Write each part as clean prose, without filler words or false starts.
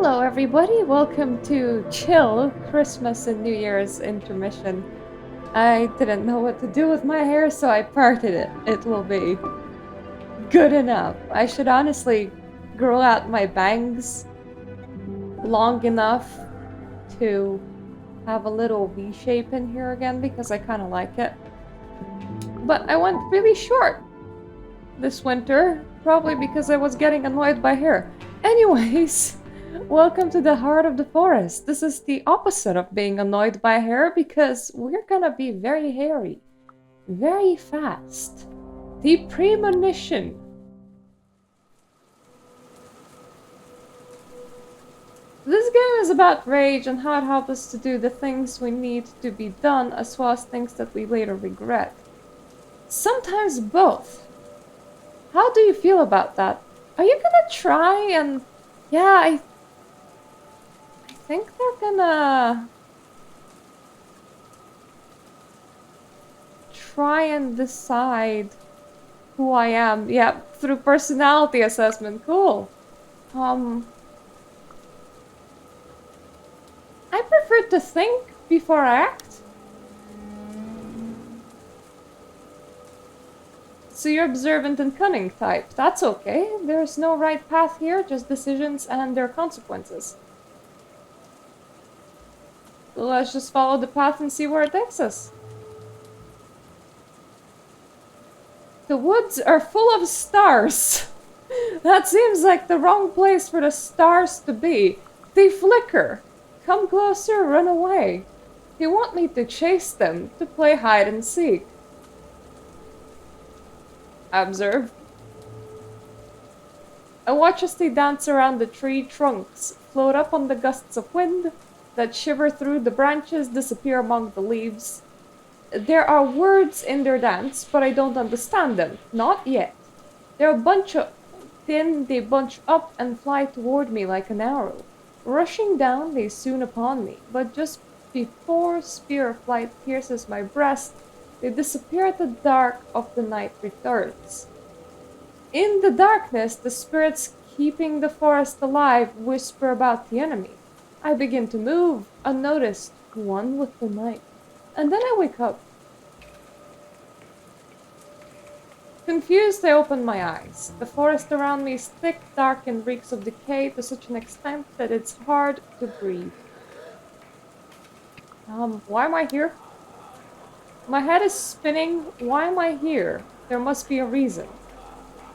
Hello, everybody. Welcome to Chill Christmas and New Year's intermission. I didn't know what to do with my hair, so I parted it. It will be good enough. I should honestly grow out my bangs long enough to have a little V shape in here again because I kind of like it. But I went really short this winter, probably because I was getting annoyed by hair. Anyways. Welcome to the heart of the forest. This is the opposite of being annoyed by hair because we're gonna be very hairy, very fast. The premonition. This game is about rage and how it helps us to do the things we need to be done as well as things that we later regret. Sometimes both. How do you feel about that? Are you gonna try and... Yeah, I think they're gonna try and decide who I am. Yeah, through personality assessment. Cool. I prefer to think before I act. So you're observant and cunning type. That's okay. There's no right path here, just decisions and their consequences. Let's just follow the path and see where it takes us. The woods are full of stars. That seems like the wrong place for the stars to be. They flicker. Come closer, run away. You want me to chase them, to play hide and seek. I observe. I watch as they dance around the tree trunks, float up on the gusts of wind that shiver through the branches, disappear among the leaves. There are words in their dance, but I don't understand them. Not yet. They're a bunch of... Then they bunch up and fly toward me like an arrow. Rushing down, they soon upon me, but just before spear flight pierces my breast, they disappear at the dark of the night returns. In the darkness, the spirits keeping the forest alive whisper about the enemy. I begin to move, unnoticed, one with the night. And then I wake up. Confused, I open my eyes. The forest around me is thick, dark, and reeks of decay to such an extent that it's hard to breathe. Why am I here? My head is spinning. Why am I here? There must be a reason.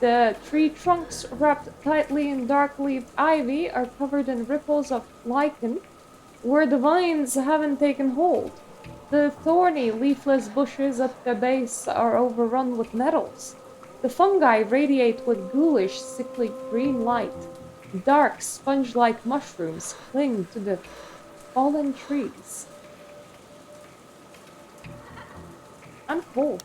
The tree trunks, wrapped tightly in dark-leaved ivy, are covered in ripples of lichen, where the vines haven't taken hold. The thorny, leafless bushes at their base are overrun with nettles. The fungi radiate with ghoulish, sickly green light. Dark, sponge-like mushrooms cling to the fallen trees. I'm cold.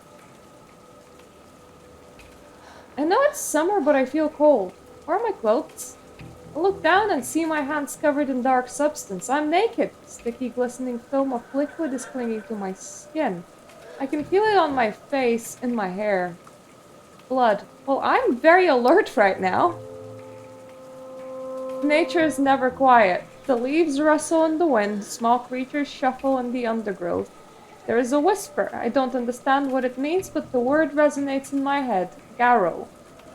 I know it's summer, but I feel cold. Where are my clothes? I look down and see my hands covered in dark substance. I'm naked. Sticky, glistening film of liquid is clinging to my skin. I can feel it on my face, in my hair. Blood. Well, I'm very alert right now. Nature is never quiet. The leaves rustle in the wind, small creatures shuffle in the undergrowth. There is a whisper. I don't understand what it means, but the word resonates in my head. Garou.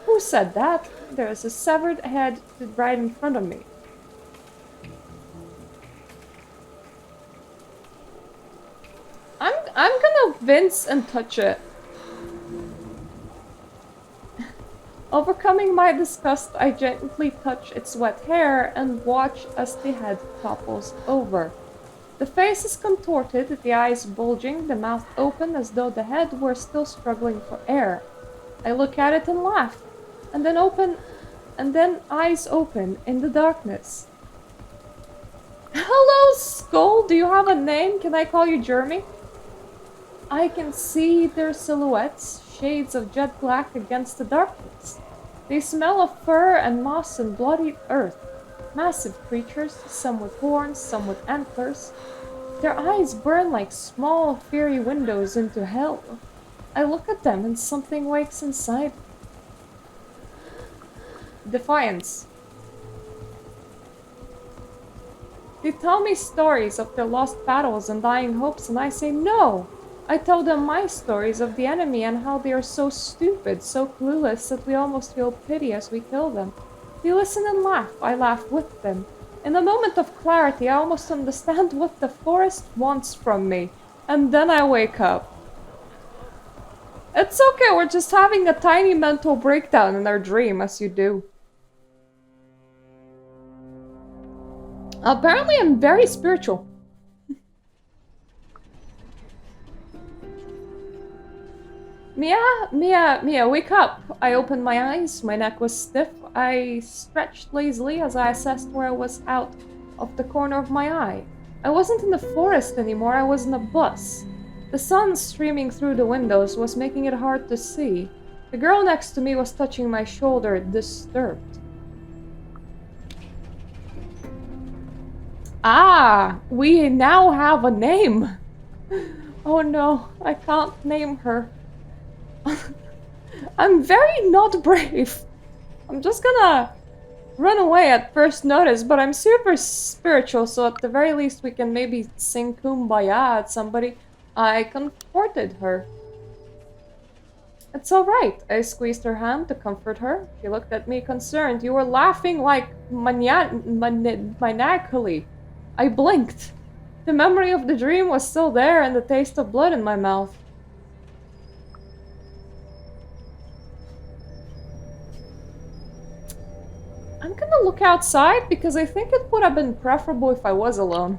Who said that? There is a severed head right in front of me. I'm gonna wince and touch it. Overcoming my disgust, I gently touch its wet hair and watch as the head topples over. The face is contorted, the eyes bulging, the mouth open as though the head were still struggling for air. I look at it and laugh, and then eyes open in the darkness. Hello, Skull! Do you have a name? Can I call you Jeremy? I can see their silhouettes, shades of jet black against the darkness. They smell of fur and moss and bloody earth. Massive creatures, some with horns, some with antlers. Their eyes burn like small, fiery windows into hell. I look at them and something wakes inside. Defiance. They tell me stories of their lost battles and dying hopes, and I say no. I tell them my stories of the enemy and how they are so stupid, so clueless that we almost feel pity as we kill them. They listen and laugh. I laugh with them. In a moment of clarity, I almost understand what the forest wants from me. And then I wake up. It's okay, we're just having a tiny mental breakdown in our dream, as you do. Apparently I'm very spiritual. Mia, wake up! I opened my eyes, my neck was stiff. I stretched lazily as I assessed where I was out of the corner of my eye. I wasn't in the forest anymore, I was in a bus. The sun streaming through the windows was making it hard to see. The girl next to me was touching my shoulder, disturbed. Ah, we now have a name. Oh no, I can't name her. I'm very not brave. I'm just gonna run away at first notice, but I'm super spiritual, so at the very least we can maybe sing Kumbaya at somebody. I comforted her. It's alright. I squeezed her hand to comfort her. She looked at me concerned. You were laughing like maniacally. I blinked. The memory of the dream was still there and the taste of blood in my mouth. I'm gonna look outside because I think it would have been preferable if I was alone.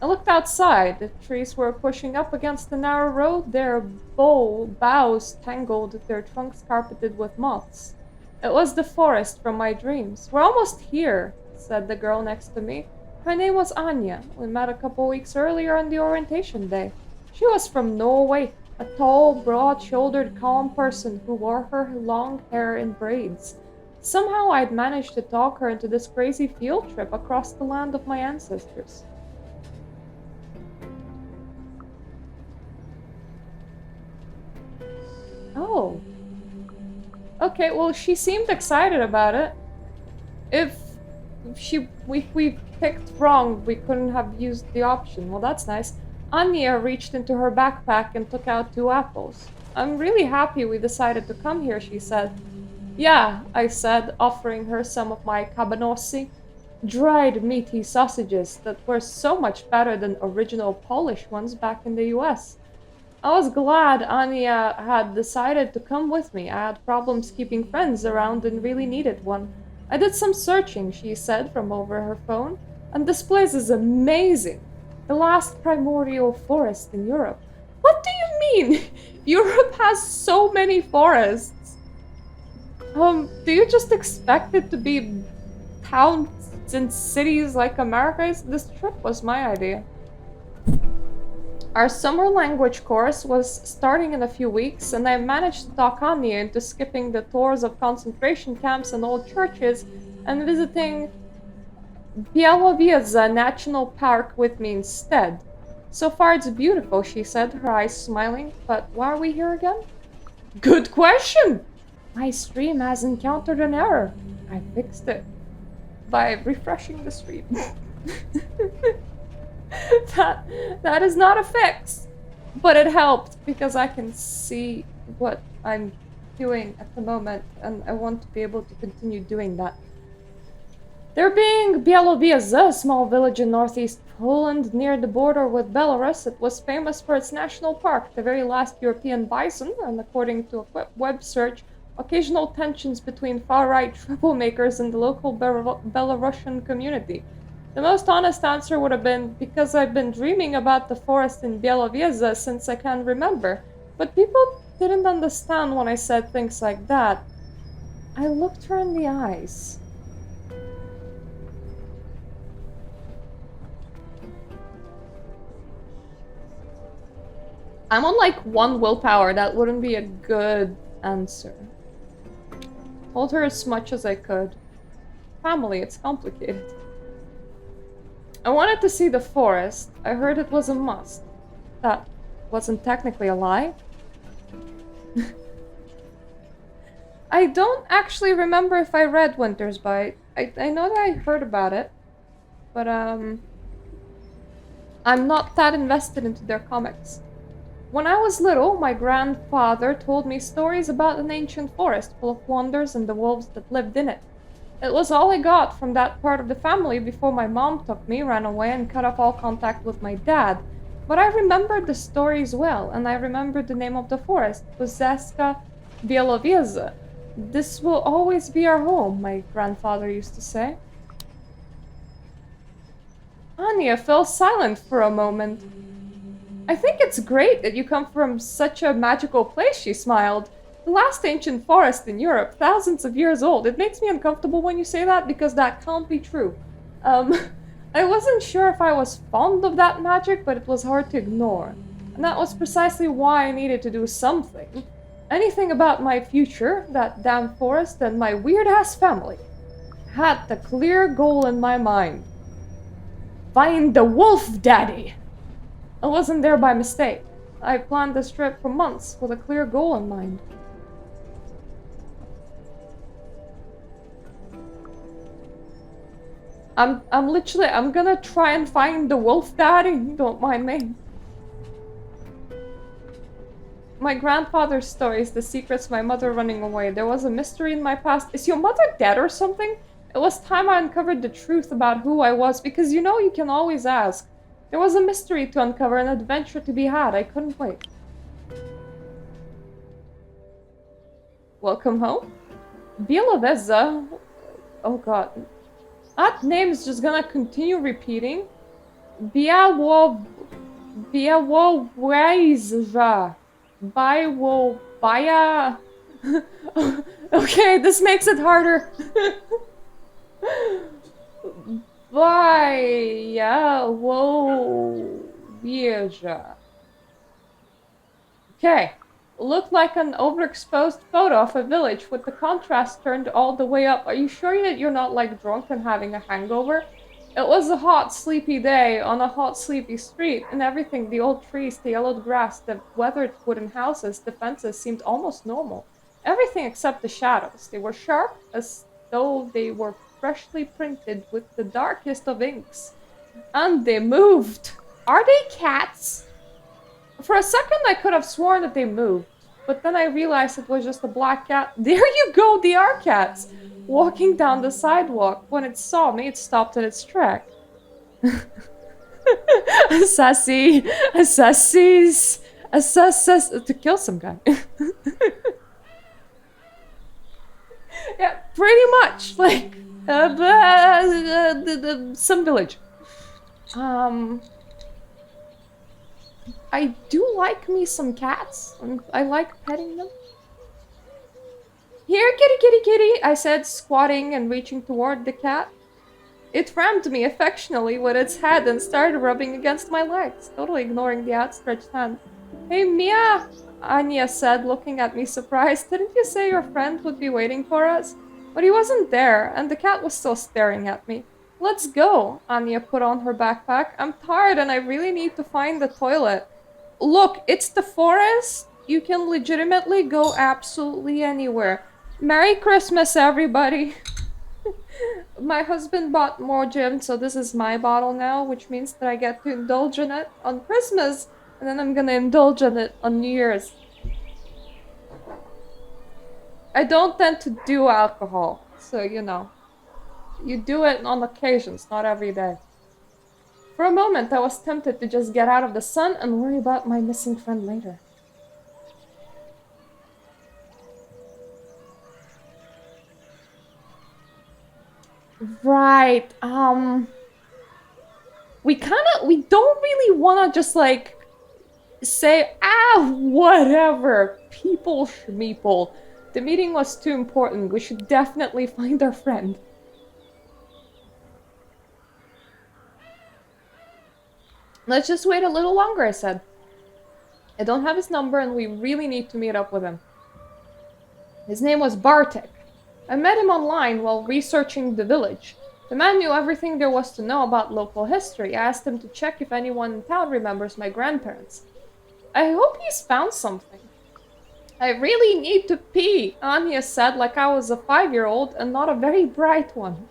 I looked outside. The trees were pushing up against the narrow road, their boughs tangled, their trunks carpeted with moths. It was the forest from my dreams. We're almost here, said the girl next to me. Her name was Anya. We met a couple weeks earlier on the orientation day. She was from Norway, a tall, broad-shouldered, calm person who wore her long hair in braids. Somehow I'd managed to talk her into this crazy field trip across the land of my ancestors. Oh. Okay, well, she seemed excited about it. If we picked wrong, we couldn't have used the option. Well, that's nice. Anya reached into her backpack and took out 2 apples. I'm really happy we decided to come here, she said. Yeah, I said, offering her some of my cabanossi, dried meaty sausages that were so much better than original Polish ones back in the US. I was glad Anya had decided to come with me. I had problems keeping friends around and really needed one. I did some searching, she said from over her phone, and this place is amazing. The last primordial forest in Europe. What do you mean? Europe has so many forests. Do you just expect it to be towns and cities like America is? This trip was my idea. Our summer language course was starting in a few weeks, and I managed to talk Anya into skipping the tours of concentration camps and old churches and visiting Białowieża National Park with me instead. So far it's beautiful, she said, her eyes smiling, but why are we here again? Good question! My stream has encountered an error. I fixed it by refreshing the stream. That is not a fix, but it helped because I can see what I'm doing at the moment, and I want to be able to continue doing that. There being Białowieża, a small village in northeast Poland near the border with Belarus, it was famous for its national park, the very last European bison, and according to a web search, occasional tensions between far-right troublemakers and the local Belarusian community. The most honest answer would have been, because I've been dreaming about the forest in Białowieża since I can remember. But people didn't understand when I said things like that. I looked her in the eyes. I'm on like 1 willpower, that wouldn't be a good answer. Told her as much as I could. Family, it's complicated. I wanted to see the forest. I heard it was a must. That wasn't technically a lie. I don't actually remember if I read Winter's Bite. I know that I heard about it. but I'm not that invested into their comics. When I was little, my grandfather told me stories about an ancient forest full of wonders and the wolves that lived in it. It was all I got from that part of the family before my mom took me, ran away, and cut off all contact with my dad. But I remembered the stories well, and I remembered the name of the forest, Pozeska Bielowieza. This will always be our home, my grandfather used to say. Anya fell silent for a moment. I think it's great that you come from such a magical place, she smiled. The last ancient forest in Europe, thousands of years old. It makes me uncomfortable when you say that because that can't be true. I wasn't sure if I was fond of that magic, but it was hard to ignore. And that was precisely why I needed to do something. Anything about my future, that damn forest, and my weird-ass family. I had the clear goal in my mind. Find the wolf daddy! I wasn't there by mistake. I planned this trip for months with a clear goal in mind. I'm gonna try and find the wolf daddy, don't mind me. My grandfather's stories, the secrets, my mother running away. There was a mystery in my past. Is your mother dead or something? It was time I uncovered the truth about who I was, because you know you can always ask. There was a mystery to uncover, an adventure to be had. I couldn't wait. Welcome home? Bielowieza? Oh god. That name is just gonna continue repeating. Białowieża. Baya. Okay, this makes it harder. Białowieża. Okay. Looked like an overexposed photo of a village with the contrast turned all the way up. Are you sure that you're not like drunk and having a hangover? It was a hot, sleepy day on a hot, sleepy street, and everything, the old trees, the yellowed grass, the weathered wooden houses, the fences seemed almost normal. Everything except the shadows. They were sharp, as though they were freshly printed with the darkest of inks. And they moved. Are they cats? For a second, I could have sworn that they moved, but then I realized it was just a black cat. There you go, they are cats! Walking down the sidewalk. When it saw me, it stopped in its track. Sassy! Sassies! To kill some guy. Yeah, pretty much. Like, some village. I do like me some cats. I like petting them. Here, kitty, kitty, kitty, I said, squatting and reaching toward the cat. It rammed me affectionately with its head and started rubbing against my legs, totally ignoring the outstretched hand. Hey, Mia, Anya said, looking at me surprised. Didn't you say your friend would be waiting for us? But he wasn't there, and the cat was still staring at me. Let's go, Anya put on her backpack. I'm tired and I really need to find the toilet. Look, it's the forest. You can legitimately go absolutely anywhere. Merry Christmas, everybody. My husband bought more gin, so this is my bottle now, which means that I get to indulge in it on Christmas, and then I'm gonna indulge in it on New Year's. I don't tend to do alcohol, so you know. You do it on occasions, not every day. For a moment, I was tempted to just get out of the sun and worry about my missing friend later. Right, we don't really want to just, like, say, whatever, people schmeeple. The meeting was too important, we should definitely find our friend. Let's just wait a little longer, I said. I don't have his number and we really need to meet up with him. His name was Bartek. I met him online while researching the village. The man knew everything there was to know about local history. I asked him to check if anyone in town remembers my grandparents. I hope he's found something. I really need to pee, Anya said like I was a 5-year-old and not a very bright one.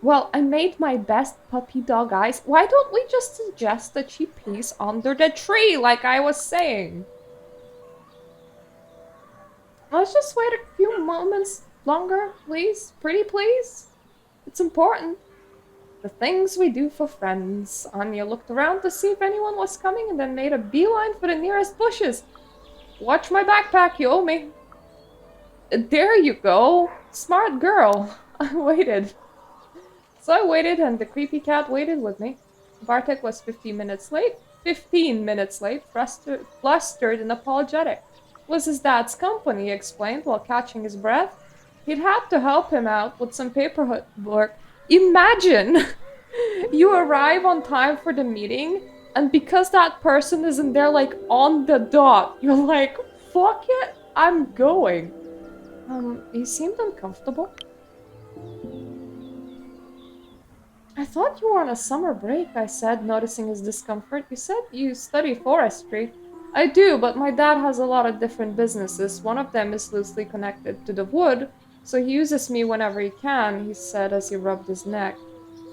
Well, I made my best puppy dog eyes. Why don't we just suggest that she pees under the tree, like I was saying? Let's just wait a few moments longer, please. Pretty please. It's important. The things we do for friends. Anya looked around to see if anyone was coming and then made a beeline for the nearest bushes. Watch my backpack, you owe me. There you go. Smart girl. I waited. So I waited and the creepy cat waited with me. Bartek was 15 minutes late. 15 minutes late, flustered and apologetic. It was his dad's company, he explained while catching his breath. He'd had to help him out with some paperwork. Imagine you arrive on time for the meeting, and because that person isn't there, like, on the dot, you're like, fuck it, I'm going. He seemed uncomfortable. I thought you were on a summer break, I said, noticing his discomfort. You said you study forestry. I do, but my dad has a lot of different businesses. One of them is loosely connected to the wood, so he uses me whenever he can, he said as he rubbed his neck.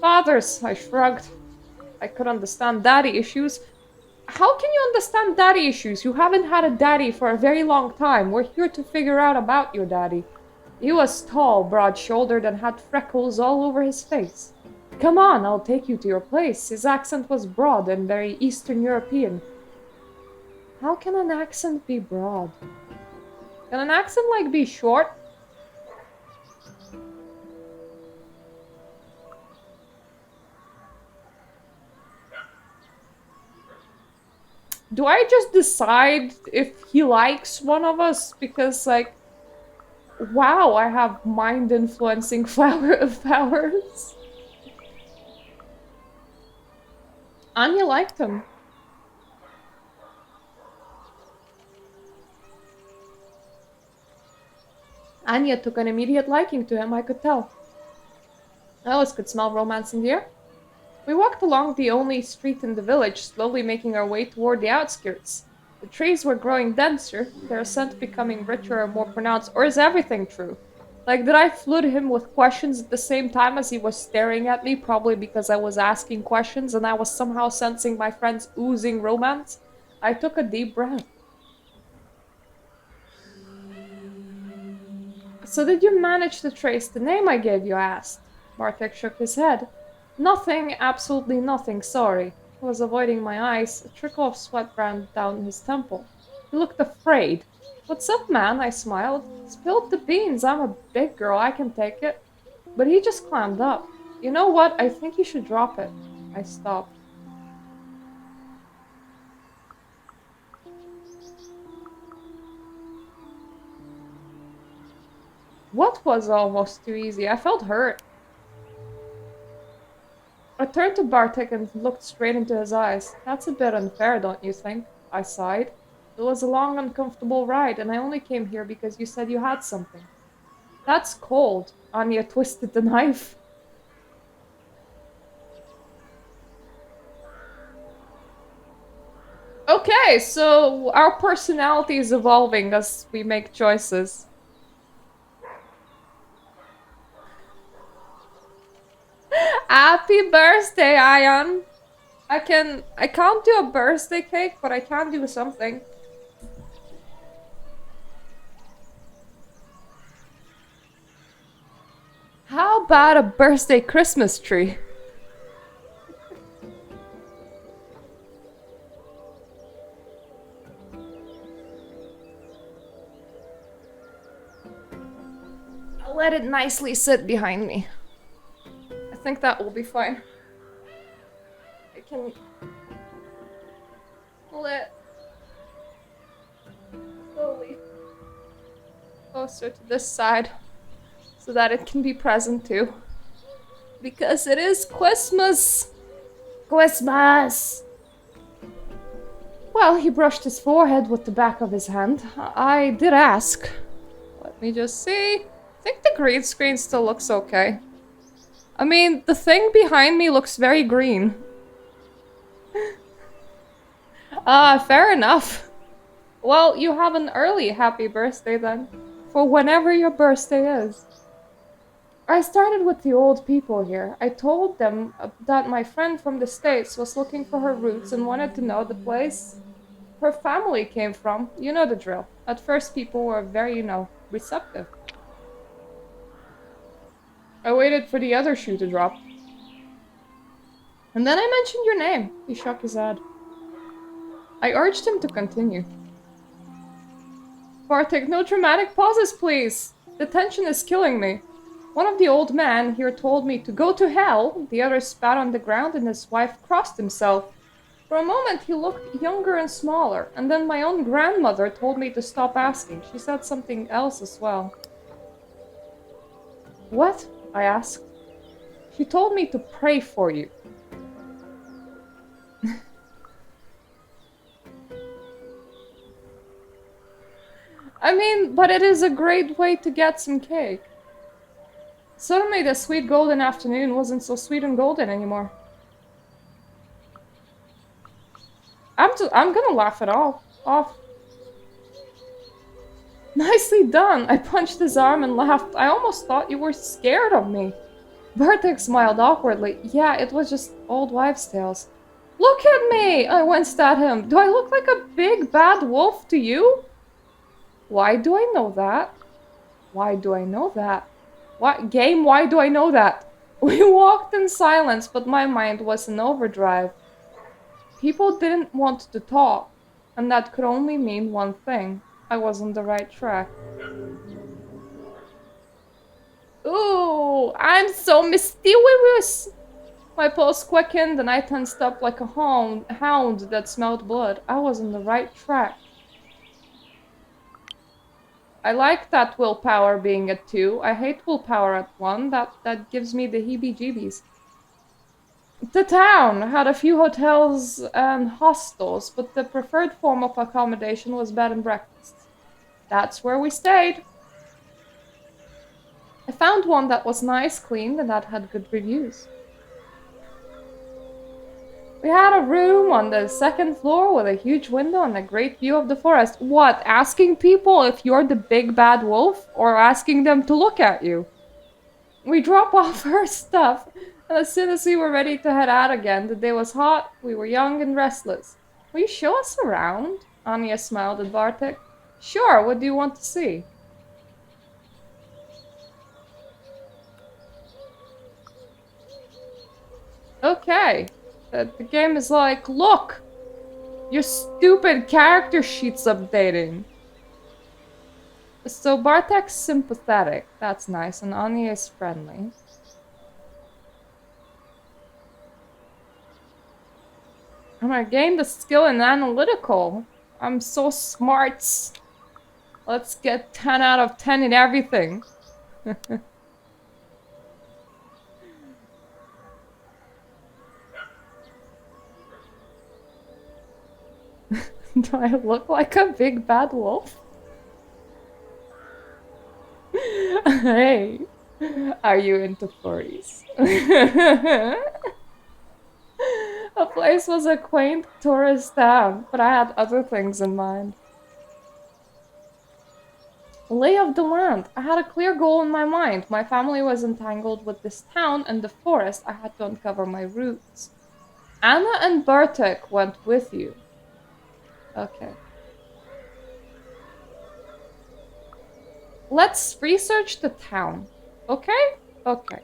Fathers, I shrugged. I could understand daddy issues. How can you understand daddy issues? You haven't had a daddy for a very long time. We're here to figure out about your daddy. He was tall, broad-shouldered, and had freckles all over his face. Come on, I'll take you to your place. His accent was broad and very Eastern European. How can an accent be broad? Can an accent, like, be short? Do I just decide if he likes one of us? Because, like, wow, I have mind-influencing powers. Anya liked him. Anya took an immediate liking to him, I could tell. Alice could smell romance in the air. We walked along the only street in the village, slowly making our way toward the outskirts. The trees were growing denser, their scent becoming richer and more pronounced. Or is everything true? Like, did I flood him with questions at the same time as he was staring at me? Probably because I was asking questions and I was somehow sensing my friend's oozing romance. I took a deep breath. So did you manage to trace the name I gave you? I asked. Bartek shook his head. Nothing, absolutely nothing, sorry. He was avoiding my eyes. A trickle of sweat ran down his temple. He looked afraid. What's up, man? I smiled. Spilled the beans. I'm a big girl. I can take it. But he just climbed up. You know what? I think you should drop it. I stopped. What was almost too easy? I felt hurt. I turned to Bartek and looked straight into his eyes. That's a bit unfair, don't you think? I sighed. It was a long, uncomfortable ride, and I only came here because you said you had something. That's cold. Anya twisted the knife. Okay, so our personality is evolving as we make choices. Happy birthday, Ion! I can't do a birthday cake, but I can do something. How about a birthday Christmas tree? I'll let it nicely sit behind me. I think that will be fine. I can pull it slowly closer to this side so that it can be present too. Because it is Christmas! Christmas! Well, he brushed his forehead with the back of his hand. I did ask. Let me just see. I think the green screen still looks okay. I mean, the thing behind me looks very green. Fair enough. Well, you have an early happy birthday then. For whenever your birthday is. I started with the old people here. I told them that my friend from the States was looking for her roots and wanted to know the place her family came from. You know the drill. At first, people were very, receptive. I waited for the other shoe to drop. And then I mentioned your name. He shook his head. I urged him to continue. Bartek, no dramatic pauses, please. The tension is killing me. One of the old men here told me to go to hell. The other spat on the ground and his wife crossed himself. For a moment, he looked younger and smaller, and then my own grandmother told me to stop asking. She said something else as well. What? I asked. She told me to pray for you. I mean, but it is a great way to get some cake. Suddenly the sweet golden afternoon wasn't so sweet and golden anymore. I'm gonna laugh it off. Nicely done! I punched his arm and laughed. I almost thought you were scared of me. Bartek smiled awkwardly. Yeah, it was just old wives' tales. Look at me! I winced at him. Do I look like a big bad wolf to you? Why do I know that? Why do I know that? What game? Why do I know that? We walked in silence, but my mind was in overdrive. People didn't want to talk, and that could only mean one thing. I was on the right track. Ooh, I'm so mysterious! My pulse quickened and I tensed up like a hound that smelled blood. I was on the right track. I like that willpower being at 2. I hate willpower at 1. That gives me the heebie-jeebies. The town had a few hotels and hostels, but the preferred form of accommodation was bed and breakfast. That's where we stayed. I found one that was nice, clean, and that had good reviews. We had a room on the 2nd floor with a huge window and a great view of the forest. What, asking people if you're the big bad wolf, or asking them to look at you? We dropped off our stuff, and as soon as we were ready to head out again, the day was hot, we were young and restless. Will you show us around? Anya smiled at Bartek. Sure, what do you want to see? Okay. The game is like, look! Your stupid character sheet's updating. So Bartek's sympathetic. That's nice. And Anya is friendly. And I gained a skill in analytical. I'm so smart. Let's get 10 out of 10 in everything. Do I look like a big bad wolf? Hey, are you into furries? The place was a quaint tourist town, but I had other things in mind. Lay of the land. I had a clear goal in my mind. My family was entangled with this town and the forest. I had to uncover my roots. Anna and Bartek went with you. Okay. Let's research the town. Okay? Okay.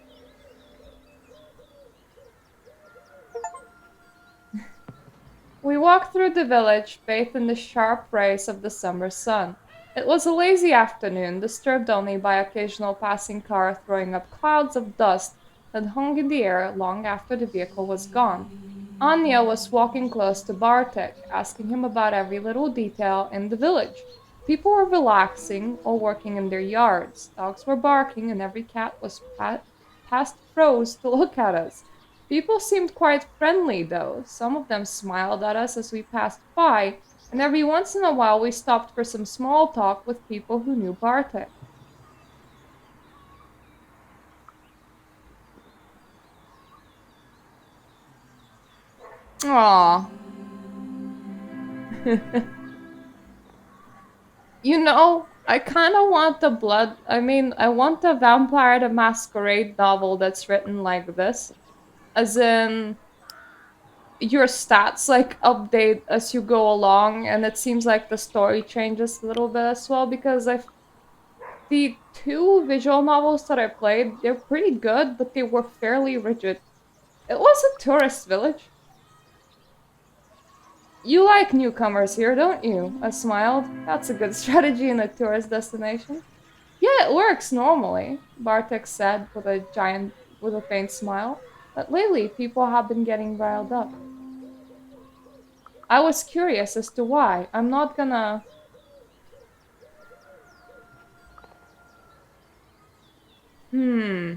We walked through the village, bathed in the sharp rays of the summer sun. It was a lazy afternoon, disturbed only by occasional passing car throwing up clouds of dust that hung in the air long after the vehicle was gone. Anya was walking close to Bartek, asking him about every little detail in the village. People were relaxing or working in their yards. Dogs were barking and every cat was past froze to look at us. People seemed quite friendly, though. Some of them smiled at us as we passed by, and every once in a while we stopped for some small talk with people who knew Bartek. Aww. You know, I kind of want the blood. I mean, I want the Vampire the Masquerade novel that's written like this. As in, your stats like update as you go along, and it seems like the story changes a little bit as well because the two visual novels that I played, they're pretty good, but they were fairly rigid. It was a tourist village. You like newcomers here, don't you? I smiled. That's a good strategy in a tourist destination. Yeah, it works normally, Bartek said with a faint smile. But lately, people have been getting riled up. I was curious as to why. I'm not gonna. Hmm.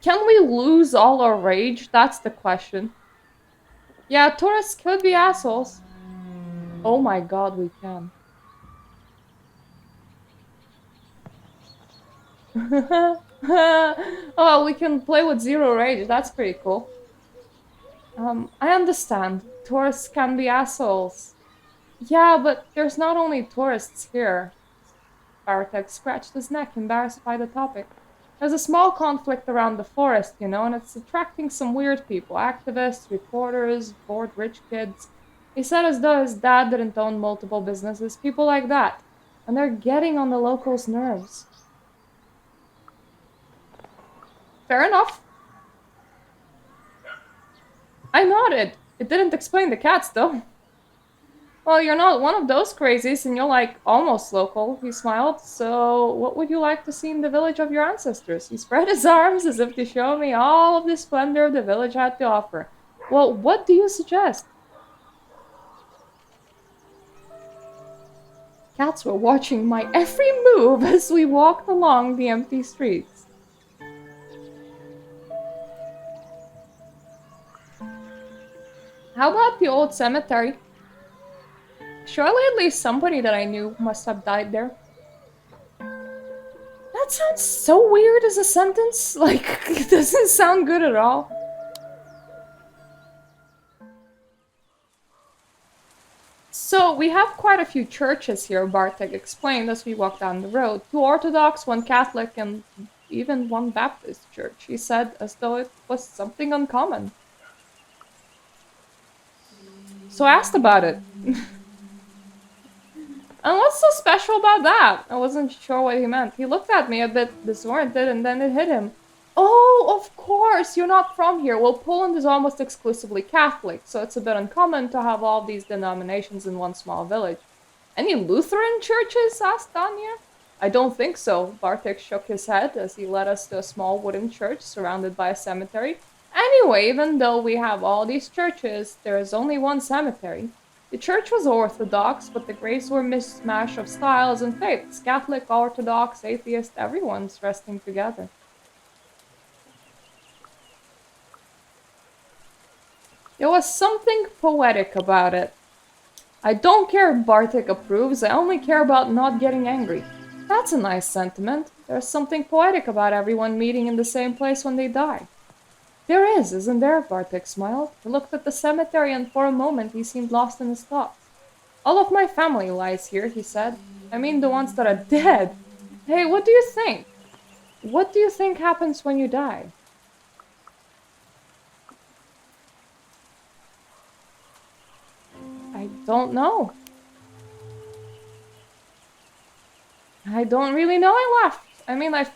Can we lose all our rage? That's the question. Yeah, tourists could be assholes. Oh my god, we can. Oh, we can play with zero rage. That's pretty cool. I understand. Tourists can be assholes. Yeah, but there's not only tourists here. Bartek scratched his neck, embarrassed by the topic. There's a small conflict around the forest, you know, and it's attracting some weird people. Activists, reporters, bored rich kids. He said as though his dad didn't own multiple businesses. People like that. And they're getting on the locals' nerves. Fair enough. I nodded. It didn't explain the cats, though. Well, you're not one of those crazies, and you're like almost local, he smiled. So, what would you like to see in the village of your ancestors? He spread his arms as if to show me all of the splendor the village had to offer. Well, what do you suggest? Cats were watching my every move as we walked along the empty streets. How about the old cemetery? Surely at least somebody that I knew must have died there. That sounds so weird as a sentence. Like, it doesn't sound good at all. So, we have quite a few churches here, Bartek explained as we walked down the road. Two Orthodox, one Catholic, and even one Baptist church, he said, as though it was something uncommon. So I asked about it. And what's so special about that? I wasn't sure what he meant. He looked at me a bit disoriented and then it hit him. Oh, of course, you're not from here. Well, Poland is almost exclusively Catholic, so it's a bit uncommon to have all these denominations in one small village. Any Lutheran churches? Asked Anya. I don't think so. Bartek shook his head as he led us to a small wooden church surrounded by a cemetery. Anyway, even though we have all these churches, there is only one cemetery. The church was Orthodox, but the graves were a mishmash of styles and faiths. Catholic, Orthodox, atheist, everyone's resting together. There was something poetic about it. I don't care if Bartek approves, I only care about not getting angry. That's a nice sentiment. There's something poetic about everyone meeting in the same place when they die. There is, isn't there? Bartek smiled. He looked at the cemetery and for a moment he seemed lost in his thoughts. All of my family lies here, he said. I mean the ones that are dead. Hey, what do you think? What do you think happens when you die? I don't know. I don't really know, I laughed. I mean, I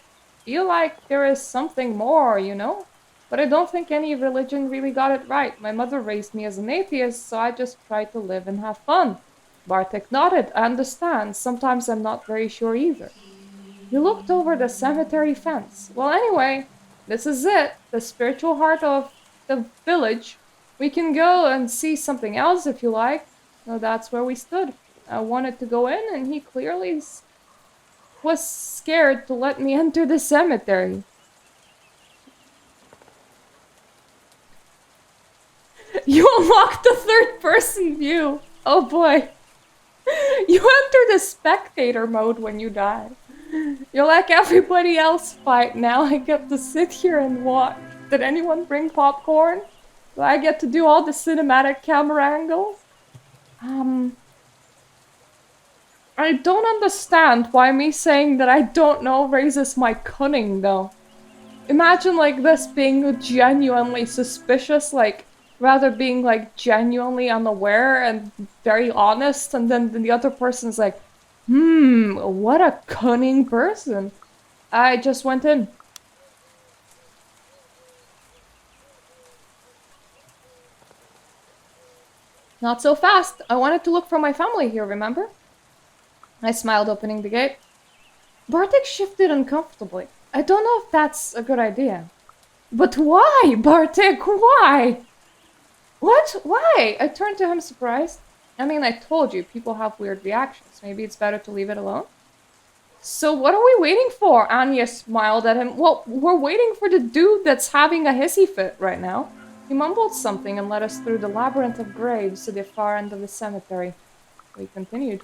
feel like there is something more, you know? But I don't think any religion really got it right. My mother raised me as an atheist, so I just try to live and have fun. Bartek nodded. I understand. Sometimes I'm not very sure either. He looked over the cemetery fence. Well, anyway, this is it. The spiritual heart of the village. We can go and see something else if you like. So that's where we stood. I wanted to go in, and he clearly was scared to let me enter the cemetery. You unlocked the third-person view. Oh boy. You enter the spectator mode when you die. You're like everybody else fight now. I get to sit here and watch. Did anyone bring popcorn? Do I get to do all the cinematic camera angles? I I don't understand why me saying that I don't know raises my cunning, though. Imagine, like, this being genuinely suspicious, like, rather being, like, genuinely unaware and very honest, and then the other person's like, what a cunning person. I just went in. Not so fast. I wanted to look for my family here, remember? I smiled, opening the gate. Bartek shifted uncomfortably. I don't know if that's a good idea. But why, Bartek? Why? What? Why? I turned to him, surprised. I mean, I told you, people have weird reactions. Maybe it's better to leave it alone? So what are we waiting for? Anya smiled at him. Well, we're waiting for the dude that's having a hissy fit right now. He mumbled something and led us through the labyrinth of graves to the far end of the cemetery. We continued.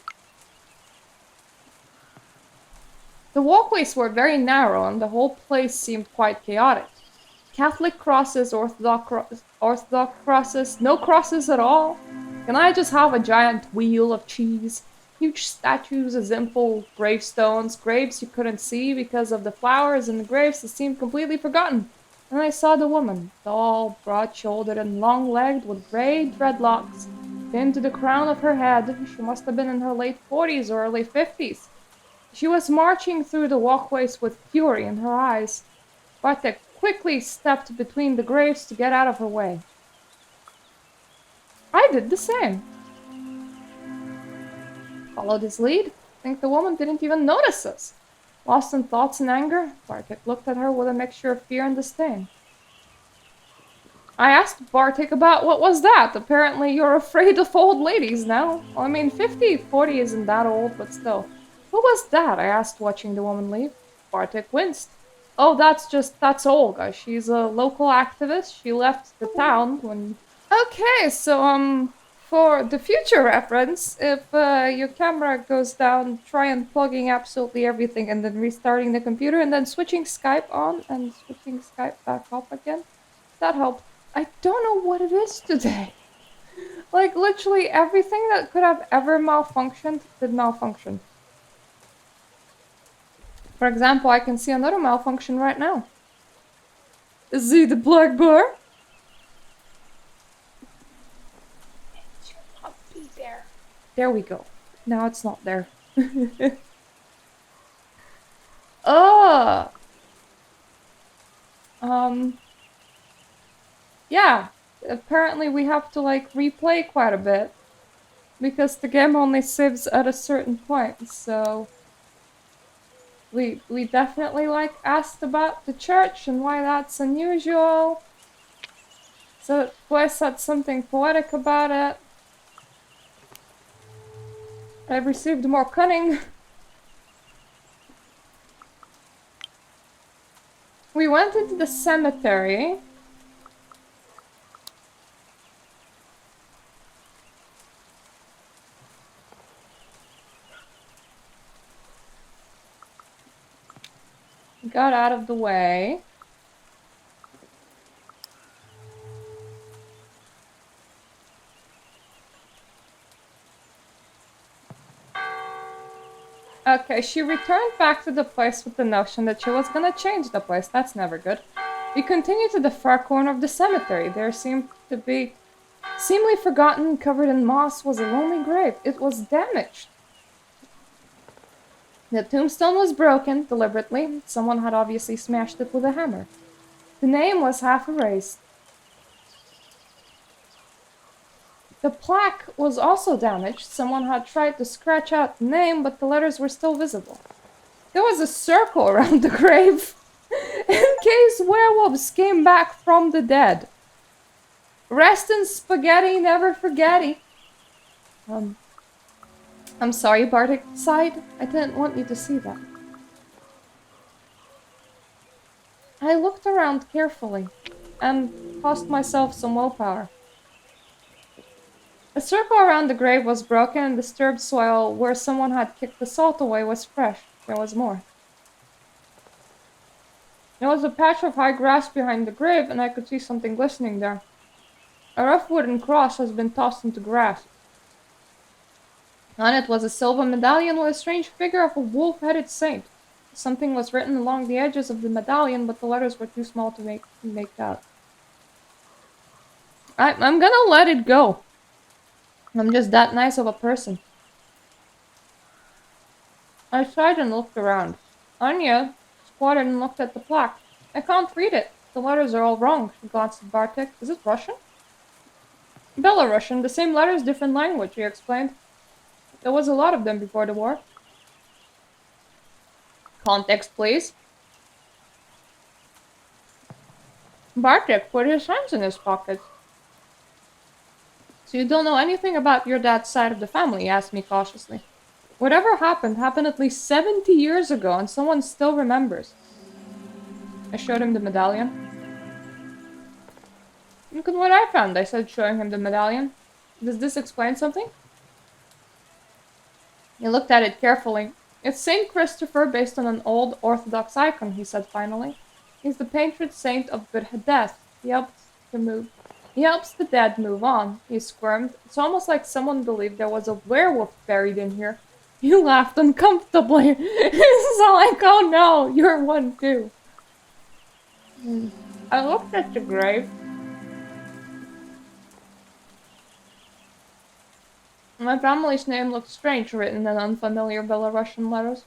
The walkways were very narrow and the whole place seemed quite chaotic. Catholic crosses, Orthodox crosses, no crosses at all. Can I just have a giant wheel of cheese? Huge statues, a simple gravestones, graves you couldn't see because of the flowers in the graves that seemed completely forgotten. And I saw the woman, tall, broad-shouldered and long-legged with grey dreadlocks pinned to the crown of her head. She must have been in her late 40s or early 50s. She was marching through the walkways with fury in her eyes. Bartek quickly stepped between the graves to get out of her way. I did the same. Followed his lead. I think the woman didn't even notice us. Lost in thoughts and anger, Bartek looked at her with a mixture of fear and disdain. I asked Bartek about what was that. Apparently you're afraid of old ladies now. Well, I mean, 40 isn't that old, but still. What was that? I asked, watching the woman leave. Bartek winced. Oh, that's Olga. She's a local activist. She left the town when... Okay, so, for the future reference, if your camera goes down, try unplugging absolutely everything and then restarting the computer and then switching Skype on and switching Skype back up again. That helped. I don't know what it is today. Like, literally everything that could have ever malfunctioned did malfunction. For example, I can see another malfunction right now. See the black bar? It should not be there. There we go. Now it's not there. Oh! Yeah. Apparently we have to, like, replay quite a bit. Because the game only saves at a certain point, so... We definitely, like, asked about the church and why that's unusual. So Boy said something poetic about it. I received more cunning. We went into the cemetery. Got out of the way. Okay, she returned back to the place with the notion that she was gonna change the place. That's never good. We continued to the far corner of the cemetery. There seemed to be... Seemingly forgotten, covered in moss, was a lonely grave. It was damaged. The tombstone was broken, deliberately. Someone had obviously smashed it with a hammer. The name was half erased. The plaque was also damaged. Someone had tried to scratch out the name, but the letters were still visible. There was a circle around the grave, in case werewolves came back from the dead. Rest in spaghetti, never forgetty. I'm sorry, Bartek sighed. I didn't want you to see that. I looked around carefully, and cost myself some willpower. The circle around the grave was broken, and disturbed soil where someone had kicked the salt away was fresh. There was more. There was a patch of high grass behind the grave, and I could see something glistening there. A rough wooden cross has been tossed into grass. On it was a silver medallion with a strange figure of a wolf-headed saint. Something was written along the edges of the medallion, but the letters were too small to make out. I'm gonna let it go. I'm just that nice of a person. I sighed and looked around. Anya squatted and looked at the plaque. I can't read it. The letters are all wrong. She glanced at Bartek. Is it Russian? Belarusian. The same letters, different language, he explained. There was a lot of them before the war. Context, please. Bartek put his hands in his pockets. So you don't know anything about your dad's side of the family? He asked me cautiously. Whatever happened at least 70 years ago, and someone still remembers. I showed him the medallion. Look at what I found, I said, showing him the medallion. Does this explain something? He looked at it carefully. It's Saint Christopher based on an old Orthodox icon, he said finally. He's the patron saint of good death. He helps the dead move on, he squirmed. It's almost like someone believed there was a werewolf buried in here. You laughed uncomfortably. It's all like, oh no, you're one too. I looked at the grave. My family's name looked strange, written in unfamiliar Belarusian letters.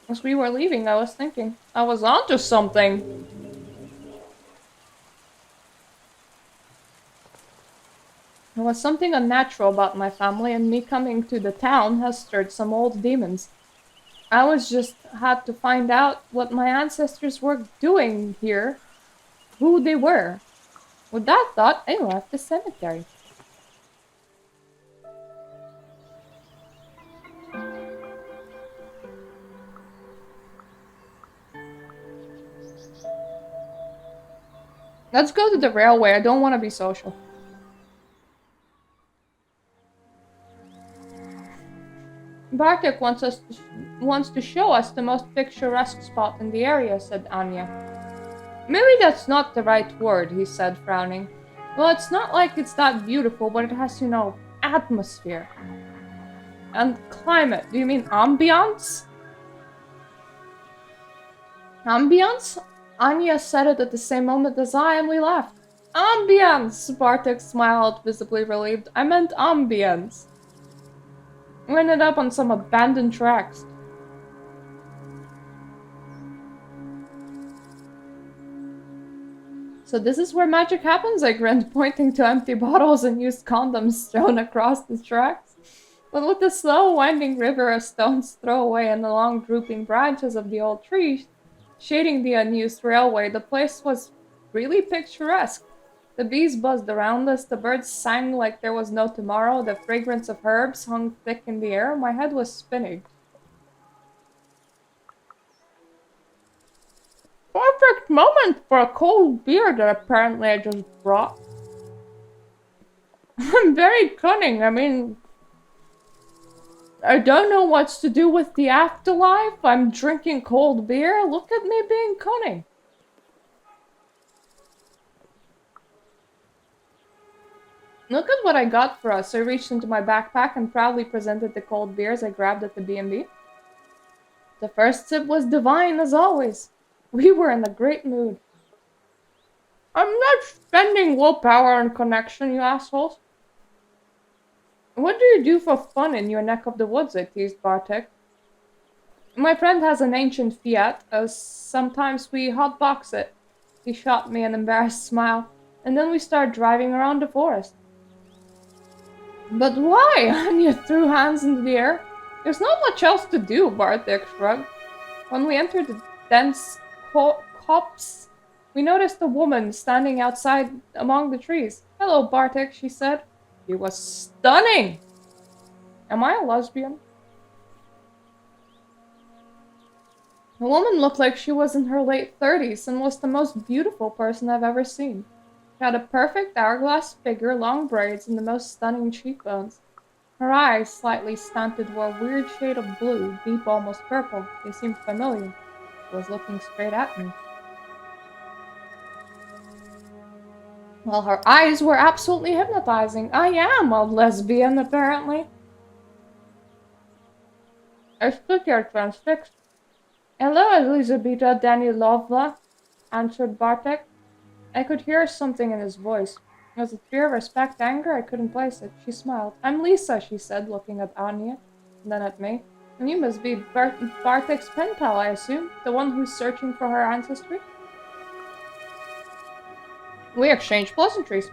As we were leaving, I was thinking, I was onto something. There was something unnatural about my family, and me coming to the town has stirred some old demons. I was just had to find out what my ancestors were doing here, who they were. With that thought, I left the cemetery. Let's go to the railway. I don't want to be social. Bartek wants to show us the most picturesque spot in the area, said Anya. Maybe that's not the right word, he said, frowning. Well, it's not like it's that beautiful, but it has, atmosphere. And climate. Do you mean ambiance? Ambiance? Anya said it at the same moment as I, and we laughed. Ambience! Bartek smiled, visibly relieved. I meant ambience. We ended up on some abandoned tracks. So this is where magic happens, I grinned, pointing to empty bottles and used condoms strewn across the tracks. But with the slow winding river a stone's throw away and the long drooping branches of the old trees shading the unused railway, the place was really picturesque. The bees buzzed around us, the birds sang like there was no tomorrow, the fragrance of herbs hung thick in the air. My head was spinning. Perfect moment for a cold beer that apparently I just brought. I'm very cunning, I don't know what's to do with the afterlife. I'm drinking cold beer. Look at me being cunning. Look at what I got for us. I reached into my backpack and proudly presented the cold beers I grabbed at the B&B. The first sip was divine as always. We were in a great mood. I'm not spending willpower on connection, you assholes. What do you do for fun in your neck of the woods? I teased Bartek. My friend has an ancient Fiat, sometimes we hotbox it. He shot me an embarrassed smile, and then we started driving around the forest. But why? Anya threw hands into the air. There's not much else to do, Bartek shrugged. When we entered the dense copse, we noticed a woman standing outside among the trees. Hello, Bartek, she said. She was stunning! Am I a lesbian? The woman looked like she was in her late 30s and was the most beautiful person I've ever seen. She had a perfect hourglass figure, long braids, and the most stunning cheekbones. Her eyes, slightly slanted, were a weird shade of blue, deep, almost purple. They seemed familiar. She was looking straight at me. Well, her eyes were absolutely hypnotizing. I am a lesbian, apparently. I stood here transfixed. Hello, Elizabeta Danilovna, answered Bartek. I could hear something in his voice. Was it fear, respect, anger? I couldn't place it. She smiled. I'm Lisa, she said, looking at Anya, and then at me. And you must be Bartek's pen pal, I assume? The one who's searching for her ancestry? We exchanged pleasantries.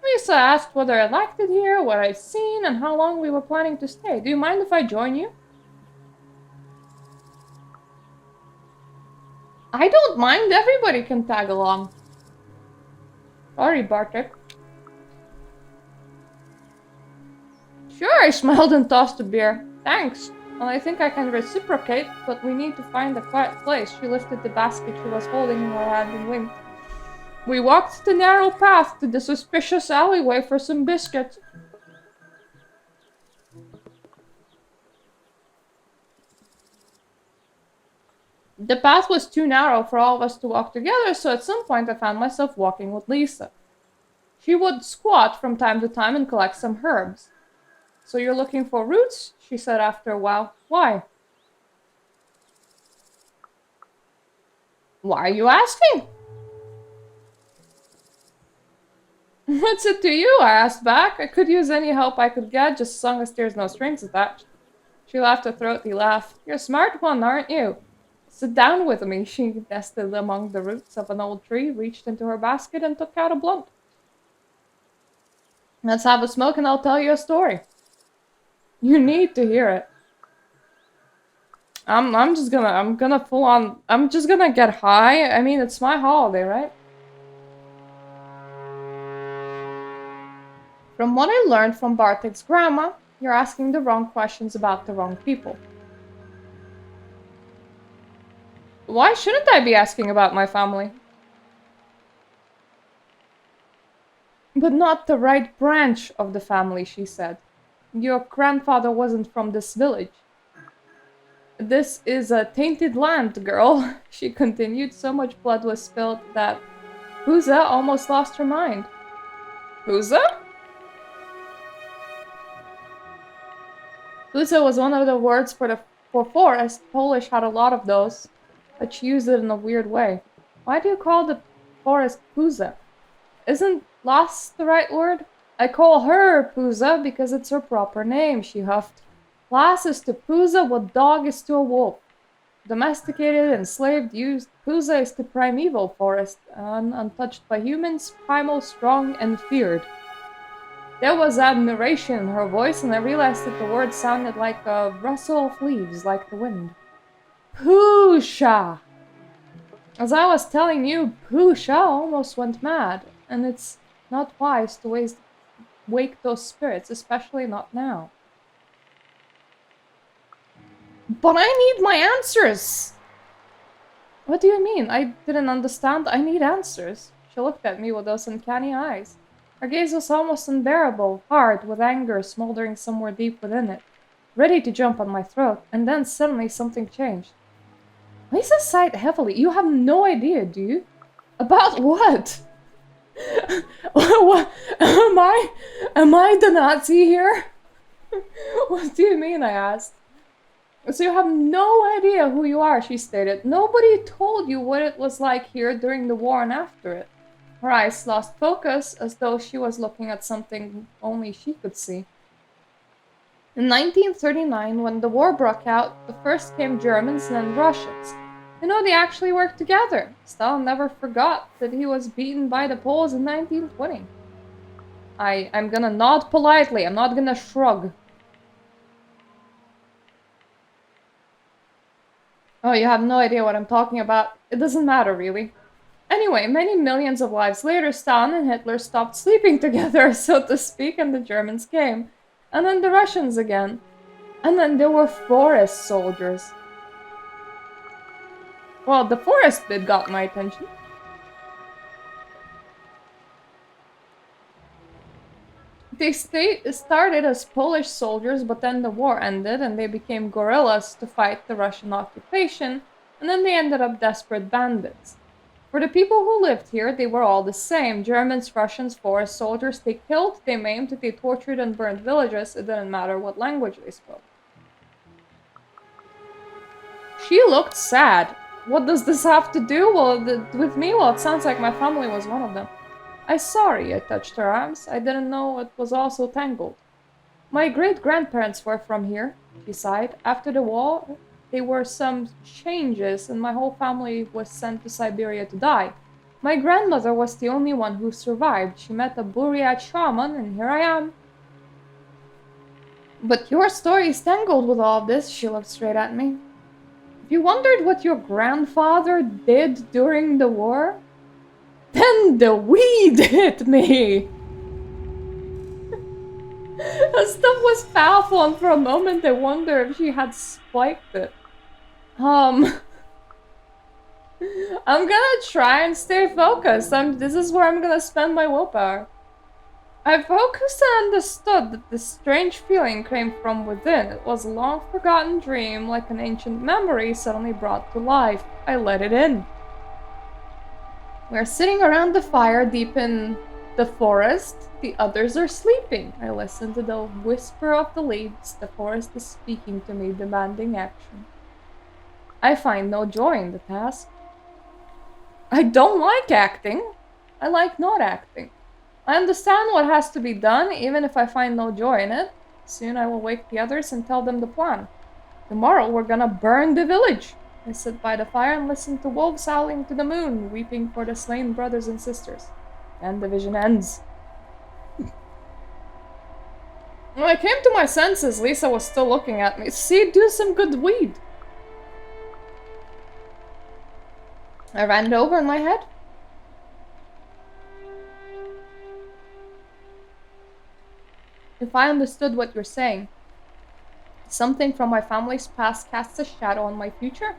Lisa asked whether I liked it here, what I'd seen, and how long we were planning to stay. Do you mind if I join you? I don't mind. Everybody can tag along. Sorry, Bartek. Sure, I smiled and tossed a beer. Thanks. Well, I think I can reciprocate, but we need to find a quiet place. She lifted the basket she was holding in her hand and winked. We walked the narrow path to the suspicious alleyway for some biscuits. The path was too narrow for all of us to walk together, so at some point I found myself walking with Lisa. She would squat from time to time and collect some herbs. So you're looking for roots? She said after a while. Why? Why are you asking? What's it to you? I asked back. I could use any help I could get, just as long as there's no strings attached. She laughed a throaty laugh. You're a smart one, aren't you? Sit down with me. She nestled among the roots of an old tree, reached into her basket, and took out a blunt. Let's have a smoke and I'll tell you a story. You need to hear it. I'm just gonna get high. I mean, it's my holiday, right? From what I learned from Bartek's grandma, you're asking the wrong questions about the wrong people. Why shouldn't I be asking about my family? But not the right branch of the family, she said. Your grandfather wasn't from this village. This is a tainted land, girl, she continued. So much blood was spilled that Huza almost lost her mind. Huza? Huza was one of the words for forest. Polish had a lot of those, but she used it in a weird way. Why do you call the forest Huza? Isn't lost the right word? I call her Puza because it's her proper name, she huffed. Lass is to Puza what dog is to a wolf. Domesticated, enslaved, used, Puza is to primeval forest, untouched by humans, primal, strong, and feared. There was admiration in her voice, and I realized that the words sounded like a rustle of leaves, like the wind. Pusha! As I was telling you, Pusha almost went mad, and it's not wise to wake those spirits, especially not now. But I need my answers! What do you mean? I didn't understand. I need answers. She looked at me with those uncanny eyes. Her gaze was almost unbearable, hard, with anger smoldering somewhere deep within it, ready to jump on my throat, and then suddenly something changed. Lisa sighed heavily. You have no idea, do you? About what? What? Am I the Nazi here? What do you mean? I asked. So you have no idea who you are, she stated. Nobody told you what it was like here during the war and after it. Her eyes lost focus, as though she was looking at something only she could see. In 1939, when the war broke out, the first came Germans and then Russians. You know, they actually worked together. Stalin never forgot that he was beaten by the Poles in 1920. I'm gonna nod politely, I'm not gonna shrug. Oh, you have no idea what I'm talking about. It doesn't matter, really. Anyway, many millions of lives later, Stalin and Hitler stopped sleeping together, so to speak, and the Germans came. And then the Russians again. And then there were Forrest soldiers. Well, the Forrest bit got my attention. They started as Polish soldiers, but then the war ended and they became guerrillas to fight the Russian occupation, and then they ended up desperate bandits. For the people who lived here, they were all the same. Germans, Russians, Forrest soldiers. They killed, they maimed, they tortured and burned villages. It didn't matter what language they spoke. She looked sad. What does this have to do with me? Well, it sounds like my family was one of them. I'm sorry, I touched her arms. I didn't know it was all so tangled. My great-grandparents were from here, she sighed. After the war, there were some changes and my whole family was sent to Siberia to die. My grandmother was the only one who survived. She met a Buryat shaman and here I am. But your story is tangled with all of this, she looked straight at me. If you wondered what your grandfather did during the war, then the weed hit me! That stuff was powerful, and for a moment I wonder if she had spiked it. I'm gonna try and stay focused. This is where I'm gonna spend my willpower. I focused and understood that this strange feeling came from within. It was a long-forgotten dream, like an ancient memory suddenly brought to life. I let it in. We're sitting around the fire deep in the forest. The others are sleeping. I listen to the whisper of the leaves. The forest is speaking to me, demanding action. I find no joy in the task. I don't like acting. I like not acting. I understand what has to be done, even if I find no joy in it. Soon I will wake the others and tell them the plan. Tomorrow we're gonna burn the village. I sit by the fire and listen to wolves howling to the moon, weeping for the slain brothers and sisters. And the vision ends. When I came to my senses, Lisa was still looking at me. See, do some good weed. I ran it over in my head. If I understood what you're saying, something from my family's past casts a shadow on my future?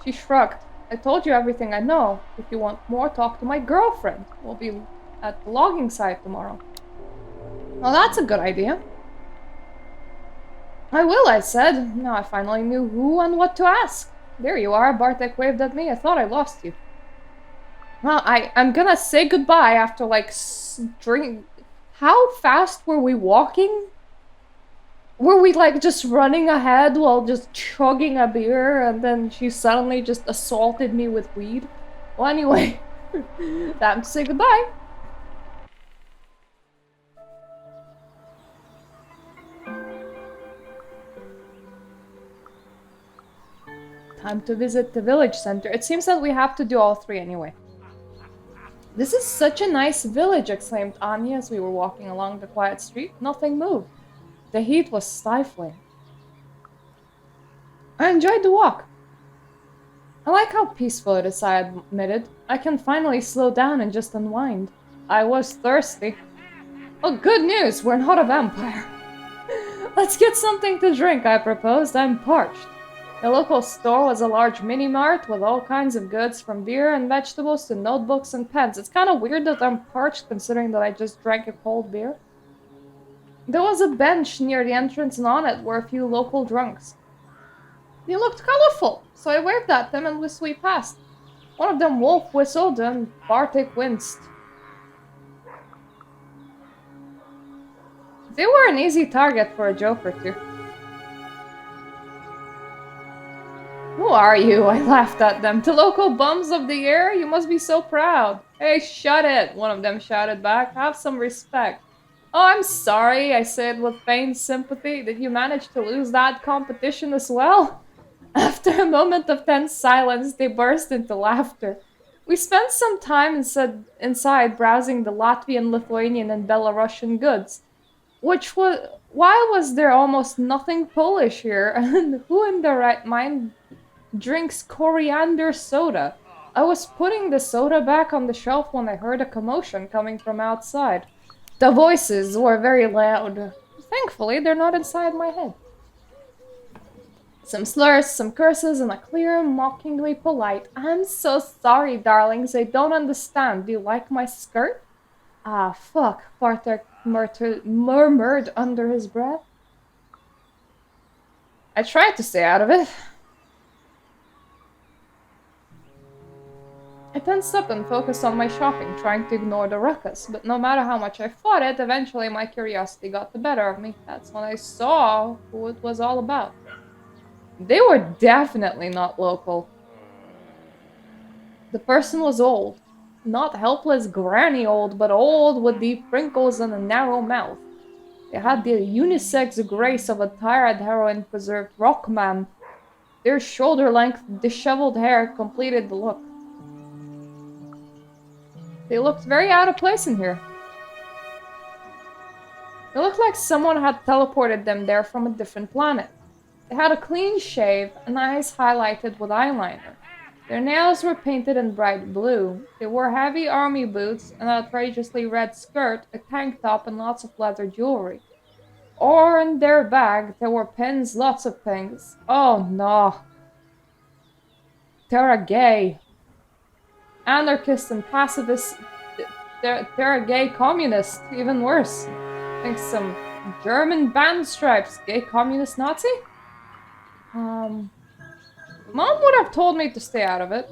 She shrugged. I told you everything I know. If you want more, talk to my girlfriend. We'll be at the logging site tomorrow. Well, that's a good idea. I will, I said. Now I finally knew who and what to ask. There you are, Bartek waved at me. I thought I lost you. Well, I'm gonna say goodbye after, like, drink... How fast were we walking? Were we, like, just running ahead while just chugging a beer and then she suddenly just assaulted me with weed? Well, anyway, time to say goodbye. Time to visit the village center. It seems that we have to do all three anyway. This is such a nice village, exclaimed Anya as we were walking along the quiet street. Nothing moved. The heat was stifling. I enjoyed the walk. I like how peaceful it is, I admitted. I can finally slow down and just unwind. I was thirsty. Well, good news, we're not a vampire. Let's get something to drink, I proposed. I'm parched. The local store was a large mini-mart with all kinds of goods, from beer and vegetables to notebooks and pens. It's kind of weird that I'm parched considering that I just drank a cold beer. There was a bench near the entrance and on it were a few local drunks. They looked colorful, so I waved at them and we passed. One of them wolf whistled and Bartek winced. They were an easy target for a joke or two. Who are you? I laughed at them. The local bums of the year? You must be so proud. Hey, shut it, one of them shouted back. Have some respect. Oh, I'm sorry, I said with feigned sympathy. Did you manage to lose that competition as well? After a moment of tense silence, they burst into laughter. We spent some time inside browsing the Latvian, Lithuanian, and Belarusian goods. Why was there almost nothing Polish here? And who in their right mind drinks coriander soda? I was putting the soda back on the shelf when I heard a commotion coming from outside. The voices were very loud. Thankfully, they're not inside my head. Some slurs, some curses, and a clear, mockingly polite, I'm so sorry, darlings, I don't understand. Do you like my skirt? Ah, fuck, Bartek murmured under his breath. I tried to stay out of it. I tensed up and focused on my shopping, trying to ignore the ruckus, but no matter how much I fought it, eventually my curiosity got the better of me. That's when I saw who it was all about. They were definitely not local. The person was old. Not helpless granny old, but old with deep wrinkles and a narrow mouth. They had the unisex grace of a tired heroin-preserved rock man. Their shoulder-length, disheveled hair completed the look. They looked very out of place in here. It looked like someone had teleported them there from a different planet. They had a clean shave and eyes highlighted with eyeliner. Their nails were painted in bright blue. They wore heavy army boots, an outrageously red skirt, a tank top, and lots of leather jewelry. Or in their bag, there were pins, lots of pins. Oh no. They're gay. Anarchist and pacifist. They're a gay communist. Even worse. I think some German band stripes. Gay communist Nazi? Mom would have told me to stay out of it.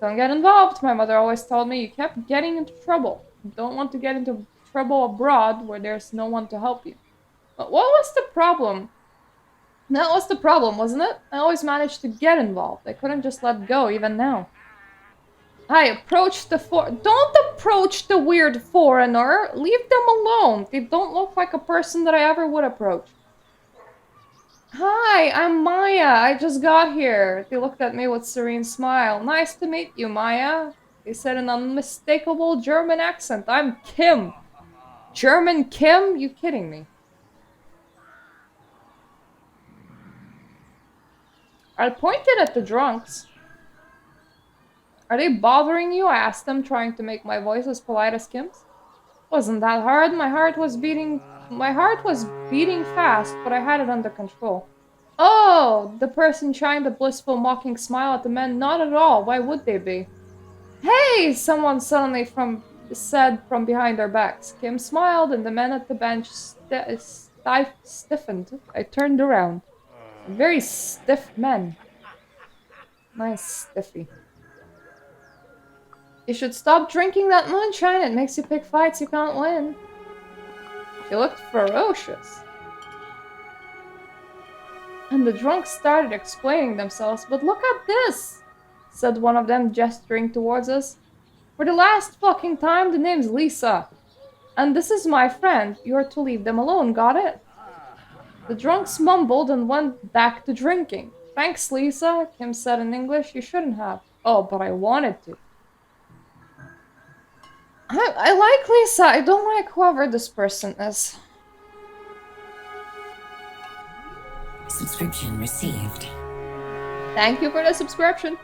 Don't get involved. My mother always told me you kept getting into trouble. You don't want to get into trouble abroad where there's no one to help you. But what was the problem? That was the problem, wasn't it? I always managed to get involved. I couldn't just let go, even now. I approached the Don't approach the weird foreigner! Leave them alone! They don't look like a person that I ever would approach. Hi, I'm Maya. I just got here. They looked at me with a serene smile. Nice to meet you, Maya. They said in an unmistakable German accent. I'm Kim. German Kim? You kidding me? I pointed at the drunks. Are they bothering you? I asked them, trying to make my voice as polite as Kim's. Wasn't that hard. My heart was beating fast, but I had it under control. Oh, the person shined a blissful, mocking smile at the men. Not at all. Why would they be? Hey! Someone suddenly said from behind their backs. Kim smiled, and the men at the bench stiffened. I turned around. Very stiff men. Nice stiffy. You should stop drinking that moonshine. It makes you pick fights you can't win. She looked ferocious. And the drunks started explaining themselves. But look at this, said one of them, gesturing towards us. For the last fucking time, the name's Lisa. And this is my friend. You're to leave them alone, got it? The drunks mumbled and went back to drinking. Thanks, Lisa, Kim said in English. You shouldn't have. Oh, but I wanted to. I like Lisa. I don't like whoever this person is. Subscription received. Thank you for the subscription.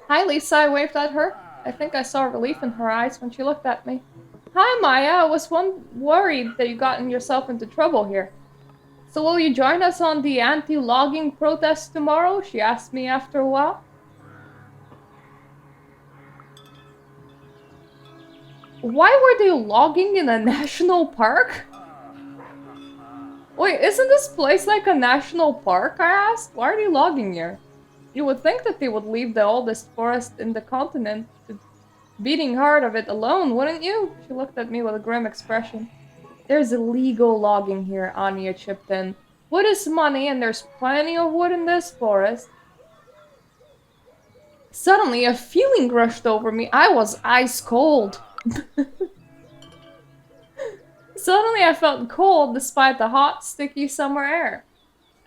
Hi, Lisa. I waved at her. I think I saw relief in her eyes when she looked at me. Hi, Maya. I was worried that you gotten yourself into trouble here. So will you join us on the anti-logging protest tomorrow? She asked me after a while. Why were they logging in a national park? Wait, isn't this place like a national park, I asked? Why are they logging here? You would think that they would leave the oldest forest in the continent, the beating heart of it alone, wouldn't you? She looked at me with a grim expression. There's illegal logging here, Anya chipped in. Wood is money and there's plenty of wood in this forest. Suddenly, a feeling rushed over me. I was ice cold. Suddenly I felt cold despite the hot, sticky summer air.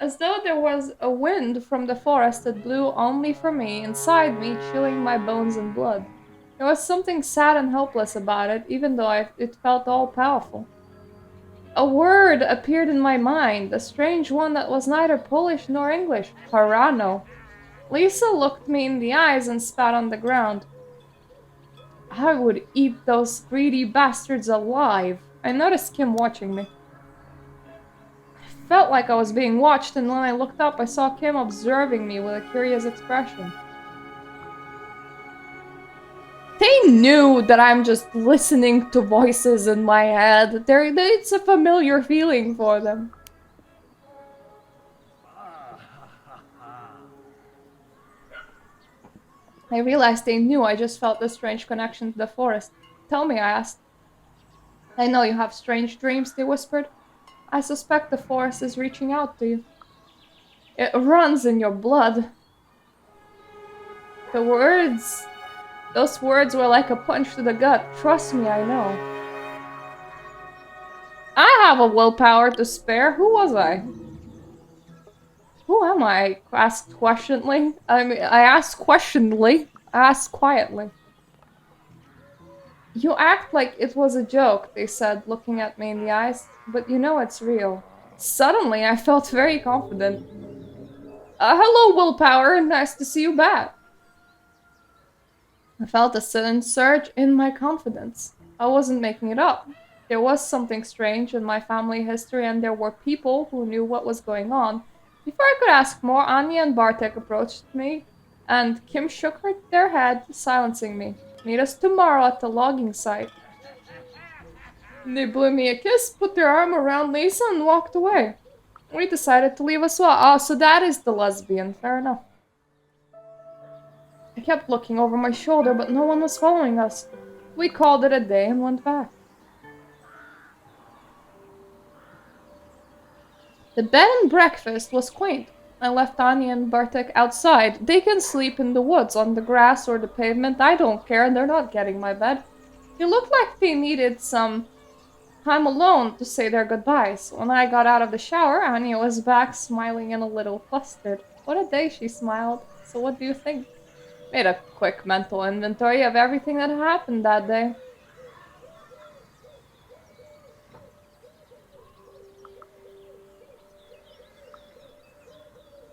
As though there was a wind from the forest that blew only for me, inside me, chilling my bones and blood. There was something sad and helpless about it, even though it felt all-powerful. A word appeared in my mind, a strange one that was neither Polish nor English. Parano. Lisa looked me in the eyes and spat on the ground. I would eat those greedy bastards alive. I noticed Kim watching me. I felt like I was being watched, and when I looked up, I saw Kim observing me with a curious expression. They knew that I'm just listening to voices in my head. It's a familiar feeling for them. I realized they knew. I just felt this strange connection to the forest. Tell me, I asked. I know you have strange dreams, they whispered. I suspect the forest is reaching out to you. It runs in your blood. The words, those words were like a punch to the gut. Trust me, I know. I have a willpower to spare. Who was I? Who am I? Asked questioningly. I asked questioningly. I asked quietly. You act like it was a joke, they said, looking at me in the eyes, but you know it's real. Suddenly, I felt very confident. Hello, willpower. Nice to see you back. I felt a sudden surge in my confidence. I wasn't making it up. There was something strange in my family history, and there were people who knew what was going on. Before I could ask more, Anya and Bartek approached me, and Kim shook their head, silencing me. Meet us tomorrow at the logging site. They blew me a kiss, put their arm around Lisa, and walked away. We decided to leave as well. Oh, so that is the lesbian. Fair enough. I kept looking over my shoulder, but no one was following us. We called it a day and went back. The bed and breakfast was quaint. I left Anya and Bartek outside. They can sleep in the woods, on the grass or the pavement. I don't care, they're not getting my bed. They looked like they needed some time alone to say their goodbyes. When I got out of the shower, Anya was back, smiling and a little flustered. What a day, she smiled. So what do you think? Made a quick mental inventory of everything that happened that day.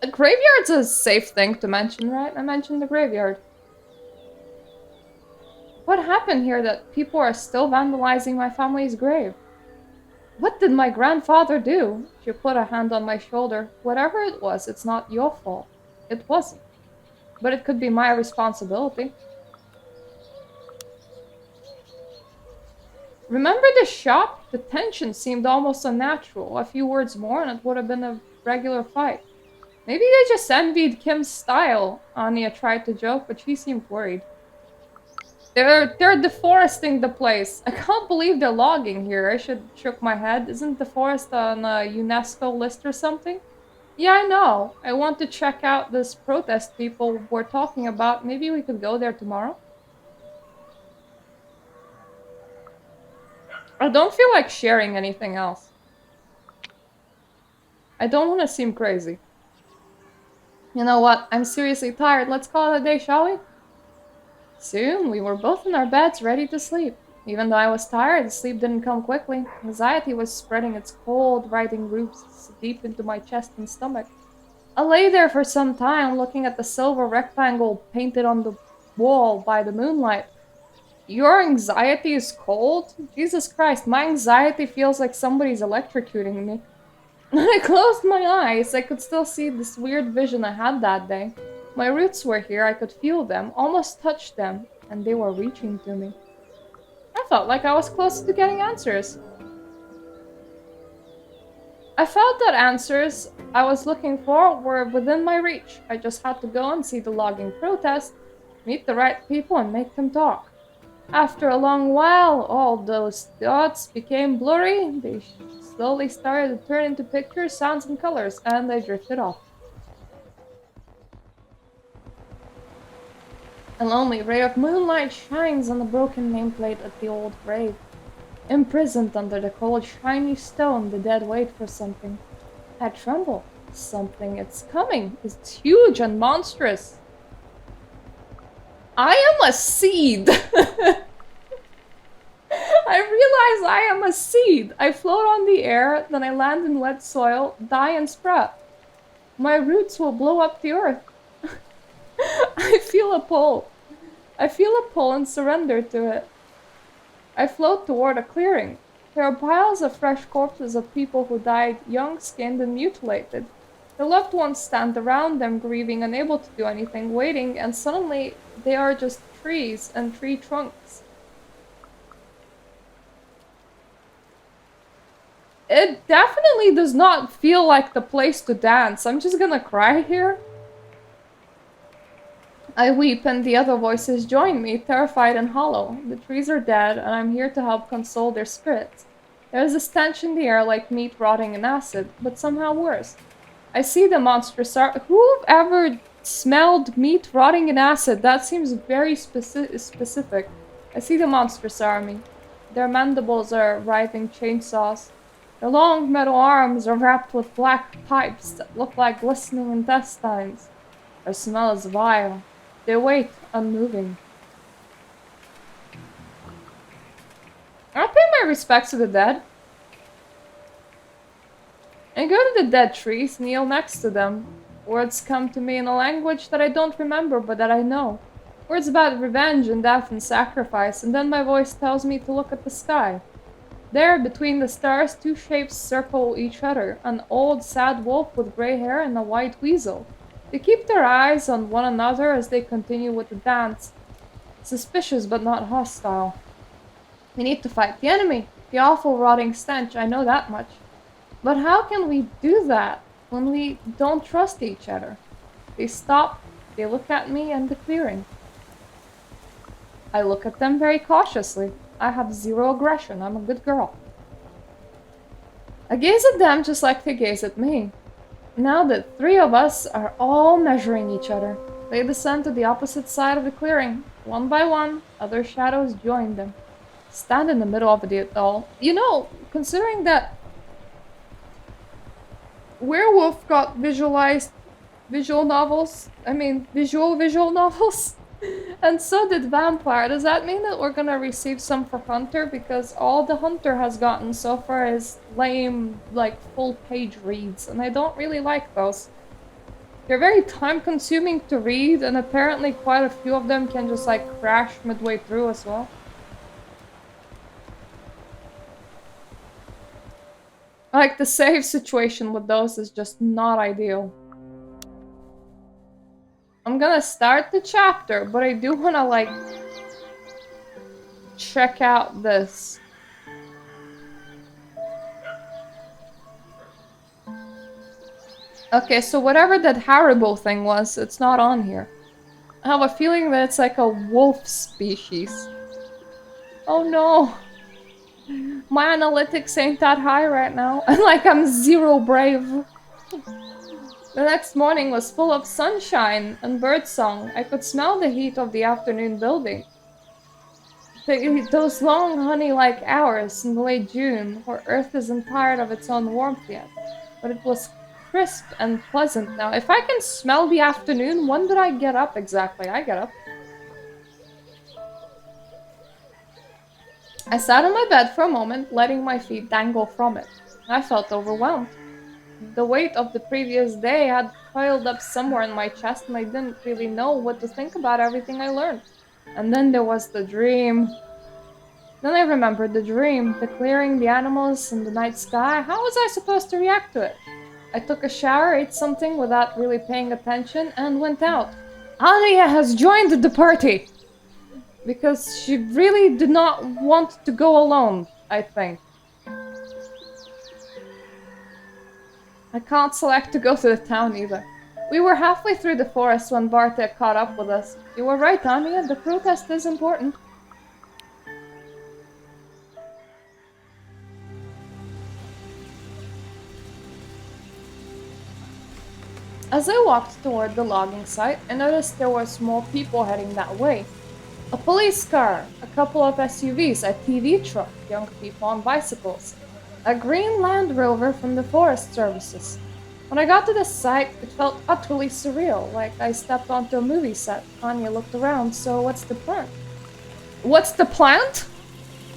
A graveyard's a safe thing to mention, right? I mentioned the graveyard. What happened here that people are still vandalizing my family's grave? What did my grandfather do? She put a hand on my shoulder. Whatever it was, it's not your fault. It wasn't. But it could be my responsibility. Remember the shop? The tension seemed almost unnatural. A few words more and it would have been a regular fight. Maybe they just envied Kim's style. Anya tried to joke, but she seemed worried. They're deforesting the place. I can't believe they're logging here. I shook my head. Isn't the forest on a UNESCO list or something? Yeah, I know. I want to check out this protest people were talking about. Maybe we could go there tomorrow? I don't feel like sharing anything else. I don't want to seem crazy. You know what? I'm seriously tired. Let's call it a day, shall we? Soon, we were both in our beds, ready to sleep. Even though I was tired, the sleep didn't come quickly. Anxiety was spreading its cold, writing roots deep into my chest and stomach. I lay there for some time, looking at the silver rectangle painted on the wall by the moonlight. Your anxiety is cold? Jesus Christ, my anxiety feels like somebody's electrocuting me. When I closed my eyes, I could still see this weird vision I had that day. My roots were here, I could feel them, almost touch them, and they were reaching to me. I felt like I was close to getting answers. I felt that answers I was looking for were within my reach. I just had to go and see the logging protest, meet the right people, and make them talk. After a long while, all those thoughts became blurry. They slowly started to turn into pictures, sounds, and colors, and they drifted off. A lonely ray of moonlight shines on the broken nameplate at the old grave. Imprisoned under the cold, shiny stone, the dead wait for something. I tremble. Something, it's coming. It's huge and monstrous. I am a seed! I realize I am a seed. I float on the air, then I land in wet soil, die and sprout. My roots will blow up the earth. I feel a pull. I feel a pull and surrender to it. I float toward a clearing. There are piles of fresh corpses of people who died young, skinned, and mutilated. Their loved ones stand around them, grieving, unable to do anything, waiting, and suddenly they are just trees and tree trunks. It definitely does not feel like the place to dance. I'm just gonna cry here. I weep and the other voices join me, terrified and hollow. The trees are dead, and I'm here to help console their spirits. There is a stench in the air like meat rotting in acid, but somehow worse. I see the monstrous whoever smelled meat rotting in acid? That seems very specific. I see the monstrous army. Their mandibles are writhing chainsaws. Their long metal arms are wrapped with black pipes that look like glistening intestines. Their smell is vile. They wait, unmoving. I pay my respects to the dead. I go to the dead trees, kneel next to them. Words come to me in a language that I don't remember, but that I know. Words about revenge and death and sacrifice, and then my voice tells me to look at the sky. There, between the stars, two shapes circle each other, an old, sad wolf with gray hair and a white weasel. They keep their eyes on one another as they continue with the dance. Suspicious but not hostile. We need to fight the enemy. The awful rotting stench, I know that much. But how can we do that when we don't trust each other? They stop, they look at me and the clearing. I look at them very cautiously. I have zero aggression, I'm a good girl. I gaze at them just like they gaze at me. Now the three of us are all measuring each other. They descend to the opposite side of the clearing. One by one, other shadows join them. Stand in the middle of it all. You know, considering that Werewolf got visual novels, and so did Vampire. Does that mean that we're gonna receive some for Hunter? Because all the Hunter has gotten so far is lame, like, full-page reads, and I don't really like those. They're very time-consuming to read, and apparently quite a few of them can just, like, crash midway through as well. Like, the save situation with those is just not ideal. I'm gonna start the chapter, but I do wanna, like, check out this. Okay, so whatever that Haribo thing was, it's not on here. I have a feeling that it's like a wolf species. Oh no! My analytics ain't that high right now. Like, I'm zero brave. The next morning was full of sunshine and birdsong. I could smell the heat of the afternoon building. Those long honey-like hours in late June, where Earth isn't tired of its own warmth yet. But it was crisp and pleasant now. If I can smell the afternoon, when did I get up exactly? I get up. I sat on my bed for a moment, letting my feet dangle from it. I felt overwhelmed. The weight of the previous day had coiled up somewhere in my chest, and I didn't really know what to think about everything I learned. And then there was the dream. Then I remembered the dream, the clearing, the animals, and the night sky. How was I supposed to react to it? I took a shower, ate something without really paying attention, and went out. Anya has joined the party! Because she really did not want to go alone, I think. I can't select to go to the town either. We were halfway through the forest when Bartek caught up with us. You were right, Anya, the protest is important. As I walked toward the logging site, I noticed there was more people heading that way. A police car, a couple of SUVs, a TV truck, young people on bicycles, a green Land Rover from the Forest Services. When I got to the site, it felt utterly surreal, like I stepped onto a movie set. Anya looked around, so what's the plan? What's the plant?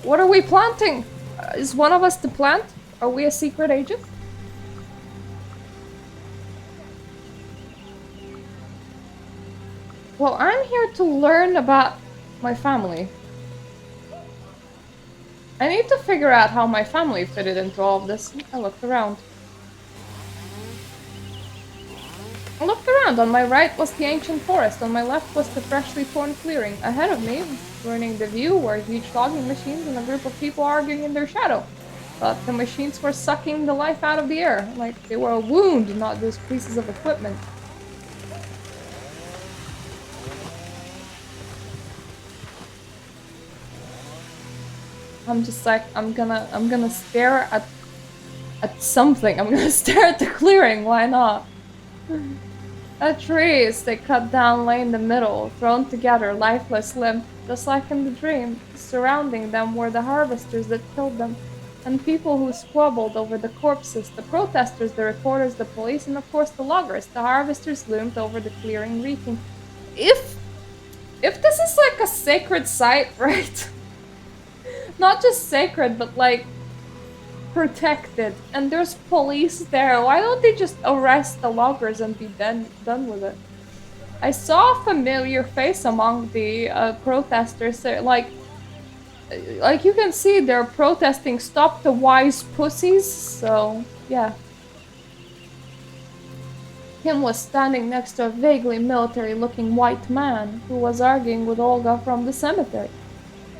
What are we planting? Is one of us the plant? Are we a secret agent? Well, I'm here to learn about my family. I need to figure out how my family fitted into all of this. I looked around. On my right was the ancient forest, on my left was the freshly torn clearing. Ahead of me, ruining the view, were huge logging machines and a group of people arguing in their shadow. But the machines were sucking the life out of the air, like they were a wound, not just pieces of equipment. I'm just like, I'm gonna stare at something. I'm gonna stare at the clearing, why not? Trees they cut down lay in the middle, thrown together, lifeless, limp, just like in the dream. Surrounding them were the harvesters that killed them, and people who squabbled over the corpses, the protesters, the reporters, the police, and of course the loggers. The harvesters loomed over the clearing, reeking. If this is like a sacred site, right? Not just sacred, but like protected, and there's police there. Why don't they just arrest the loggers and be done with it? I saw a familiar face among the protesters. Like you can see they're protesting "Stop the wise pussies." So yeah. Kim was standing next to a vaguely military-looking white man who was arguing with Olga from the cemetery.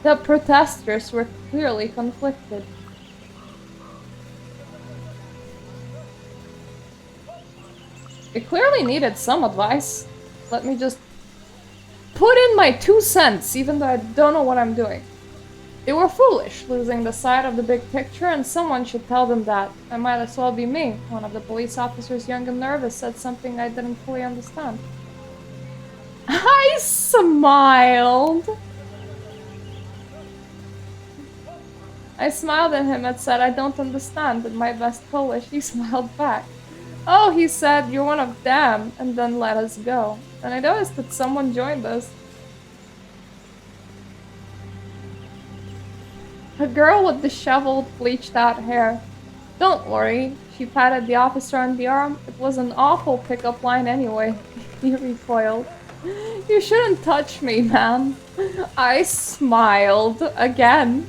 The protesters were clearly conflicted. It clearly needed some advice. Let me just put in my 2 cents, even though I don't know what I'm doing. They were foolish, losing the sight of the big picture, and someone should tell them that. It might as well be me. One of the police officers, young and nervous, said something I didn't fully understand. I smiled. I smiled at him and said, I don't understand, in my best Polish. He smiled back. Oh, he said, you're one of them, and then let us go. And I noticed that someone joined us. A girl with disheveled, bleached-out hair. Don't worry, she patted the officer on the arm. It was an awful pickup line anyway. He recoiled. You shouldn't touch me, man. I smiled again.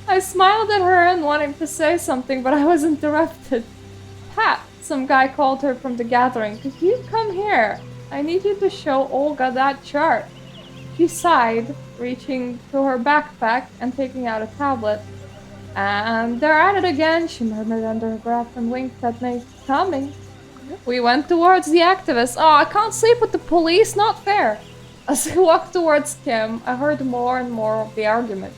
I smiled at her and wanted to say something, but I was interrupted. Pat, some guy called her from the gathering. Could you come here? I need you to show Olga that chart. She sighed, reaching to her backpack and taking out a tablet. And they're at it again, she murmured under her breath and winked at me. Coming. We went towards the activists. Oh, I can't sleep with the police, not fair. As I walked towards Kim, I heard more and more of the argument.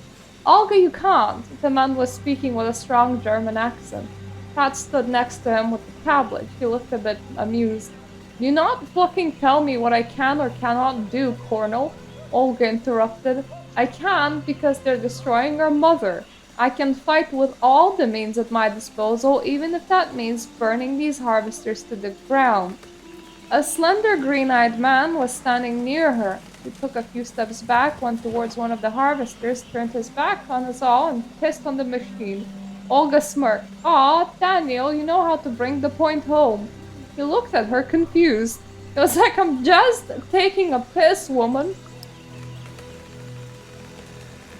Olga, you can't. The man was speaking with a strong German accent. Pat stood next to him with the tablet. He looked a bit amused. You not fucking tell me what I can or cannot do, Colonel. Olga interrupted. I can because they're destroying our mother. I can fight with all the means at my disposal, even if that means burning these harvesters to the ground. A slender green-eyed man was standing near her. He took a few steps back, went towards one of the harvesters, turned his back on us all, and pissed on the machine. Olga smirked. Aw, Daniel, you know how to bring the point home. He looked at her confused. It was like, I'm just taking a piss, woman.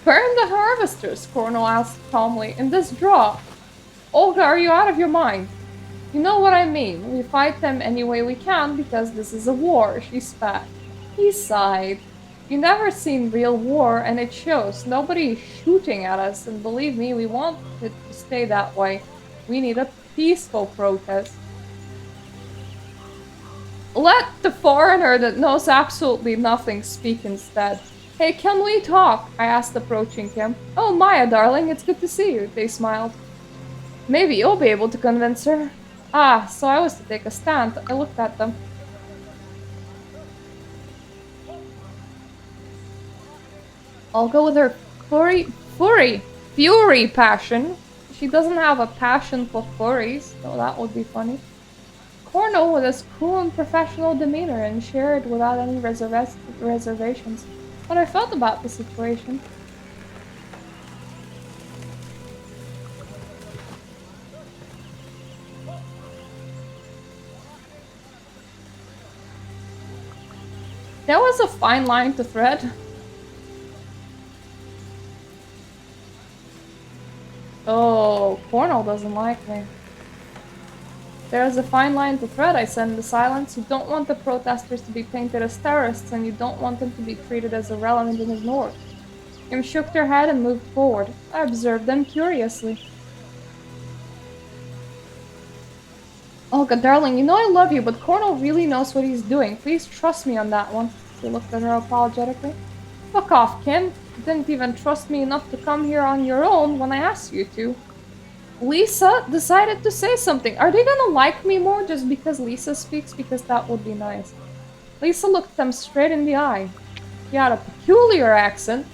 Burn the harvesters, Colonel asked calmly, in this draw. Olga, are you out of your mind? You know what I mean. We fight them any way we can because this is a war, she spat. He sighed. You never seen real war, and it shows. Nobody is shooting at us, and believe me, we want it to stay that way. We need a peaceful protest. Let the foreigner that knows absolutely nothing speak instead. Hey, can we talk? I asked, approaching him. Oh, Maya, darling, it's good to see you, they smiled. Maybe you'll be able to convince her. Ah, so I was to take a stand. I looked at them. Olga with her fury passion. She doesn't have a passion for furries, so that would be funny. Cornell with his cool and professional demeanor and shared without any reservations what I felt about the situation. There was a fine line to thread. Oh, Cornell doesn't like me. There is a fine line to thread, I said in the silence. You don't want the protesters to be painted as terrorists, and you don't want them to be treated as irrelevant and ignored. Kim shook her head and moved forward. I observed them curiously. Olga, darling, you know I love you, but Cornell really knows what he's doing. Please trust me on that one. She looked at her apologetically. Fuck off, Kim. didn't even trust me enough to come here on your own when I asked you to. Lisa decided to say something. Are they gonna like me more just because Lisa speaks? Because that would be nice. Lisa looked them straight in the eye. She had a peculiar accent.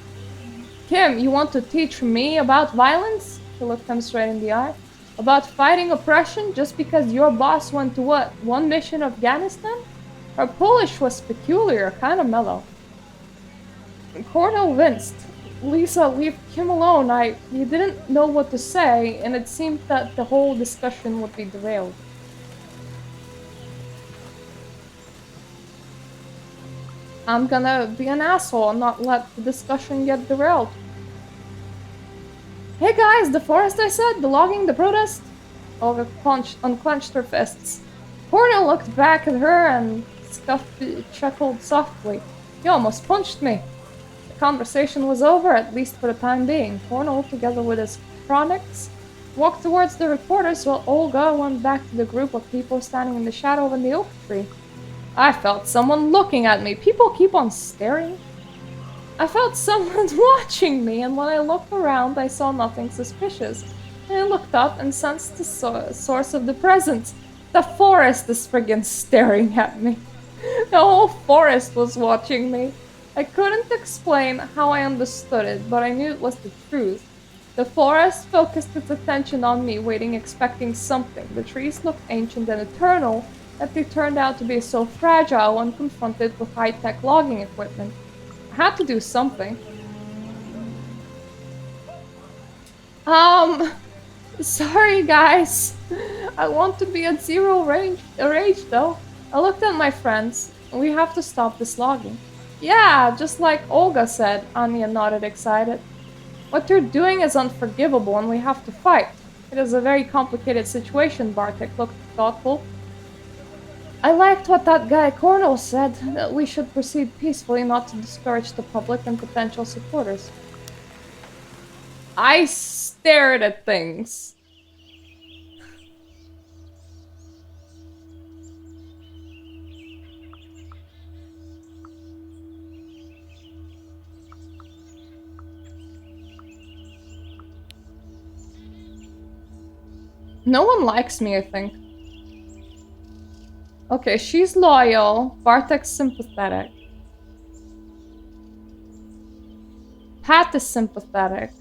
Kim, you want to teach me about violence? She looked him straight in the eye. About fighting oppression just because your boss went to what? One mission of Afghanistan? Her Polish was peculiar, kind of mellow. Cornell winced. Lisa, leave Kim alone. He didn't know what to say, and it seemed that the whole discussion would be derailed. I'm gonna be an asshole and not let the discussion get derailed. Hey guys, the Forrest I said, the logging, the protest? Olga unclenched her fists. Cornell looked back at her and chuckled softly. You almost punched me. The conversation was over, at least for the time being. Cornell, together with his chronics, walked towards the reporters while Olga went back to the group of people standing in the shadow of the oak tree. I felt someone looking at me. People keep on staring. I felt someone watching me, and when I looked around, I saw nothing suspicious. And I looked up and sensed the source of the presence. The forest is friggin' staring at me. The whole forest was watching me. I couldn't explain how I understood it, but I knew it was the truth. The forest focused its attention on me, waiting, expecting something. The trees looked ancient and eternal, that they turned out to be so fragile when confronted with high-tech logging equipment. I had to do something. Sorry guys. I want to be at zero rage though. I looked at my friends. We have to stop this logging. Yeah, just like Olga said, Anya nodded excited. What you're doing is unforgivable and we have to fight. It is a very complicated situation, Bartek looked thoughtful. I liked what that guy Cornell said, that we should proceed peacefully, not to discourage the public and potential supporters. I stared at things. No one likes me, I think. Okay, she's loyal. Bartek's sympathetic. Pat is sympathetic.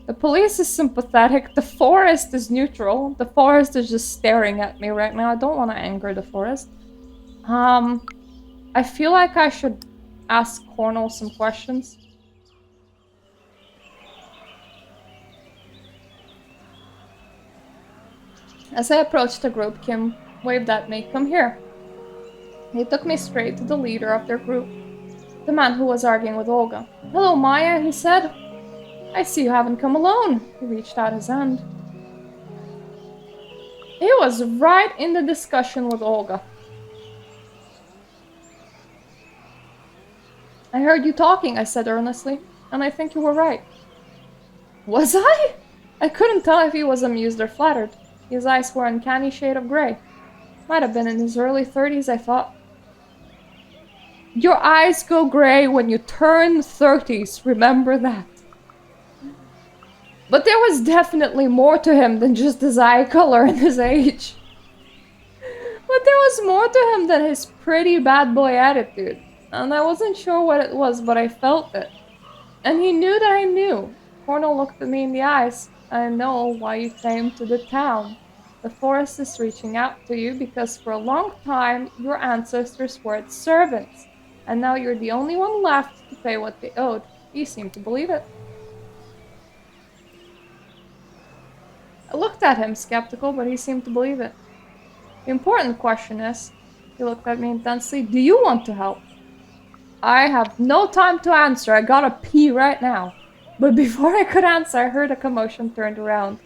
The police is sympathetic. The forest is neutral. The forest is just staring at me right now. I don't want to anger the forest. I feel like I should ask Cornell some questions. As I approached the group, Kim waved at me. Come here. He took me straight to the leader of their group, the man who was arguing with Olga. Hello, Maya, he said. I see you haven't come alone. He reached out his hand. He was right in the discussion with Olga. I heard you talking, I said earnestly, and I think you were right. Was I? I couldn't tell if he was amused or flattered. His eyes were an uncanny shade of gray. Might have been in his early 30s, I thought. Your eyes go gray when you turn 30s, remember that. But there was definitely more to him than just his eye color and his age. But there was more to him than his pretty bad boy attitude. And I wasn't sure what it was, but I felt it. And he knew that I knew. Cornell looked at me in the eyes. I know why you came to the town. The forest is reaching out to you because for a long time your ancestors were its servants. And now you're the only one left to pay what they owed. He seemed to believe it. I looked at him, skeptical, but he seemed to believe it. The important question is, he looked at me intensely, do you want to help? I have no time to answer, I gotta pee right now. But before I could answer, I heard a commotion turned around.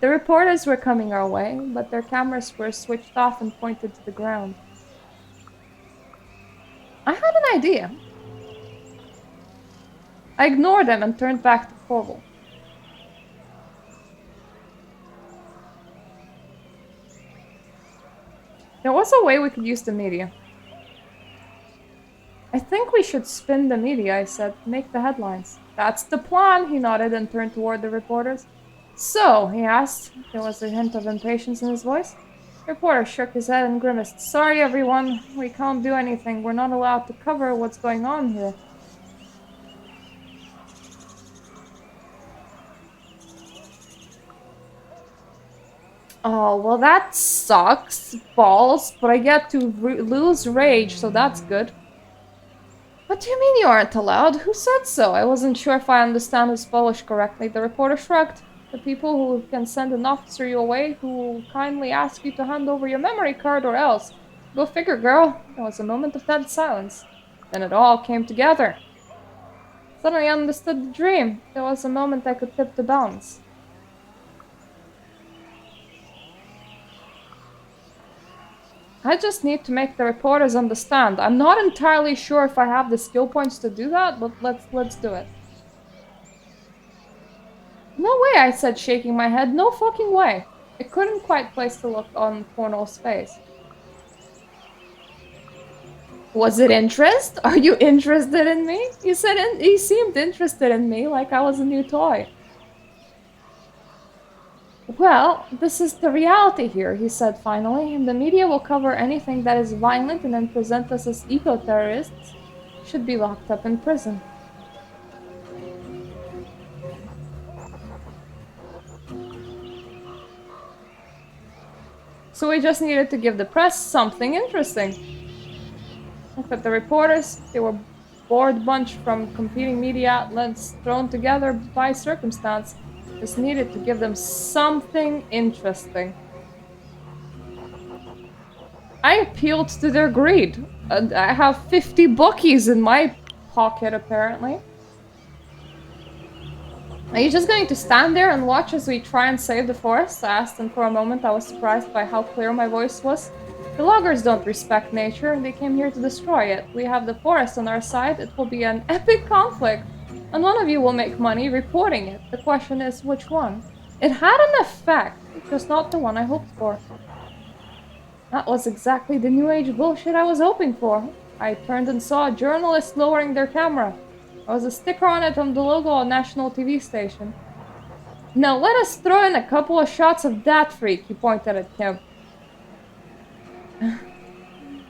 The reporters were coming our way, but their cameras were switched off and pointed to the ground. I had an idea. I ignored them and turned back to Koval. There was a way we could use the media. I think we should spin the media, I said. Make the headlines. That's the plan, he nodded and turned toward the reporters. So, he asked. There was a hint of impatience in his voice. The reporter shook his head and grimaced. Sorry, everyone. We can't do anything. We're not allowed to cover what's going on here. Oh, well, that sucks. Balls. But I get to lose rage, so that's good. What do you mean you aren't allowed? Who said so? I wasn't sure if I understand his Polish correctly. The reporter shrugged. The people who can send an officer your way who will kindly ask you to hand over your memory card or else. Go figure, girl. There was a moment of dead silence. Then it all came together. Suddenly I understood the dream. There was a moment I could tip the balance. I just need to make the reporters understand. I'm not entirely sure if I have the skill points to do that, but let's do it. No way, I said, shaking my head. No fucking way. I couldn't quite place the look on Cornell's face. Was it interest? Are you interested in me? You said he seemed interested in me, like I was a new toy. Well, this is the reality here, he said finally. The media will cover anything that is violent and then present us as eco-terrorists. Should be locked up in prison. So we just needed to give the press something interesting. Look at the reporters. They were bored bunch from competing media outlets thrown together by circumstance. Just needed to give them something interesting. I appealed to their greed. I have 50 bookies in my pocket, apparently. Are you just going to stand there and watch as we try and save the forest? I asked, and for a moment I was surprised by how clear my voice was. The loggers don't respect nature. They came here to destroy it. We have the forest on our side. It will be an epic conflict. And one of you will make money reporting it. The question is, which one? It had an effect, just not the one I hoped for. That was exactly the new age bullshit I was hoping for. I turned and saw a journalist lowering their camera. There was a sticker on it on the logo of a national TV station. Now let us throw in a couple of shots of that freak, he pointed at Kim.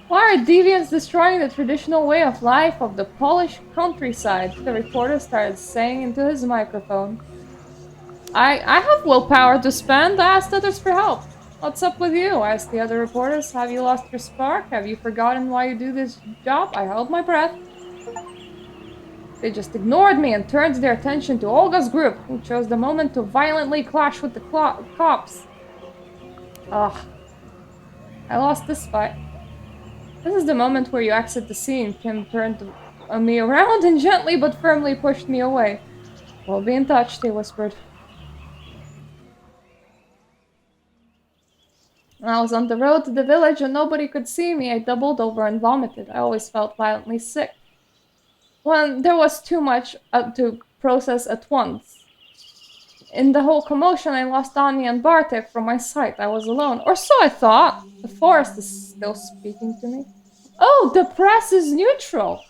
Why are deviants destroying the traditional way of life of the Polish countryside? The reporter started saying into his microphone. I have willpower to spend. I asked others for help. What's up with you? I asked the other reporters. Have you lost your spark? Have you forgotten why you do this job? I held my breath. They just ignored me and turned their attention to Olga's group, who chose the moment to violently clash with the cops. Ugh. I lost this fight. This is the moment where you exit the scene. Kim turned me around and gently but firmly pushed me away. We'll be in touch, they whispered. When I was on the road to the village and nobody could see me, I doubled over and vomited. I always felt violently sick. When there was too much to process at once. In the whole commotion, I lost Anya and Bartek from my sight. I was alone. Or so I thought. The forest is still speaking to me. Oh, the press is neutral.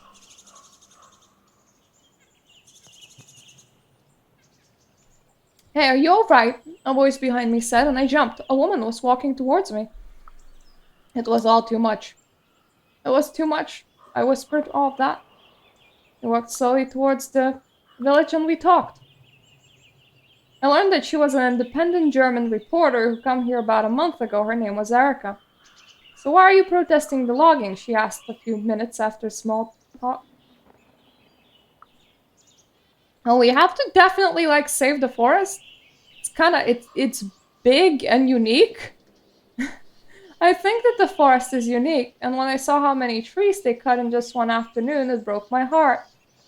Hey, are you alright? A voice behind me said, and I jumped. A woman was walking towards me. It was all too much. It was too much. I whispered all of that. I walked slowly towards the village and we talked. I learned that she was an independent German reporter who came here about a month ago. Her name was Erica. So why are you protesting the logging? She asked a few minutes after small talk. Well, we have to definitely, save the forest. It's big and unique. I think that the forest is unique, and when I saw how many trees they cut in just one afternoon, it broke my heart.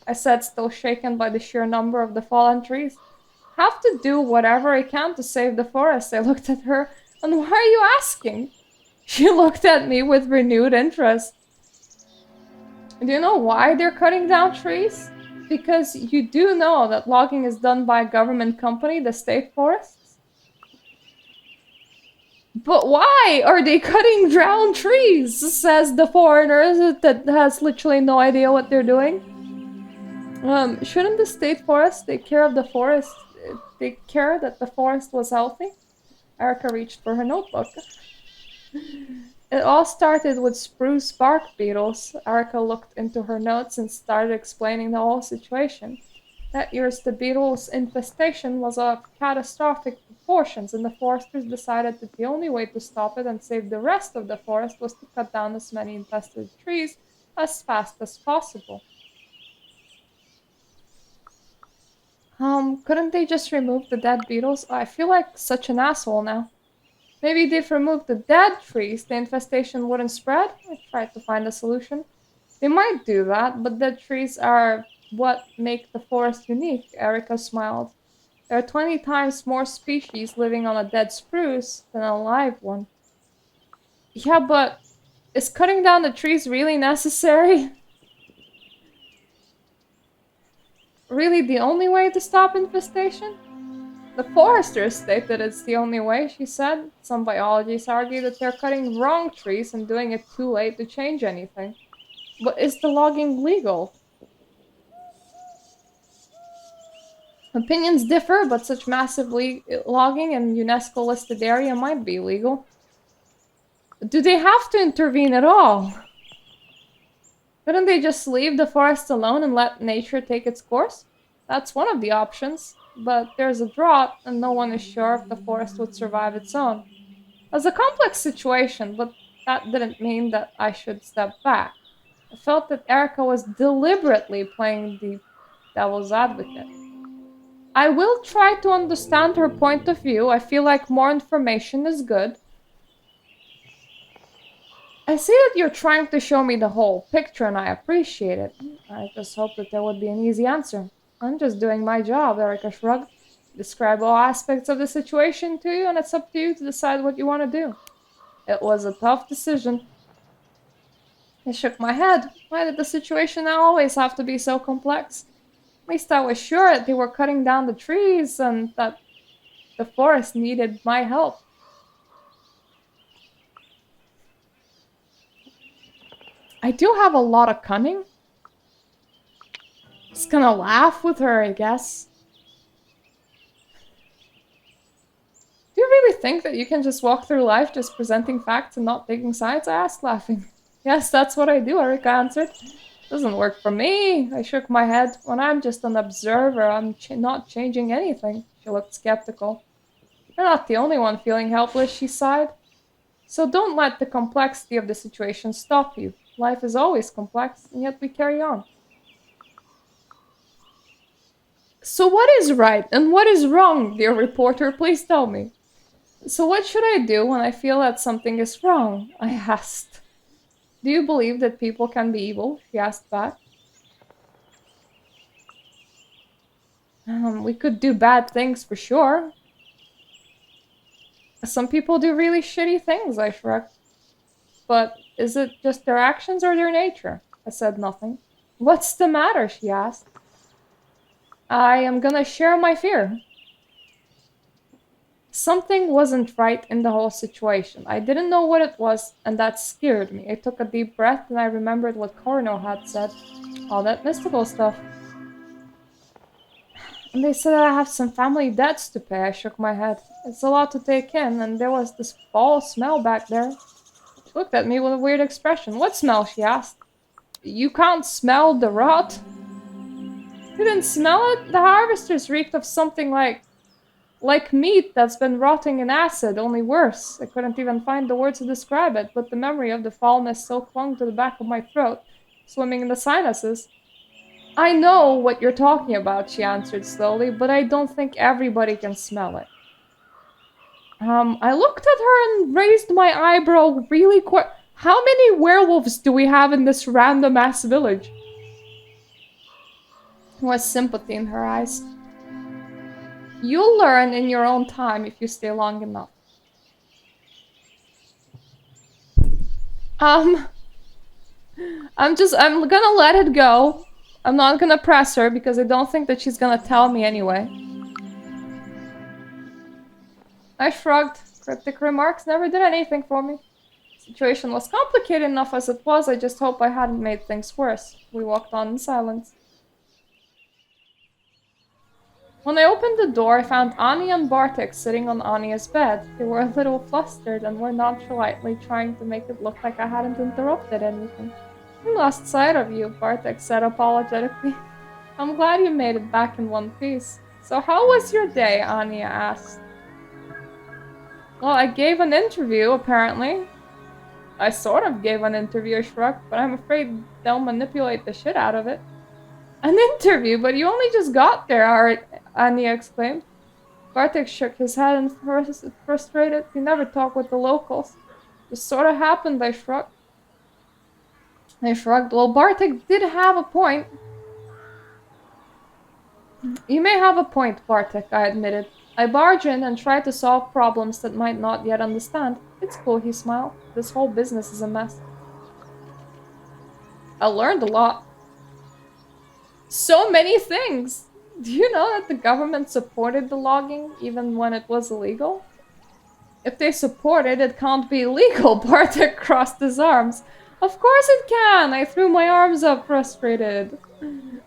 I said, still shaken by the sheer number of the fallen trees. Have to do whatever I can to save the forest. I looked at her, and why are you asking? She looked at me with renewed interest. Do you know why they're cutting down trees? Because you do know that logging is done by a government company, the state forests? But why are they cutting drowned trees? Says the foreigner that has literally no idea what they're doing. Shouldn't the state forest take care of the forest? Take care that the forest was healthy? Erica reached for her notebook. It all started with spruce bark beetles. Erica looked into her notes and started explaining the whole situation. That year's the beetles' infestation was of catastrophic proportions, and the foresters decided that the only way to stop it and save the rest of the forest was to cut down as many infested trees as fast as possible. Couldn't they just remove the dead beetles? I feel like such an asshole now. Maybe if they removed the dead trees, the infestation wouldn't spread? I tried to find a solution. They might do that, but dead trees are what make the forest unique, Erica smiled. There are 20 times more species living on a dead spruce than a live one. Yeah, but is cutting down the trees really necessary? Really the only way to stop infestation? The foresters state that it's the only way, she said. Some biologists argue that they're cutting wrong trees and doing it too late to change anything. But is the logging legal? Opinions differ, but such massive logging in UNESCO-listed area might be illegal. Do they have to intervene at all? Couldn't they just leave the forest alone and let nature take its course? That's one of the options, but there's a drought and no one is sure if the forest would survive its own. It was a complex situation, but that didn't mean that I should step back. I felt that Erica was deliberately playing the devil's advocate. I will try to understand her point of view. I feel like more information is good. I see that you're trying to show me the whole picture and I appreciate it. I just hope that there would be an easy answer. I'm just doing my job, Erica shrugged. Describe all aspects of the situation to you and it's up to you to decide what you want to do. It was a tough decision. I shook my head. Why did the situation always have to be so complex? At least I was sure that they were cutting down the trees and that the forest needed my help. I do have a lot of cunning. Just gonna laugh with her, I guess. Do you really think that you can just walk through life just presenting facts and not taking sides? I asked, laughing. Yes, that's what I do, Erica answered. Doesn't work for me. I shook my head. When I'm just an observer, I'm not changing anything. She looked skeptical. You're not the only one feeling helpless, she sighed. So don't let the complexity of the situation stop you. Life is always complex, and yet we carry on. So what is right and what is wrong, dear reporter? Please tell me. So what should I do when I feel that something is wrong? I asked. Do you believe that people can be evil? She asked back. We could do bad things for sure. Some people do really shitty things, I shrugged. But is it just their actions or their nature? I said nothing. What's the matter? She asked. I am gonna share my fear. Something wasn't right in the whole situation. I didn't know what it was, and that scared me. I took a deep breath and I remembered what Corno had said. All that mystical stuff. And they said I have some family debts to pay. I shook my head. It's a lot to take in, and there was this foul smell back there. She looked at me with a weird expression. What smell? She asked. You can't smell the rot? You didn't smell it? The harvesters reeked of something like meat that's been rotting in acid, only worse. I couldn't even find the words to describe it, but the memory of the foulness still clung to the back of my throat, swimming in the sinuses. I know what you're talking about, she answered slowly, but I don't think everybody can smell it. I looked at her and raised my eyebrow really quick. How many werewolves do we have in this random-ass village? There was sympathy in her eyes. You'll learn in your own time if you stay long enough. I'm gonna let it go. I'm not gonna press her because I don't think that she's gonna tell me anyway. I shrugged. Cryptic remarks never did anything for me. The situation was complicated enough as it was, I just hope I hadn't made things worse. We walked on in silence. When I opened the door, I found Anya and Bartek sitting on Anya's bed. They were a little flustered and were nonchalantly trying to make it look like I hadn't interrupted anything. "We lost sight of you," Bartek said apologetically. "I'm glad you made it back in one piece." "So how was your day?" Anya asked. "Well, I gave an interview, apparently." "I sort of gave an interview," I shrugged, "but I'm afraid they'll manipulate the shit out of it." "An interview? But you only just got there," Anya exclaimed. Bartek shook his head and frustrated. "You never talk with the locals." "Just sort of happened," I shrugged. Well, Bartek did have a point. "You may have a point, Bartek," I admitted. "I barge in and try to solve problems that might not yet understand. It's cool," he smiled. "This whole business is a mess." I learned a lot. So many things! Do you know that the government supported the logging, even when it was illegal? If they support it, it can't be illegal, Bartek crossed his arms. Of course it can! I threw my arms up, frustrated.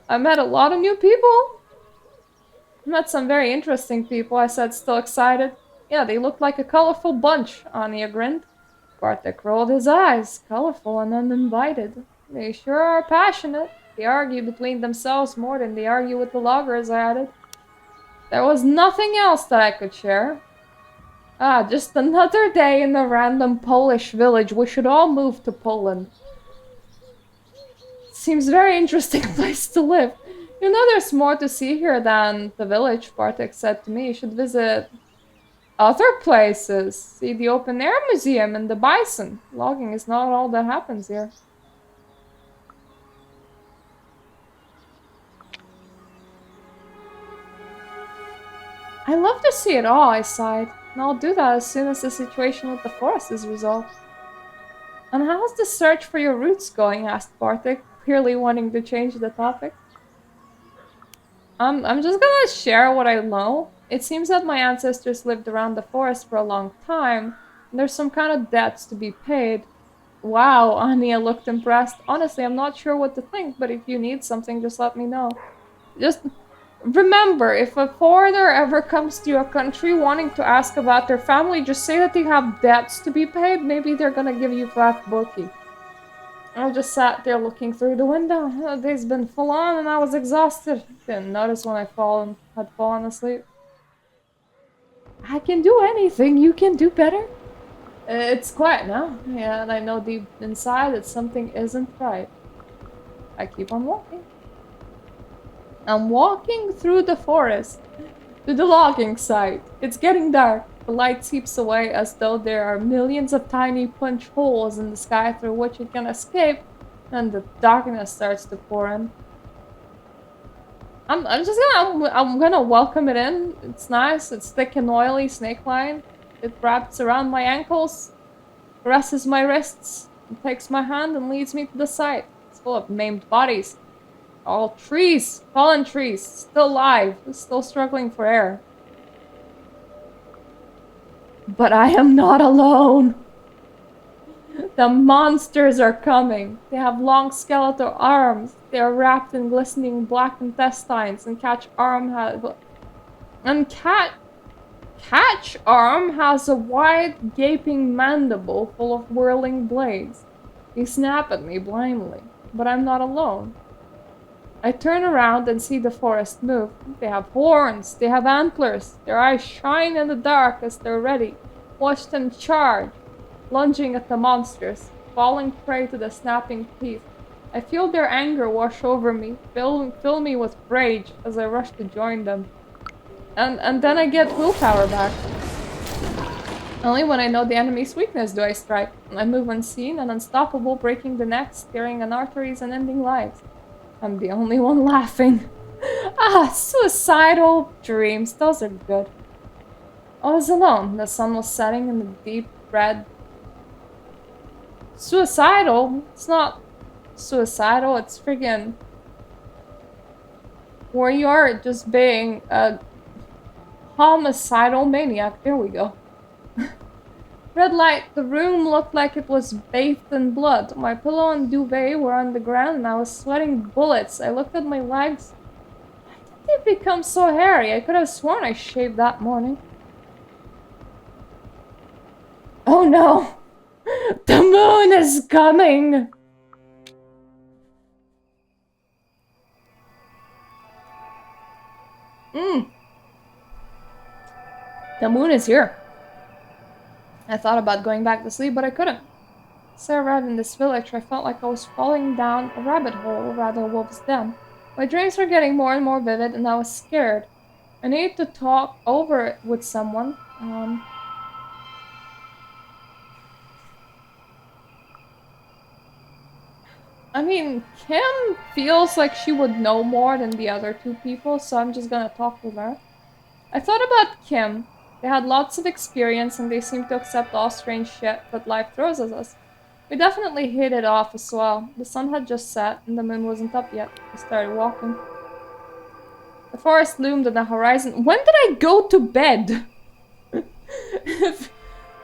I met a lot of new people. Met some very interesting people, I said, still excited. Yeah, they looked like a colorful bunch, Anya grinned. Bartek rolled his eyes, colorful and uninvited. They sure are passionate. They argue between themselves more than they argue with the loggers, I added. There was nothing else that I could share. Ah, just another day in a random Polish village. We should all move to Poland. Seems a very interesting place to live. You know there's more to see here than the village, Bartek said to me. You should visit other places. See the open air museum and the bison. Logging is not all that happens here. I love to see it all, I sighed. And I'll do that as soon as the situation with the forest is resolved. And how's the search for your roots going? Asked Bartek, clearly wanting to change the topic. I'm just gonna share what I know. It seems that my ancestors lived around the forest for a long time, and there's some kind of debts to be paid. Wow, Anya looked impressed. Honestly, I'm not sure what to think, but if you need something, just let me know. Just remember, if a foreigner ever comes to your country wanting to ask about their family, just say that they have debts to be paid. Maybe they're gonna give you flat bookie. I just sat there looking through the window. The day's been full on and I was exhausted. Didn't notice when I had fallen asleep. I can do anything. You can do better. It's quiet now. Yeah, and I know deep inside that something isn't right. I keep on walking. I'm walking through the forest to the logging site. It's getting dark. The light seeps away as though there are millions of tiny punch holes in the sky through which it can escape, and the darkness starts to pour in. I'm gonna welcome it in. It's nice. It's thick and oily snake line. It wraps around my ankles, caresses my wrists, and takes my hand and leads me to the site. It's full of maimed bodies. All trees, fallen trees, still alive, still struggling for air. But I am not alone. The monsters are coming. They have long skeletal arms. They are wrapped in glistening black intestines, and Catch Arm has a wide, gaping mandible full of whirling blades. They snap at me blindly, but I'm not alone. I turn around and see the forest move. They have horns, they have antlers, their eyes shine in the dark as they're ready. Watch them charge, lunging at the monsters, falling prey to the snapping teeth. I feel their anger wash over me, fill me with rage as I rush to join them. And then I get willpower back. Only when I know the enemy's weakness do I strike. I move unseen and unstoppable, breaking the necks, tearing an arteries, and ending lives. I'm the only one laughing. Ah, suicidal dreams. Those are good. I was alone. The sun was setting in the deep red. Suicidal? It's not suicidal. It's friggin' where you are just being a homicidal maniac. There we go. Red light. The room looked like it was bathed in blood. My pillow and duvet were on the ground and I was sweating bullets. I looked at my legs. Why did they become so hairy? I could have sworn I shaved that morning. Oh no! The moon is coming! The moon is here. I thought about going back to sleep, but I couldn't. So I arrived in this village, I felt like I was falling down a rabbit hole, or rather a wolf's den. My dreams were getting more and more vivid, and I was scared. I needed to talk over it with someone. I mean, Kim feels like she would know more than the other two people, so I'm just gonna talk with her. I thought about Kim. They had lots of experience and they seemed to accept all strange shit that life throws at us. We definitely hit it off as well. The sun had just set and the moon wasn't up yet. We started walking. The forest loomed on the horizon. When did I go to bed? if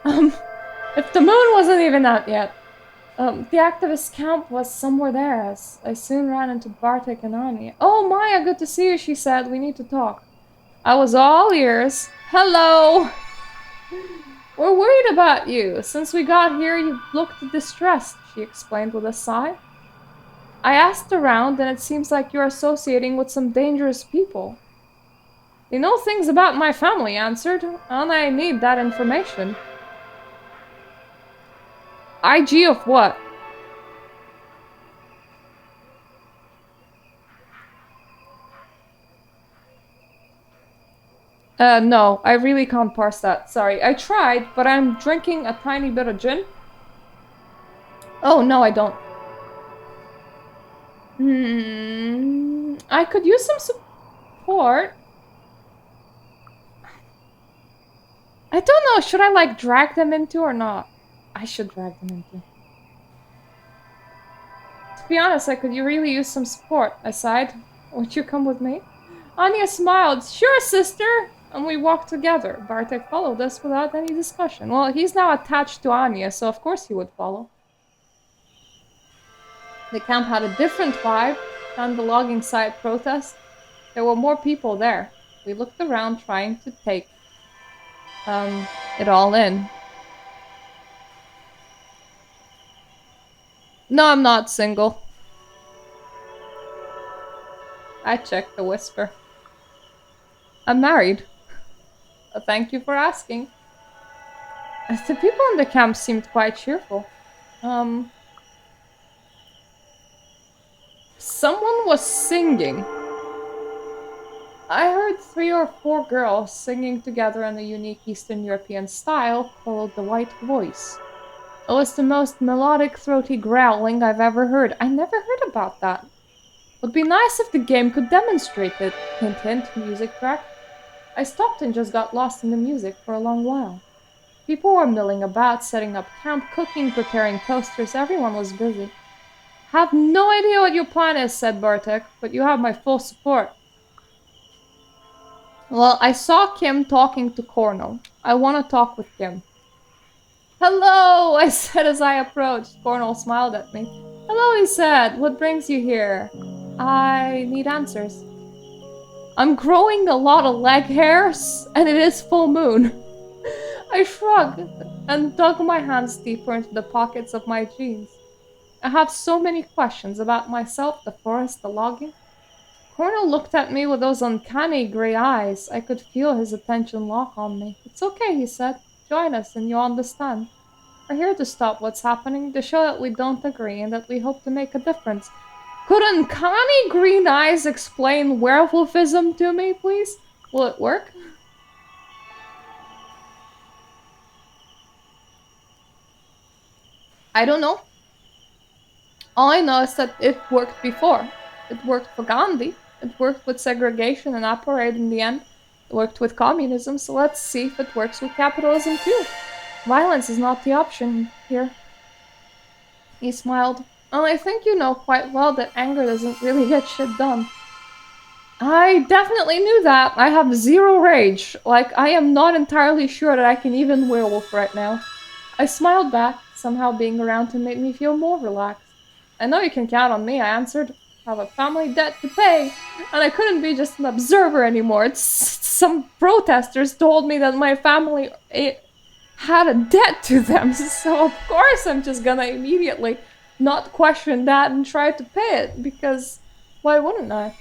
the moon wasn't even out yet. The activist camp was somewhere there. As I soon ran into Bartek and Anya. Oh, Maya, good to see you, she said. We need to talk. I was all ears. Hello! We're worried about you. Since we got here, you looked distressed, she explained with a sigh. I asked around, and it seems like you're associating with some dangerous people. They know things about my family, answered, and I need that information. IG of what? No, I really can't parse that. Sorry, I tried, but I'm drinking a tiny bit of gin. Oh, no, I don't. I could use some support. I don't know, should I, like, drag them into or not? I should drag them into. To be honest, I could really use some support. I sighed. Would you come with me? Anya smiled. Sure, sister! And we walked together. Bartek followed us without any discussion. Well, he's now attached to Anya, so of course he would follow. The camp had a different vibe than the logging site protest. There were more people there. We looked around trying to take it all in. No, I'm not single. I checked the whisper. I'm married. Thank you for asking. The people in the camp seemed quite cheerful. Someone was singing. I heard 3 or 4 girls singing together in a unique Eastern European style called the White Voice. It was the most melodic, throaty growling I've ever heard. I never heard about that. Would be nice if the game could demonstrate it. Hint hint, music track. I stopped and just got lost in the music for a long while. People were milling about, setting up camp, cooking, preparing posters. Everyone was busy. Have no idea what your plan is, said Bartek, but you have my full support. Well, I saw Kim talking to Cornell. I want to talk with Kim. Hello, I said as I approached. Cornell smiled at me. Hello, he said. What brings you here? I need answers. I'm growing a lot of leg hairs, and it is full moon. I shrugged and dug my hands deeper into the pockets of my jeans. I have so many questions about myself, the forest, the logging. Cornell looked at me with those uncanny gray eyes. I could feel his attention lock on me. It's okay, he said. Join us and you'll understand. We're here to stop what's happening, to show that we don't agree and that we hope to make a difference. Could uncanny green eyes explain werewolfism to me, please? Will it work? I don't know. All I know is that it worked before. It worked for Gandhi. It worked with segregation and apartheid in the end. It worked with communism, so let's see if it works with capitalism too. Violence is not the option here. He smiled. Well, I think you know quite well that anger doesn't really get shit done. I definitely knew that. I have 0 rage. Like, I am not entirely sure that I can even werewolf right now. I smiled back. Somehow being around him made me feel more relaxed. I know you can count on me, I answered. I have a family debt to pay, and I couldn't be just an observer anymore. Some protesters told me that my family had a debt to them, so of course I'm just gonna immediately not question that and try to pay it, because why wouldn't I?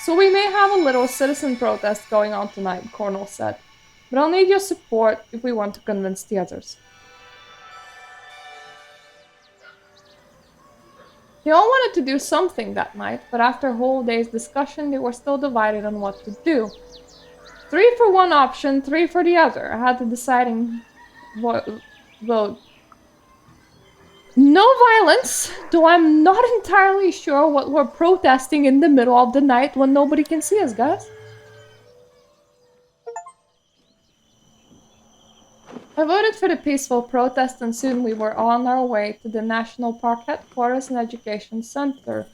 So we may have a little citizen protest going on tonight, Cornell said. But I'll need your support if we want to convince the others. They all wanted to do something that night, but after a whole day's discussion, they were still divided on what to do. 3 for one option, 3 for the other. I had to deciding vote. No violence, though I'm not entirely sure what we're protesting in the middle of the night when nobody can see us, guys. I voted for the peaceful protest, and soon we were on our way to the National Park Headquarters and Education Center.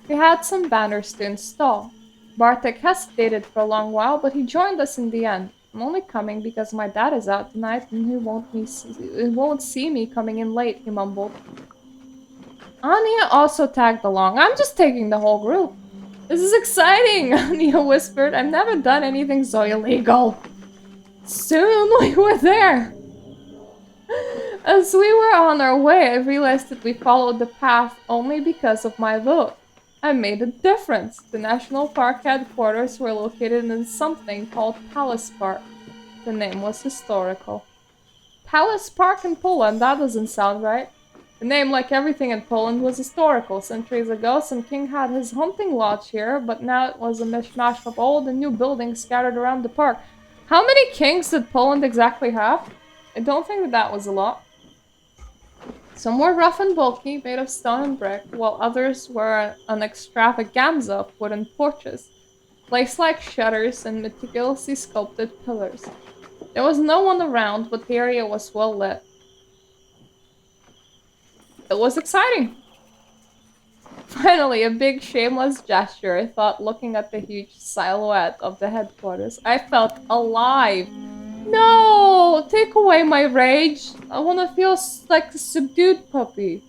We had some banners to install. Bartek hesitated for a long while, but he joined us in the end. I'm only coming because my dad is out tonight and he won't see me coming in late, he mumbled. Anya also tagged along. I'm just taking the whole group. This is exciting, Anya whispered. I've never done anything so illegal. Soon we were there. As we were on our way, I realized that we followed the path only because of my vote. I made a difference. The National Park headquarters were located in something called Palace Park. The name was historical. Palace Park in Poland, that doesn't sound right. The name, like everything in Poland, was historical. Centuries ago, some king had his hunting lodge here, but now it was a mishmash of old and new buildings scattered around the park. How many kings did Poland exactly have? I don't think that was a lot. Some were rough and bulky, made of stone and brick, while others were an extravaganza of wooden porches, lace-like shutters, and meticulously sculpted pillars. There was no one around, but the area was well lit. It was exciting. Finally, a big shameless gesture, I thought, looking at the huge silhouette of the headquarters. I felt alive. No! Take away my rage. I want to feel like a subdued puppy.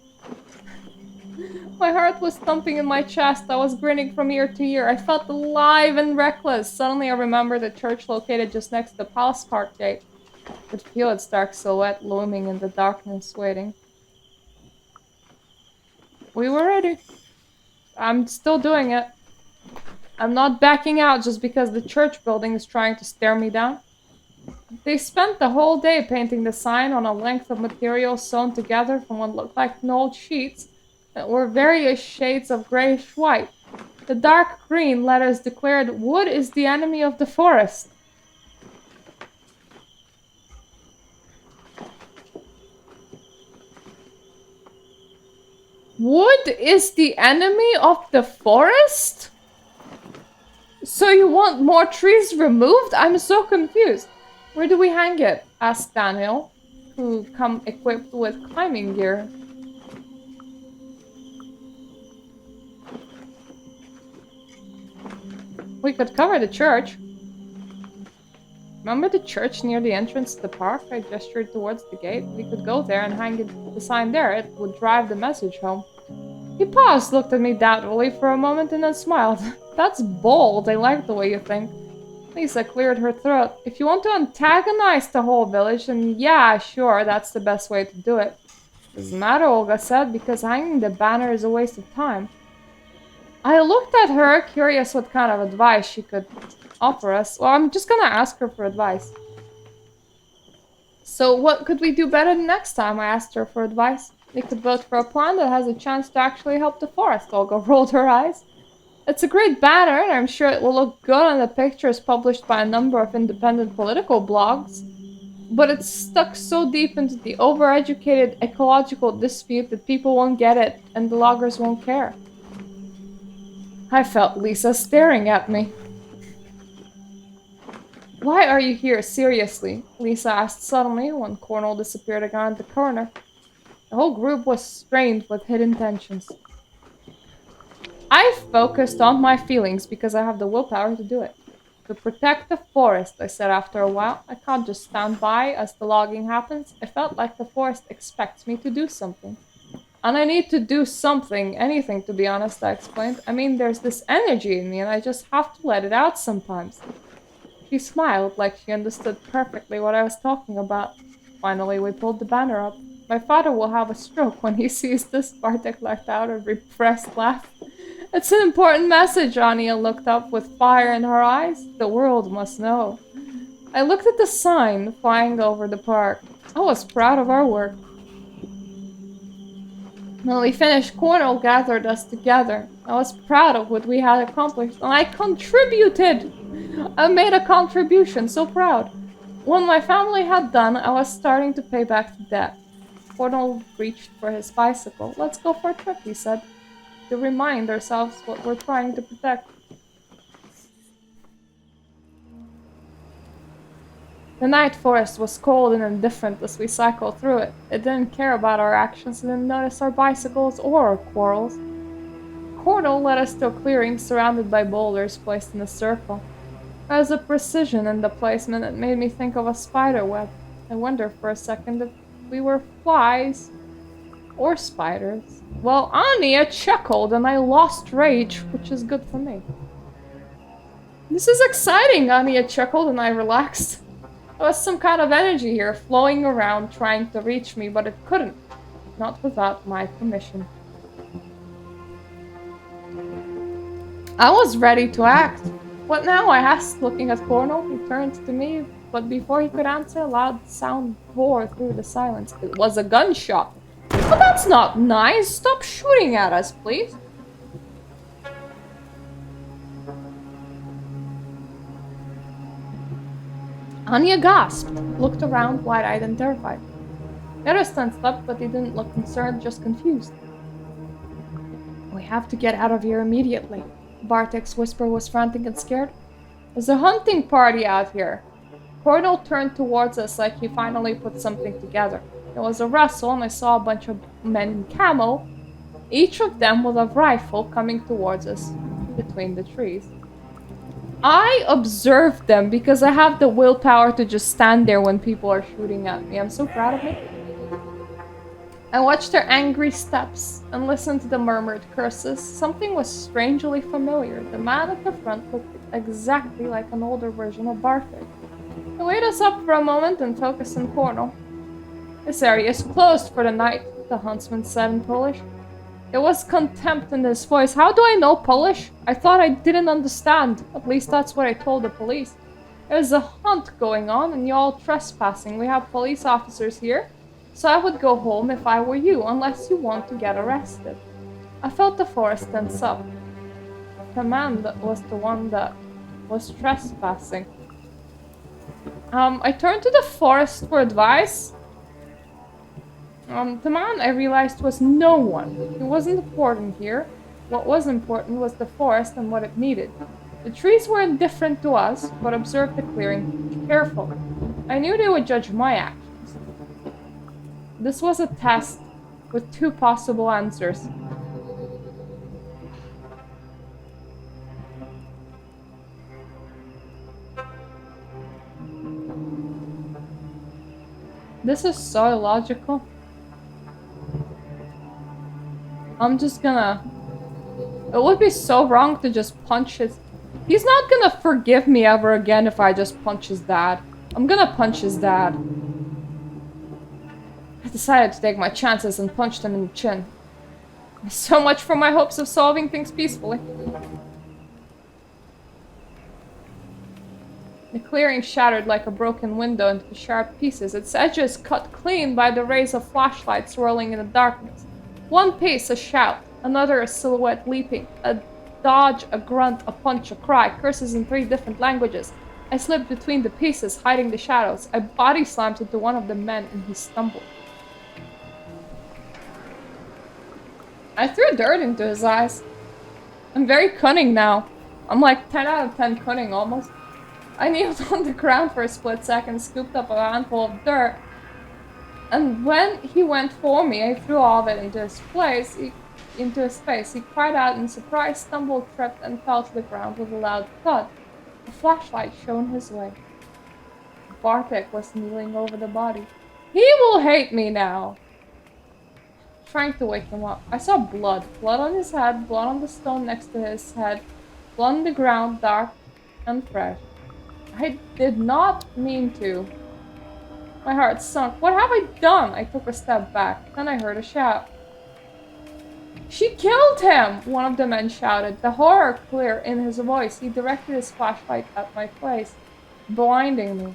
My heart was thumping in my chest. I was grinning from ear to ear. I felt alive and reckless. Suddenly I remembered the church located just next to the Palace Park gate. I could feel its dark silhouette looming in the darkness, waiting. We were ready. I'm still doing it. I'm not backing out just because the church building is trying to stare me down. They spent the whole day painting the sign on a length of material sewn together from what looked like old sheets that were various shades of grayish-white. The dark green letters declared, "Wood is the enemy of the forest." Wood is the enemy of the forest? So you want more trees removed? I'm so confused. Where do we hang it? Asked Daniel, who come equipped with climbing gear. We could cover the church. Remember the church near the entrance to the park? I gestured towards the gate. We could go there and hang the sign there. It would drive the message home. He paused, looked at me doubtfully for a moment, and then smiled. That's bold. I like the way you think. Lisa cleared her throat. If you want to antagonize the whole village, then yeah, sure, that's the best way to do it. Doesn't matter, Olga said, because hanging the banner is a waste of time. I looked at her, curious what kind of advice she could offer us. Well, I'm just gonna ask her for advice. So what could we do better next time? I asked her for advice. We could vote for a plan that has a chance to actually help the forest. Olga rolled her eyes. It's a great banner, and I'm sure it will look good on the pictures published by a number of independent political blogs. But it's stuck so deep into the overeducated ecological dispute that people won't get it, and the loggers won't care. I felt Lisa staring at me. Why are you here, seriously? Lisa asked suddenly when Cornell disappeared again at the corner. The whole group was strained with hidden tensions. I focused on my feelings because I have the willpower to do it. To protect the forest, I said after a while. I can't just stand by as the logging happens. I felt like the forest expects me to do something. And I need to do something, anything to be honest, I explained. I mean, there's this energy in me and I just have to let it out sometimes. She smiled like she understood perfectly what I was talking about. Finally, we pulled the banner up. My father will have a stroke when he sees this, Bartek let out a repressed laugh. It's an important message, Anya looked up with fire in her eyes. The world must know. I looked at the sign flying over the park. I was proud of our work. When we finished, Cornell gathered us together. I was proud of what we had accomplished, and I contributed! I made a contribution, so proud. When my family had done, I was starting to pay back the debt. Cornell reached for his bicycle. Let's go for a trip, he said, to remind ourselves what we're trying to protect. The night forest was cold and indifferent as we cycled through it. It didn't care about our actions, it didn't notice our bicycles or our quarrels. Cornell led us to a clearing surrounded by boulders placed in a circle. There was a precision in the placement that made me think of a spider web. I wondered for a second if we were flies or spiders. Well, Anya chuckled and I lost rage, which is good for me. This is exciting, Anya chuckled and I relaxed. There was some kind of energy here flowing around trying to reach me, but it couldn't. Not without my permission. I was ready to act. What now? I asked, looking at Cornell. He turned to me, but before he could answer, a loud sound tore through the silence. It was a gunshot. But that's not nice. Stop shooting at us, please. Anya gasped, looked around wide-eyed and terrified. The other sensed up, but he didn't look concerned, just confused. We have to get out of here immediately. Bartek's whisper was frantic and scared. There's a hunting party out here. Cornell turned towards us like he finally put something together. There was a rustle and I saw a bunch of men in camo, each of them with a rifle coming towards us between the trees. I observed them because I have the willpower to just stand there when people are shooting at me. I'm so proud of me. I watched their angry steps and listened to the murmured curses. Something was strangely familiar. The man at the front looked exactly like an older version of Bartek. He weighed us up for a moment and focused on Cornell. This area is closed for the night, the huntsman said in Polish. There was contempt in his voice. How do I know Polish? I thought I didn't understand. At least that's what I told the police. There's a hunt going on and you're all trespassing. We have police officers here. So I would go home if I were you, unless you want to get arrested. I felt the forest tense up. The man that was the one that was trespassing. I turned to the forest for advice. The man I realized was no one. He wasn't important here. What was important was the forest and what it needed. The trees were indifferent to us, but observed the clearing carefully. I knew they would judge my actions. This was a test with two possible answers. This is so illogical. I'm just gonna... It would be so wrong to just punch his... He's not gonna forgive me ever again if I just punch his dad. I'm gonna punch his dad. I decided to take my chances and punched him in the chin. So much for my hopes of solving things peacefully. The clearing shattered like a broken window into sharp pieces, its edges cut clean by the rays of flashlights swirling in the darkness. One piece, a shout, another a silhouette leaping, a dodge, a grunt, a punch, a cry, curses in 3 different languages. I slipped between the pieces, hiding the shadows. I body slammed into one of the men and he stumbled. I threw dirt into his eyes. I'm very cunning now. I'm like 10 out of 10 cunning almost. I kneeled on the ground for a split second, scooped up a handful of dirt. And when he went for me, I threw all of it into his face. He cried out in surprise, stumbled, tripped, and fell to the ground with a loud thud. A flashlight shone his way. Bartek was kneeling over the body. He will hate me now. Trying to wake him up. I saw blood. Blood on his head, blood on the stone next to his head, blood on the ground, dark and fresh. I did not mean to. My heart sunk. What have I done? I took a step back. Then I heard a shout. She killed him! One of the men shouted, the horror clear in his voice. He directed his flashlight at my face, blinding me.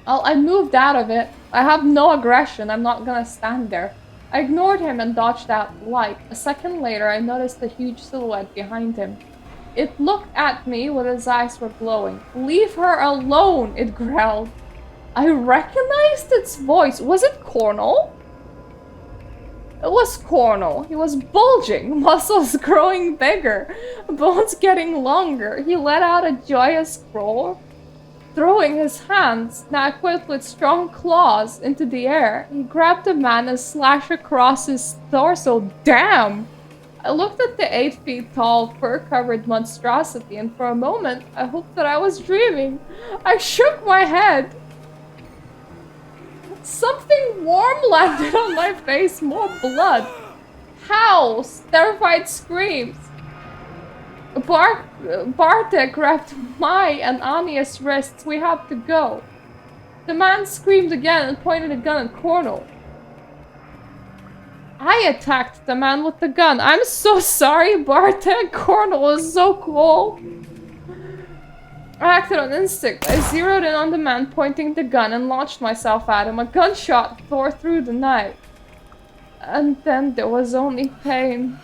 Well, I moved out of it. I have no aggression. I'm not gonna stand there. I ignored him and dodged out the light. A second later, I noticed a huge silhouette behind him. It looked at me with its eyes were glowing. Leave her alone, it growled. I recognized its voice. Was it Cornell? It was Cornell. He was bulging, muscles growing bigger, bones getting longer. He let out a joyous roar, throwing his hands, now equipped with strong claws, into the air. He grabbed the man and slashed across his torso. Damn! I looked at the 8 feet tall, fur-covered monstrosity, and for a moment, I hoped that I was dreaming. I shook my head. Something warm landed on my face, more blood. Howls, terrified screams. Bartek grabbed my and Anya's wrists. We had to go. The man screamed again and pointed a gun at Cornell. I attacked the man with the gun. I'm so sorry, Bartek. Cornell is so cool. I acted on instinct. I zeroed in on the man pointing the gun and launched myself at him. A gunshot tore through the night. And then there was only pain.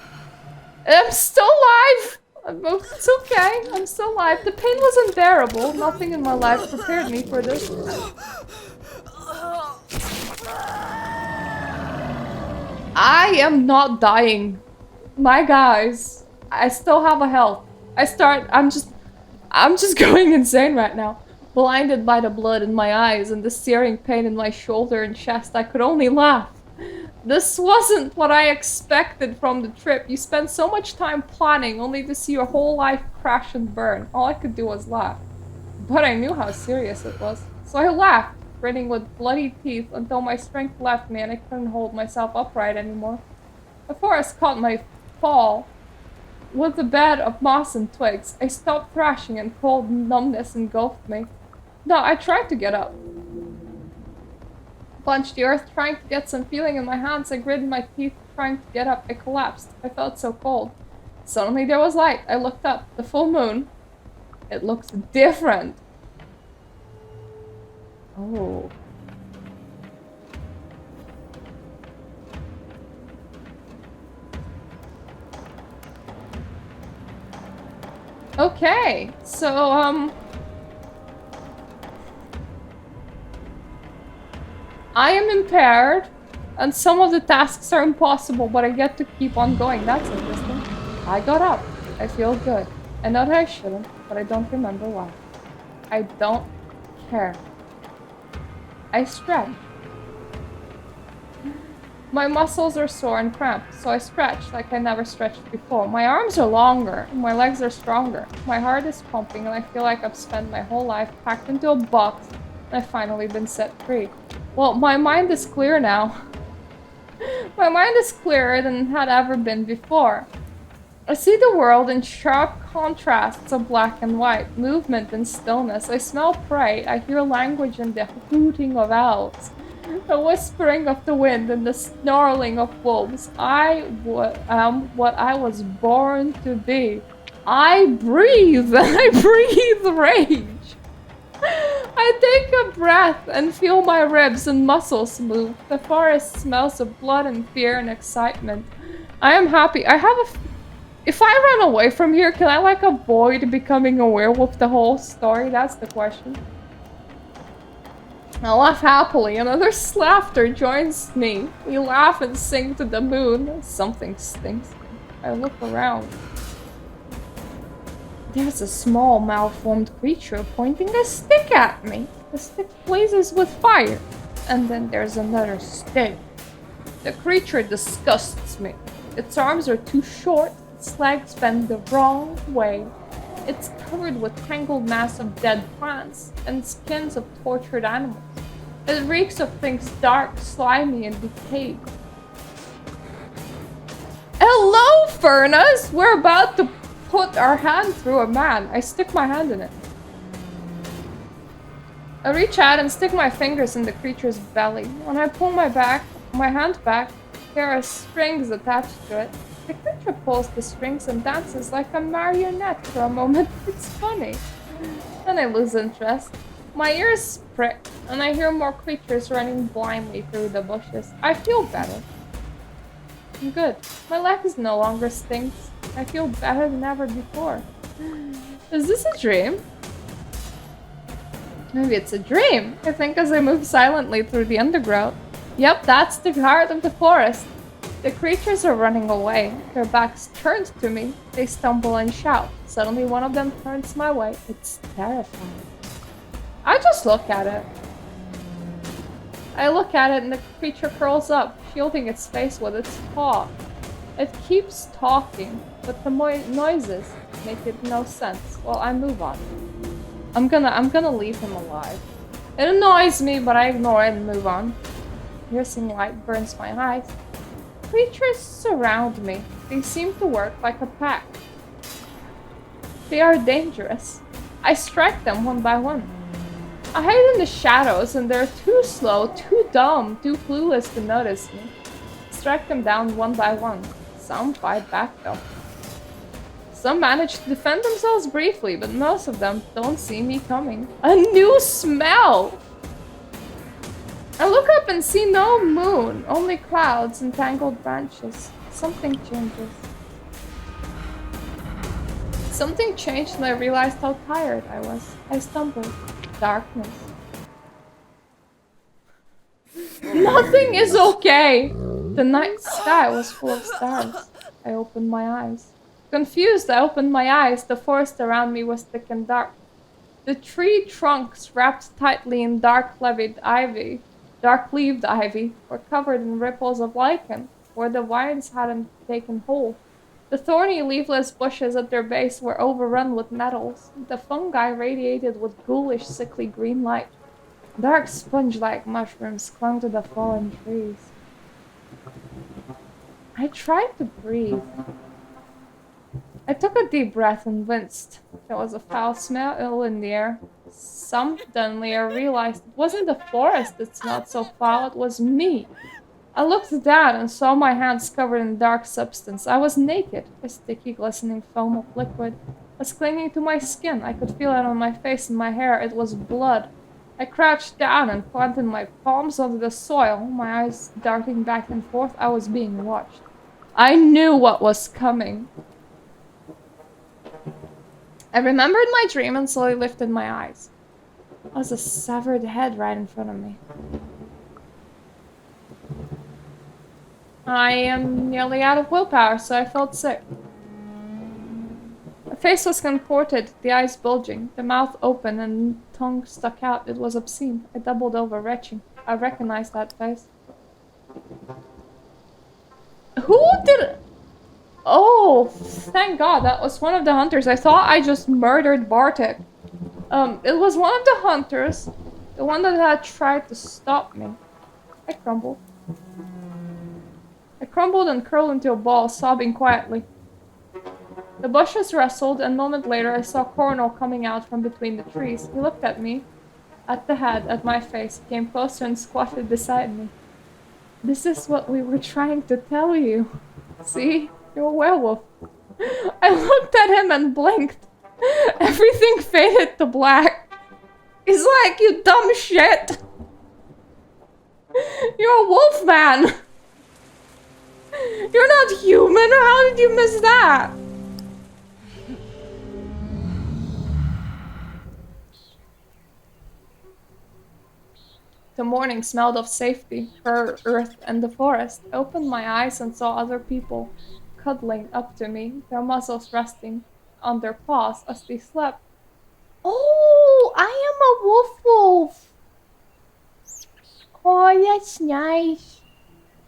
I'm still alive! It's okay, I'm still alive. The pain was unbearable. Nothing in my life prepared me for this. I am not dying. My guys, I still have a health. I'm just going insane right now. Blinded by the blood in my eyes and the searing pain in my shoulder and chest, I could only laugh. This wasn't what I expected from the trip. You spent so much time planning only to see your whole life crash and burn. All I could do was laugh. But I knew how serious it was. So I laughed, grinning with bloody teeth until my strength left me and I couldn't hold myself upright anymore. The forest caught my fall with a bed of moss and twigs. I stopped thrashing and cold numbness engulfed me. No, I tried to get up. Punched the earth, trying to get some feeling in my hands. I gritted my teeth, trying to get up. I collapsed. I felt so cold. Suddenly there was light. I looked up. The full moon. It looked different. Oh. Okay, so, I am impaired, and some of the tasks are impossible, but I get to keep on going. That's interesting. I got up. I feel good. I know that I shouldn't, but I don't remember why. I don't care. I stretch. My muscles are sore and cramped, so I stretch like I never stretched before. My arms are longer, and my legs are stronger. My heart is pumping, and I feel like I've spent my whole life packed into a box, and I've finally been set free. Well, my mind is clear now. My mind is clearer than it had ever been before. I see the world in sharp contrasts of black and white, movement and stillness. I smell prey. I hear language and the hooting of owls, the whispering of the wind and the snarling of wolves. I am what I was born to be. I breathe. I breathe rage. I take a breath and feel my ribs and muscles move. The forest smells of blood and fear and excitement. I am happy. If I run away from here, can I like avoid becoming a werewolf the whole story? That's the question. I laugh happily and others' laughter joins me. We laugh and sing to the moon. Something stinks. I look around. There's a small, malformed creature pointing a stick at me. The stick blazes with fire. And then there's another stick. The creature disgusts me. Its arms are too short, its legs bend the wrong way. It's covered with tangled mass of dead plants and skins of tortured animals. It reeks of things dark, slimy, and decayed. Hello, Furnace! We're about to put our hand through a man. I stick my hand in it. I reach out and stick my fingers in the creature's belly. When I pull my hand back, there are strings attached to it. The creature pulls the strings and dances like a marionette for a moment. It's funny. Then I lose interest. My ears prick, and I hear more creatures running blindly through the bushes. I feel better. I'm good. My leg no longer stinks. I feel better than ever before. Is this a dream? Maybe it's a dream. I think as I move silently through the undergrowth. Yep, that's the heart of the forest. The creatures are running away. Their backs turned to me. They stumble and shout. Suddenly one of them turns my way. It's terrifying. I just look at it. I look at it and the creature curls up, shielding its face with its paw. It keeps talking, but the noises make it no sense. Well, I move on. I'm gonna leave him alive. It annoys me, but I ignore it and move on. Piercing light burns my eyes. Creatures surround me. They seem to work like a pack. They are dangerous. I strike them one by one. I hide in the shadows and they're too slow, too dumb, too clueless to notice me. Strike them down one by one. Some fight back though. Some manage to defend themselves briefly, but most of them don't see me coming. A new smell! I look up and see no moon, only clouds and tangled branches. Something changes. Something changed and I realized how tired I was. I stumbled. Darkness. Nothing is okay! The night sky was full of stars. I opened my eyes. Confused, I opened my eyes. The forest around me was thick and dark. The tree trunks, wrapped tightly in dark-leaved ivy, were covered in ripples of lichen, where the vines hadn't taken hold. The thorny, leafless bushes at their base were overrun with nettles. The fungi radiated with ghoulish, sickly green light. Dark sponge-like mushrooms clung to the fallen trees. I tried to breathe. I took a deep breath and winced. There was a foul smell in the air. Suddenly I realized it wasn't the forest that smelled so foul, it was me. I looked down and saw my hands covered in dark substance. I was naked. A sticky, glistening foam of liquid was clinging to my skin. I could feel it on my face and my hair. It was blood. I crouched down and planted my palms onto the soil, my eyes darting back and forth. I was being watched. I knew what was coming. I remembered my dream and slowly lifted my eyes. There was a severed head right in front of me. I am nearly out of willpower, so I felt sick. The face was contorted, the eyes bulging, the mouth open and tongue stuck out. It was obscene. I doubled over, retching. I recognized that face. Who did... Oh, thank God, that was one of the hunters. I thought I just murdered Bartek. It was one of the hunters. The one that had tried to stop me. I crumbled. I crumbled and curled into a ball, sobbing quietly. The bushes rustled, and a moment later I saw Coronel coming out from between the trees. He looked at me, at the head, at my face, came closer and squatted beside me. This is what we were trying to tell you. See? You're a werewolf. I looked at him and blinked. Everything faded to black. He's like, you dumb shit. You're a wolf man. You're not human. How did you miss that? The morning smelled of safety, her, earth, and the forest. I opened my eyes and saw other people cuddling up to me, their muzzles resting on their paws as they slept. Oh, I am a wolf. Oh, that's nice.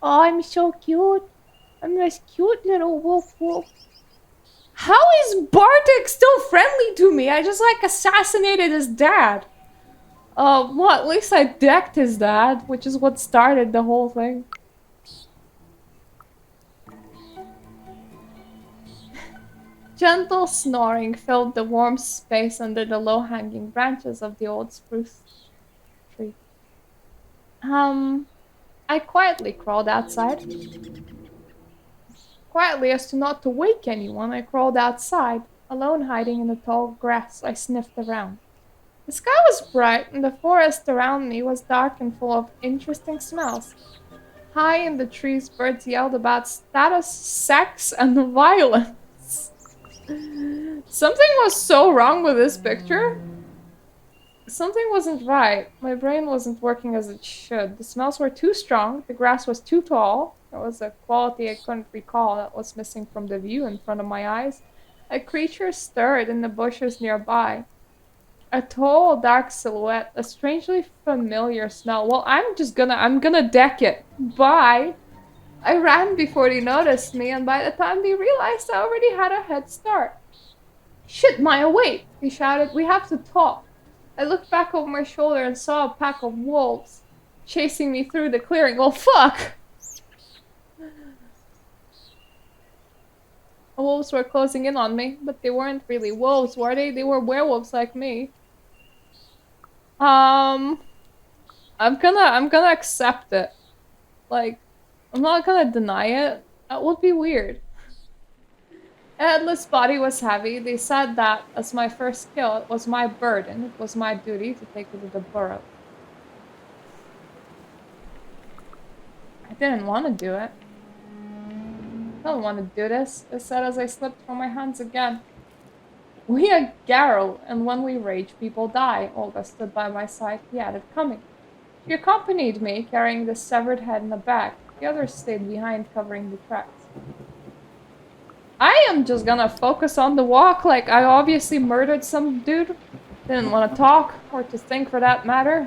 Oh, I'm so cute. I'm this cute little wolf. How is Bartek still friendly to me? I just like assassinated his dad. Well, at least I decked his dad, which is what started the whole thing. Gentle snoring filled the warm space under the low-hanging branches of the old spruce tree. I quietly crawled outside. Quietly as to not to wake anyone, I crawled outside. Alone hiding in the tall grass, I sniffed around. The sky was bright, and the forest around me was dark and full of interesting smells. High in the trees, birds yelled about status, sex, and violence. Something was so wrong with this picture. Something wasn't right. My brain wasn't working as it should. The smells were too strong, the grass was too tall. There was a quality I couldn't recall that was missing from the view in front of my eyes. A creature stirred in the bushes nearby. A tall, dark silhouette, a strangely familiar smell. Well, I'm gonna deck it. Bye! I ran before they noticed me, and by the time they realized, I already had a head start. Shit, Maya, wait! He shouted. We have to talk. I looked back over my shoulder and saw a pack of wolves chasing me through the clearing. Well, fuck! The wolves were closing in on me, but they weren't really wolves, were they? They were werewolves like me. I'm gonna accept it. Like, I'm not gonna deny it. That would be weird. A headless body was heavy. They said that as my first kill, it was my burden. It was my duty to take it to the burrow. I didn't want to do it. I don't want to do this, I said as I slipped from my hands again. We are Garou, and when we rage, people die. Olga stood by my side. He had it coming. She accompanied me, carrying the severed head in a bag. The others stayed behind, covering the tracks. I am just gonna focus on the walk, like I obviously murdered some dude. Didn't want to talk, or to think for that matter.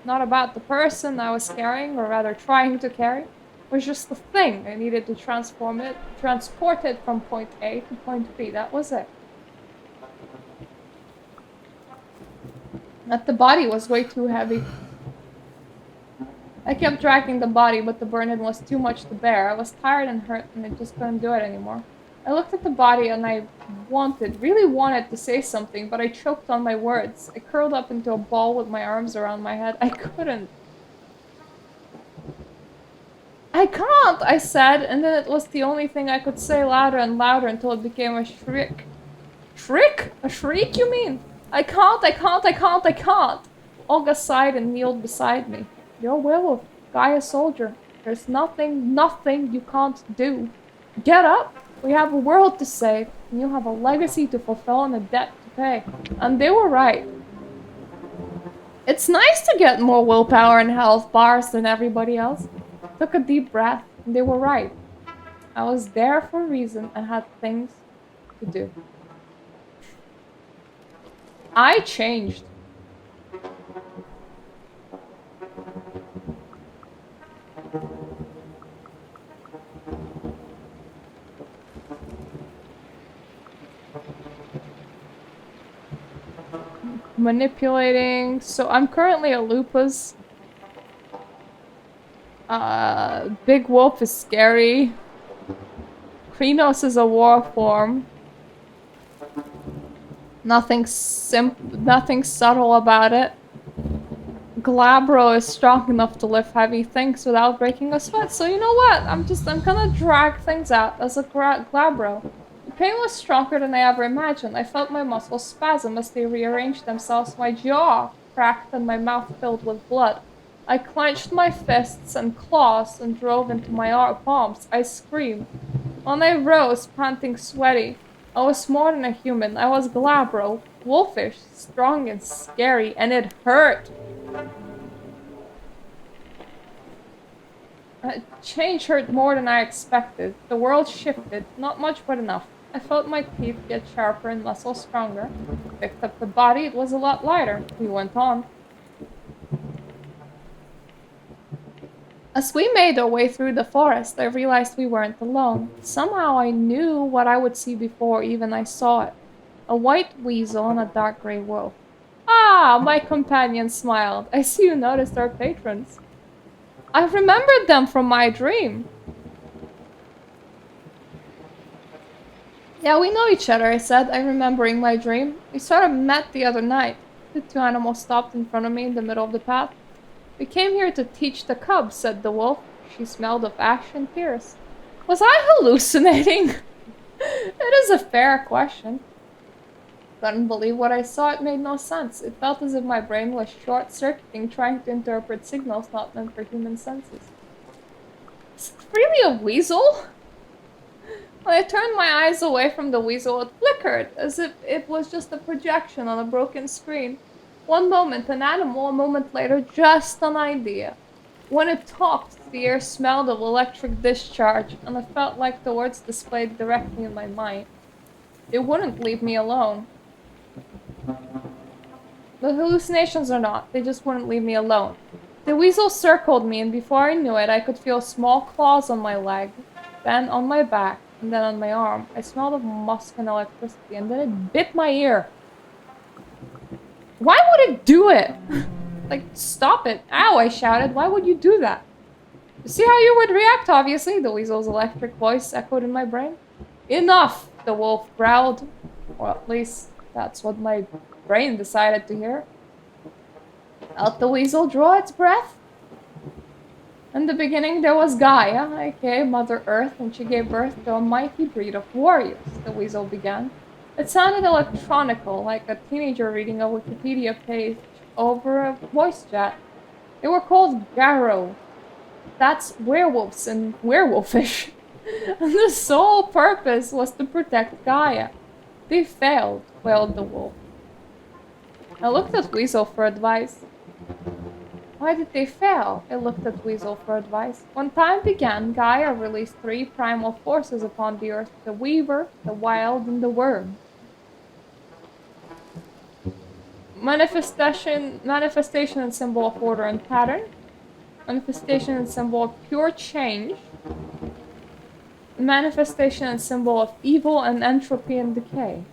Not about the person I was carrying, or rather trying to carry. It was just the thing. I needed to transport it from point A to point B. That was it. That the body was way too heavy. I kept dragging the body, but the burden was too much to bear. I was tired and hurt, and I just couldn't do it anymore. I looked at the body and I really wanted to say something, but I choked on my words. I curled up into a ball with my arms around my head. I couldn't. I can't, I said, and then it was the only thing I could say louder and louder until it became a shriek. Shriek? A shriek, you mean? I can't, I can't, I can't, I can't. Olga sighed and kneeled beside me. You're a werewolf, Guy a soldier. There's nothing you can't do. Get up. We have a world to save, and you have a legacy to fulfill and a debt to pay. And they were right. It's nice to get more willpower and health bars than everybody else. Took a deep breath, and they were right. I was there for a reason and had things to do. I changed. Manipulating. So I'm currently a lupus. Big Wolf is scary. Krenos is a war form. Nothing subtle about it. Glabro is strong enough to lift heavy things without breaking a sweat. So you know what? I'm gonna drag things out as a Glabro. The pain was stronger than I ever imagined. I felt my muscles spasm as they rearranged themselves. My jaw cracked and my mouth filled with blood. I clenched my fists and claws and drove into my palms. I screamed. When I rose, panting, sweaty, I was more than a human. I was Glabro, wolfish, strong and scary, and it hurt. Change hurt more than I expected. The world shifted, not much but enough. I felt my teeth get sharper and muscles stronger. Picked up the body, it was a lot lighter. We went on. As we made our way through the forest, I realized we weren't alone. Somehow I knew what I would see before even I saw it. A white weasel and a dark grey wolf. Ah, my companion smiled. I see you noticed our patrons. I remembered them from my dream. Yeah, we know each other, I said, I remembering my dream. We sort of met the other night. The two animals stopped in front of me in the middle of the path. We came here to teach the cubs, said the wolf. She smelled of ash and tears. Was I hallucinating? It is a fair question. Couldn't believe what I saw. It made no sense. It felt as if my brain was short-circuiting, trying to interpret signals not meant for human senses. Is it really a weasel? When I turned my eyes away from the weasel, it flickered, as if it was just a projection on a broken screen. One moment an animal, a moment later just an idea. When it talked, the air smelled of electric discharge, and it felt like the words displayed directly in my mind. It wouldn't leave me alone. The hallucinations or not, they just wouldn't leave me alone. The weasel circled me, and before I knew it, I could feel small claws on my leg, then on my back, and then on my arm. I smelled of musk and electricity, and then it bit my ear. Why would it do it? Like, stop it. Ow, I shouted. Why would you do that? You see how you would react, obviously. The weasel's electric voice echoed in my brain. Enough, the wolf growled. Or at least, that's what my brain decided to hear. Felt the weasel draw its breath. In the beginning, there was Gaia, aka Mother Earth, and she gave birth to a mighty breed of warriors, the weasel began. It sounded electronical, like a teenager reading a Wikipedia page over a voice chat. They were called Garou. That's werewolves and werewolfish. And the sole purpose was to protect Gaia. They failed, wailed the wolf. I looked at Weasel for advice. Why did they fail? I looked at Weasel for advice. When time began, Gaia released 3 primal forces upon the earth: the Weaver, the Wild, and the Worm. Manifestation and symbol of order and pattern. Manifestation and symbol of pure change. Manifestation and symbol of evil and entropy and decay.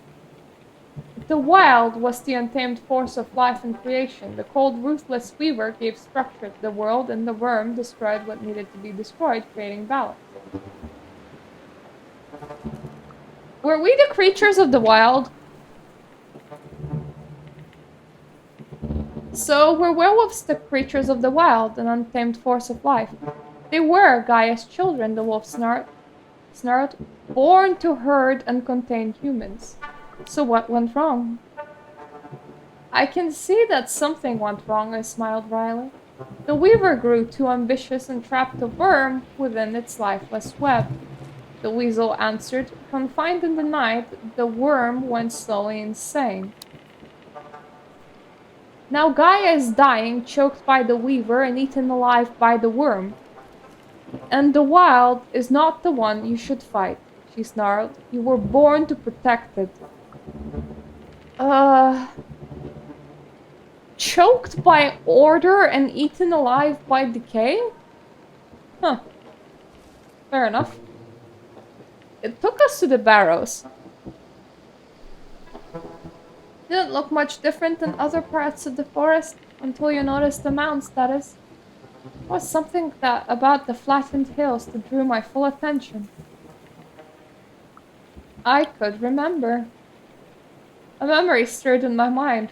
The Wild was the untamed force of life and creation. The cold, ruthless Weaver gave structure to the world, and the Worm destroyed what needed to be destroyed, creating balance. Were we the creatures of the Wild? So were werewolves the creatures of the wild, an untamed force of life? They were Gaia's children, the wolf snarled, born to herd and contain humans. So what went wrong? I can see that something went wrong, I smiled wryly. The Weaver grew too ambitious and trapped the worm within its lifeless web. The weasel answered. Confined in the night, the worm went slowly insane. Now Gaia is dying, choked by the Weaver and eaten alive by the worm. And the Wild is not the one you should fight, she snarled. You were born to protect it. Choked by order and eaten alive by decay? Huh. Fair enough. It took us to the barrows. Didn't look much different than other parts of the forest, until you noticed the mounds, that is. There was something about the flattened hills that drew my full attention. I could remember. A memory stirred in my mind.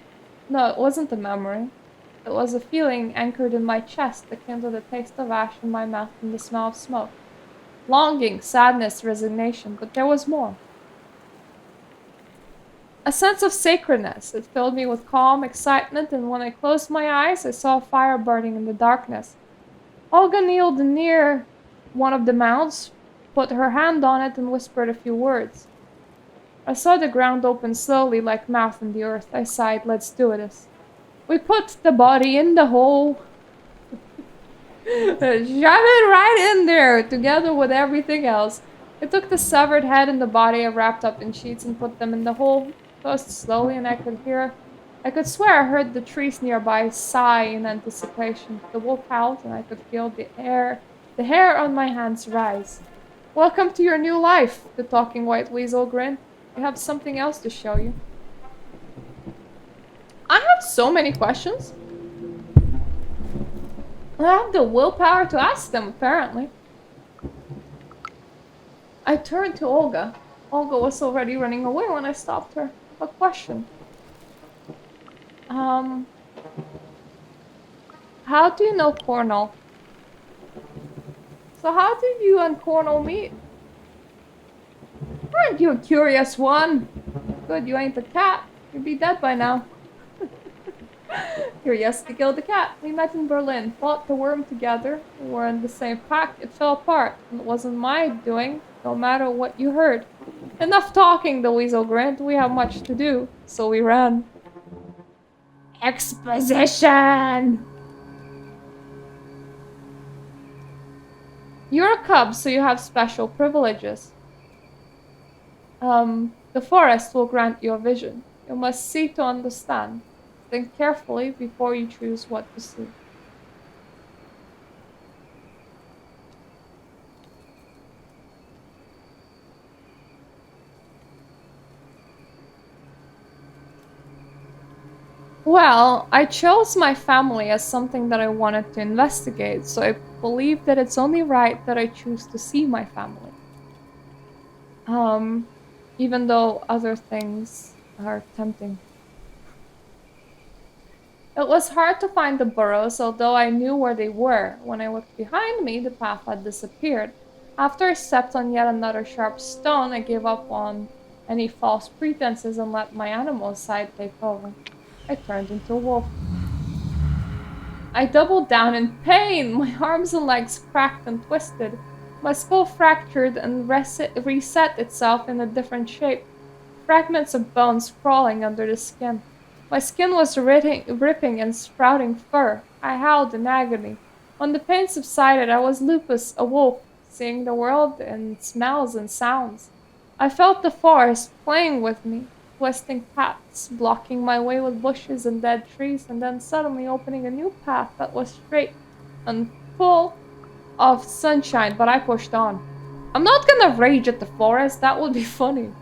No, it wasn't a memory. It was a feeling anchored in my chest, akin to the taste of ash in my mouth and the smell of smoke. Longing, sadness, resignation, but there was more. A sense of sacredness. It filled me with calm excitement, and when I closed my eyes, I saw a fire burning in the darkness. Olga kneeled near one of the mounds, put her hand on it, and whispered a few words. I saw the ground open slowly like mouth in the earth. I sighed, let's do this. We put the body in the hole. Shove it right in there, together with everything else. I took the severed head and the body I wrapped up in sheets and put them in the hole. Closed slowly, and I could hear I could swear I heard the trees nearby sigh in anticipation. The wolf howled, and I could feel the hair on my hands rise. Welcome to your new life, the talking white weasel grinned. I have something else to show you. I have so many questions. I have the willpower to ask them, apparently. I turned to Olga. Olga was already running away when I stopped her. A question. How do you know Cornell? So how did you and Cornell meet? Aren't you a curious one? Good, you ain't a cat. You'd be dead by now. Curiosity killed the cat. We met in Berlin, fought the worm together. We were in the same pack. It fell apart, and it wasn't my doing, no matter what you heard. Enough talking, the weasel grinned. We have much to do, so we ran. Exposition! You're a cub, so you have special privileges. The forest will grant you a vision. You must see to understand. Think carefully before you choose what to see. Well, I chose my family as something that I wanted to investigate, so I believe that it's only right that I choose to see my family. Even though other things are tempting. It was hard to find the burrows, although I knew where they were. When I looked behind me, the path had disappeared. After I stepped on yet another sharp stone, I gave up on any false pretenses and let my animal side take over. I turned into a wolf. I doubled down in pain. My arms and legs cracked and twisted. My skull fractured and reset itself in a different shape. Fragments of bones crawling under the skin. My skin was ripping and sprouting fur. I howled in agony. When the pain subsided, I was Lupus, a wolf, seeing the world in smells and sounds. I felt the forest playing with me, twisting paths, blocking my way with bushes and dead trees, and then suddenly opening a new path that was straight and full of sunshine, but I pushed on. I'm not gonna rage at the forest, that would be funny.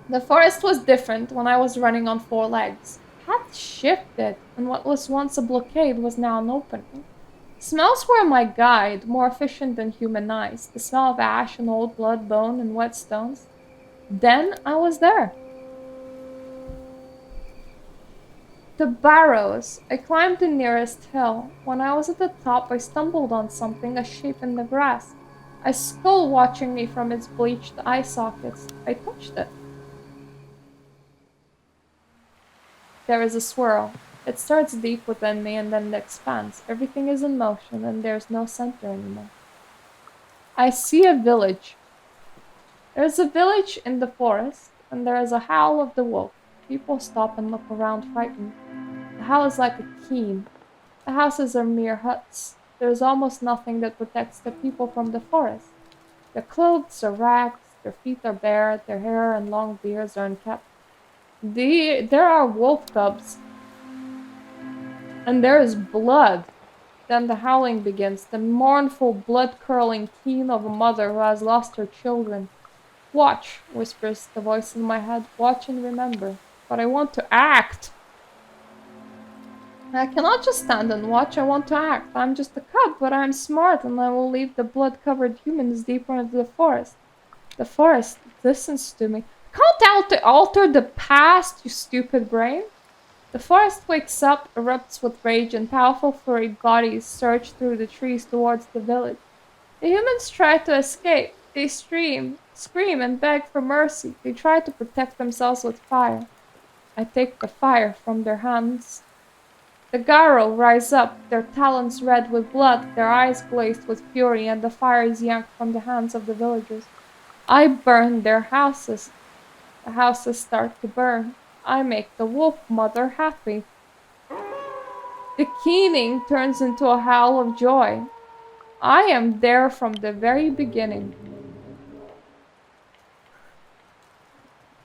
The forest was different when I was running on 4 legs. Paths shifted, and what was once a blockade was now an opening. Smells were my guide, more efficient than human eyes. The smell of ash and old blood, bone, and wet stones. Then I was there. The barrows. I climbed the nearest hill. When I was at the top, I stumbled on something, a shape in the grass. A skull watching me from its bleached eye sockets. I touched it. There is a swirl. It starts deep within me and then it expands. Everything is in motion and there's no center anymore. I see a village. There's a village in the forest, and there is a howl of the wolf. People stop and look around frightened. The howl is like a keen. The houses are mere huts. There is almost nothing that protects the people from the forest. Their clothes are rags, their feet are bare, their hair and long beards are unkempt. There are wolf cubs. And there is blood. Then the howling begins, the mournful, blood-curdling keen of a mother who has lost her children. Watch, whispers the voice in my head. Watch and remember. But I want to act. I cannot just stand and watch, I want to act. I'm just a cub, but I'm smart and I will lead the blood-covered humans deeper into the forest. The forest listens to me. Can't alter the past, you stupid brain. The forest wakes up, erupts with rage, and powerful furry bodies surge through the trees towards the village. The humans try to escape. They scream, and beg for mercy. They try to protect themselves with fire. I take the fire from their hands. The Garou rise up, their talons red with blood, their eyes glazed with fury, and the fire is yanked from the hands of the villagers. I burn their houses. The houses start to burn. I make the wolf mother happy. The keening turns into a howl of joy. I am there from the very beginning.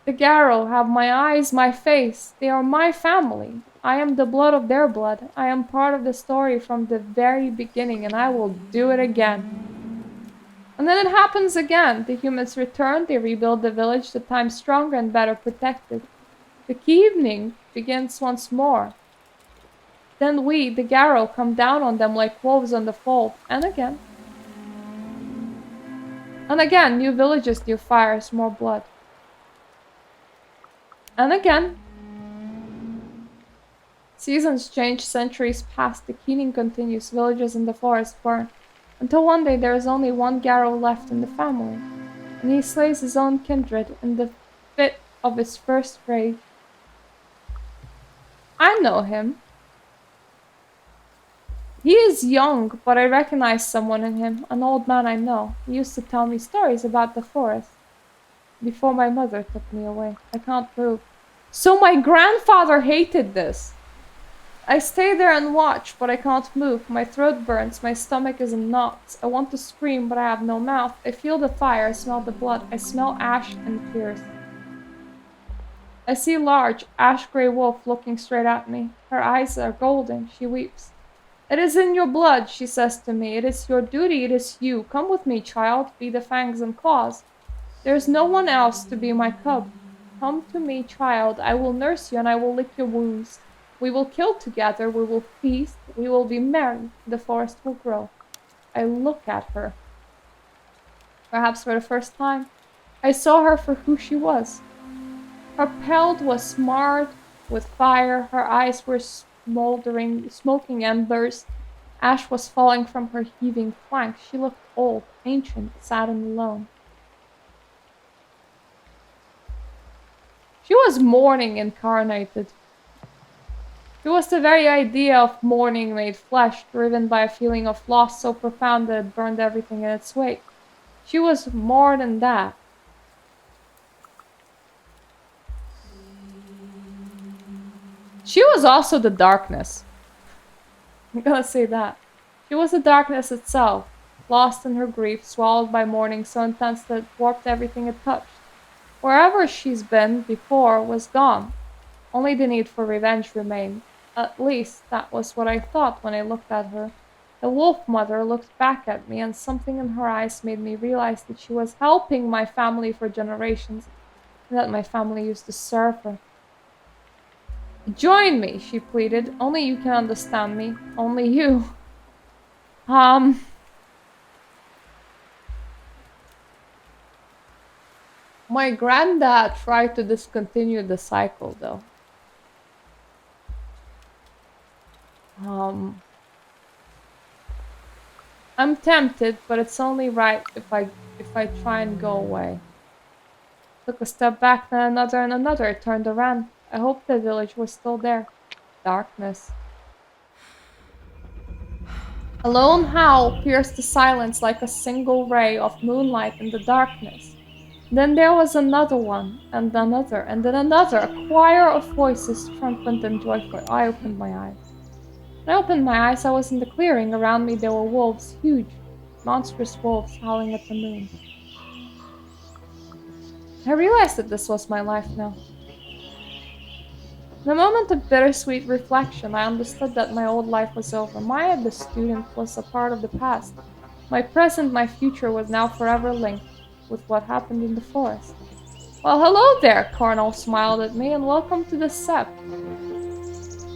The Garou have my eyes, my face. They are my family. I am the blood of their blood. I am part of the story from the very beginning, and I will do it again. And then it happens again. The humans return, they rebuild the village, the time stronger and better protected. The evening begins once more. Then we, the Garou, come down on them like wolves on the fold, and again. And again, new villages, new fires, more blood. And again. Seasons change, centuries pass, the keening continues, villages in the forest burn. Until one day there is only one Garou left in the family, and he slays his own kindred in the fit of his first rage. I know him. He is young, but I recognize someone in him, an old man I know. He used to tell me stories about the forest. Before my mother took me away. I can't prove. So my grandfather hated this. I stay there and watch, but I can't move. My throat burns, my stomach is in knots. I want to scream, but I have no mouth. I feel the fire, I smell the blood. I smell ash and tears. I see a large, ash-gray wolf looking straight at me. Her eyes are golden. She weeps. It is in your blood, she says to me. It is your duty, it is you. Come with me, child. Be the fangs and claws. There is no one else to be my cub. Come to me, child. I will nurse you and I will lick your wounds. We will kill together, we will feast, we will be merry, the forest will grow. I look at her. Perhaps for the first time, I saw her for who she was. Her pelt was marred with fire, her eyes were smoldering, smoking embers. Ash was falling from her heaving flanks. She looked old, ancient, sad and alone. She was mourning incarnated. It was the very idea of mourning made flesh, driven by a feeling of loss so profound that it burned everything in its wake. She was more than that. She was also the darkness. I'm gonna say that. She was the darkness itself, lost in her grief, swallowed by mourning so intense that it warped everything it touched. Wherever she's been before was gone. Only the need for revenge remained. At least, that was what I thought when I looked at her. The wolf mother looked back at me, and something in her eyes made me realize that she was helping my family for generations, and that my family used to serve her. Join me, she pleaded. Only you can understand me. Only you. My granddad tried to discontinue the cycle, though. I'm tempted, but it's only right if I try and go away. Took a step back, then another and another. Turned around. I hoped the village was still there. Darkness. A lone howl pierced the silence like a single ray of moonlight in the darkness. Then there was another one, and another, and then another. A choir of voices, triumphant and joyful. I opened my eyes. When I opened my eyes, I was in the clearing. Around me there were wolves, huge, monstrous wolves howling at the moon. I realized that this was my life now. In a moment of bittersweet reflection, I understood that my old life was over. Maya, the student, was a part of the past. My present, my future was now forever linked with what happened in the forest. Well, hello there, Colonel smiled at me, and welcome to the SEP.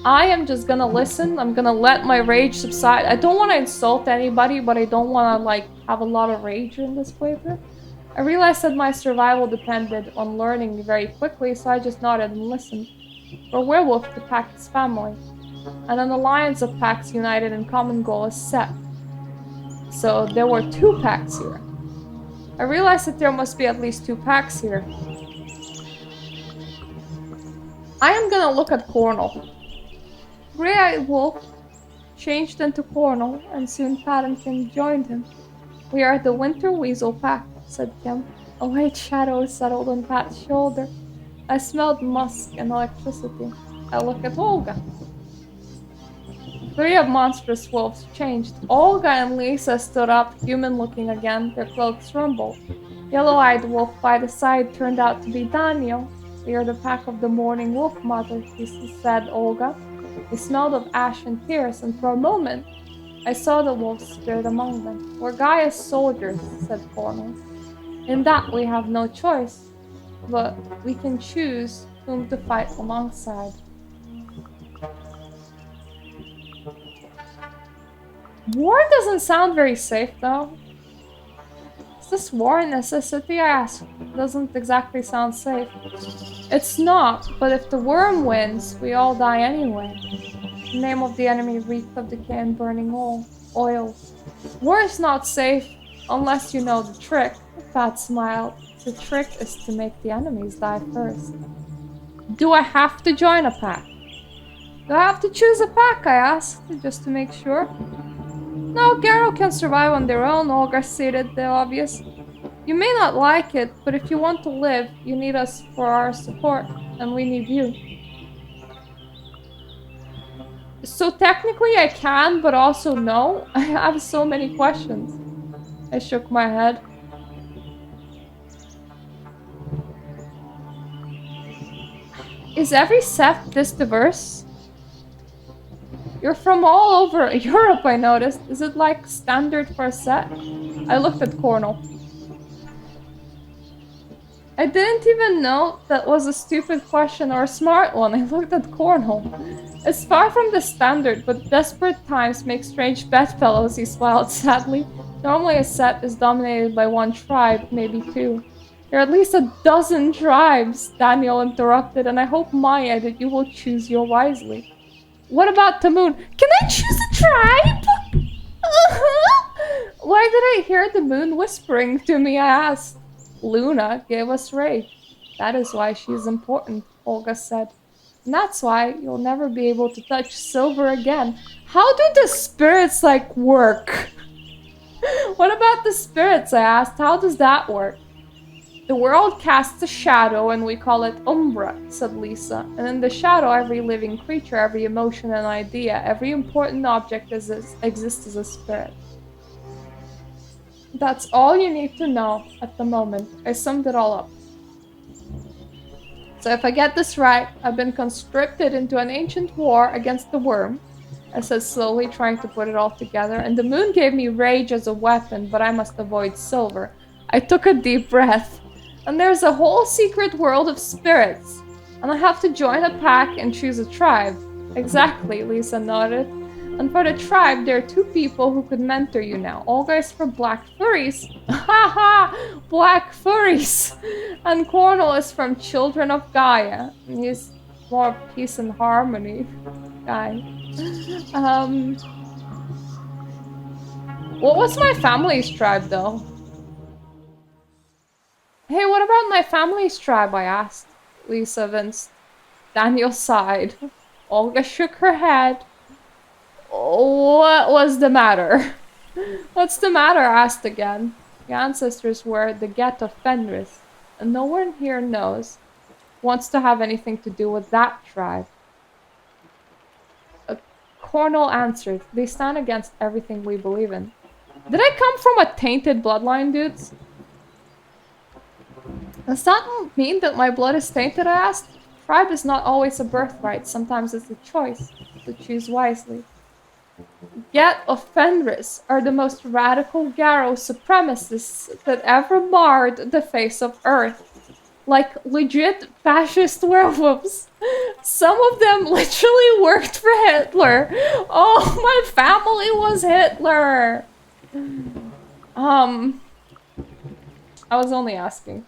I am just gonna listen. I'm gonna let my rage subside. I don't want to insult anybody, but I don't want to, have a lot of rage in this playthrough. I realized that my survival depended on learning very quickly, so I just nodded and listened. For a werewolf to pack his family, and an alliance of packs united in common goal is SEP. So there were 2 packs here. I realized that there must be at least 2 packs here. I am gonna look at Cornel. Grey-eyed wolf changed into Cornel, and soon Pat and Kim joined him. We are the Winter Weasel pack, said Kim. A white shadow settled on Pat's shoulder. I smelled musk and electricity. I looked at Olga. 3 of monstrous wolves changed. Olga and Lisa stood up, human-looking again. Their cloaks rumbled. Yellow-eyed wolf by the side turned out to be Daniel. We are the pack of the mourning wolf mother, said Olga. They smelled of ash and tears, and for a moment I saw the wolf spirit among them. We're Gaia's soldiers, said Cornel. In that we have no choice, but we can choose whom to fight alongside. War doesn't sound very safe, though. Is this war a necessity? I asked. Doesn't exactly sound safe. It's not, but if the worm wins, we all die anyway. The name of the enemy reeked of decay and burning oil. War is not safe unless you know the trick. Pat smiled. The trick is to make the enemies die first. Do I have to join a pack? Do I have to choose a pack? I asked, just to make sure. No, Garou can survive on their own, Olga stated the obvious. You may not like it, but if you want to live, you need us for our support, and we need you. So technically I can, but also no. I have so many questions. I shook my head. Is every set this diverse? You're from all over Europe, I noticed. Is it like standard for a set? I looked at Cornel. I didn't even know that was a stupid question or a smart one. I looked at Cornel. It's far from the standard, but desperate times make strange bedfellows, he smiled sadly. Normally a set is dominated by one tribe, maybe two. There are at least a dozen tribes, Daniel interrupted, and I hope, Maya, that you will choose your wisely. What about the moon? Can I choose a tribe? Why did I hear the moon whispering to me? I asked. Luna gave us Ray. That is why she is important, Olga said. And that's why you'll never be able to touch silver again. How do the spirits, like, work? What about the spirits, I asked. How does that work? The world casts a shadow and we call it Umbra, said Lisa. And in the shadow, every living creature, every emotion and idea, every important object exists as a spirit. That's all you need to know at the moment. I summed it all up. So if I get this right, I've been conscripted into an ancient war against the worm, I said slowly, trying to put it all together, and the moon gave me rage as a weapon, but I must avoid silver. I took a deep breath. And there's a whole secret world of spirits. And I have to join a pack and choose a tribe. Exactly, Lisa nodded. And for the tribe, there are two people who could mentor you now. Olga is for Black Furries. Haha! Black Furries! And Cornel is from Children of Gaia. He's more peace and harmony guy. What was my family's tribe, though? Hey, what about my family's tribe? I asked. Lisa winced. Daniel sighed. Olga shook her head. What was the matter? What's the matter? I asked again. The ancestors were the Get of Fenris, and no one here wants to have anything to do with that tribe. Cornel answered. They stand against everything we believe in. Did I come from a tainted bloodline, dudes? Does that mean that my blood is tainted, I asked? Tribe is not always a birthright. Sometimes it's a choice. To choose wisely. Get of Fenris are the most radical Garou supremacists that ever marred the face of Earth. Like legit fascist werewolves. Some of them literally worked for Hitler. Oh, my family was Hitler. I was only asking.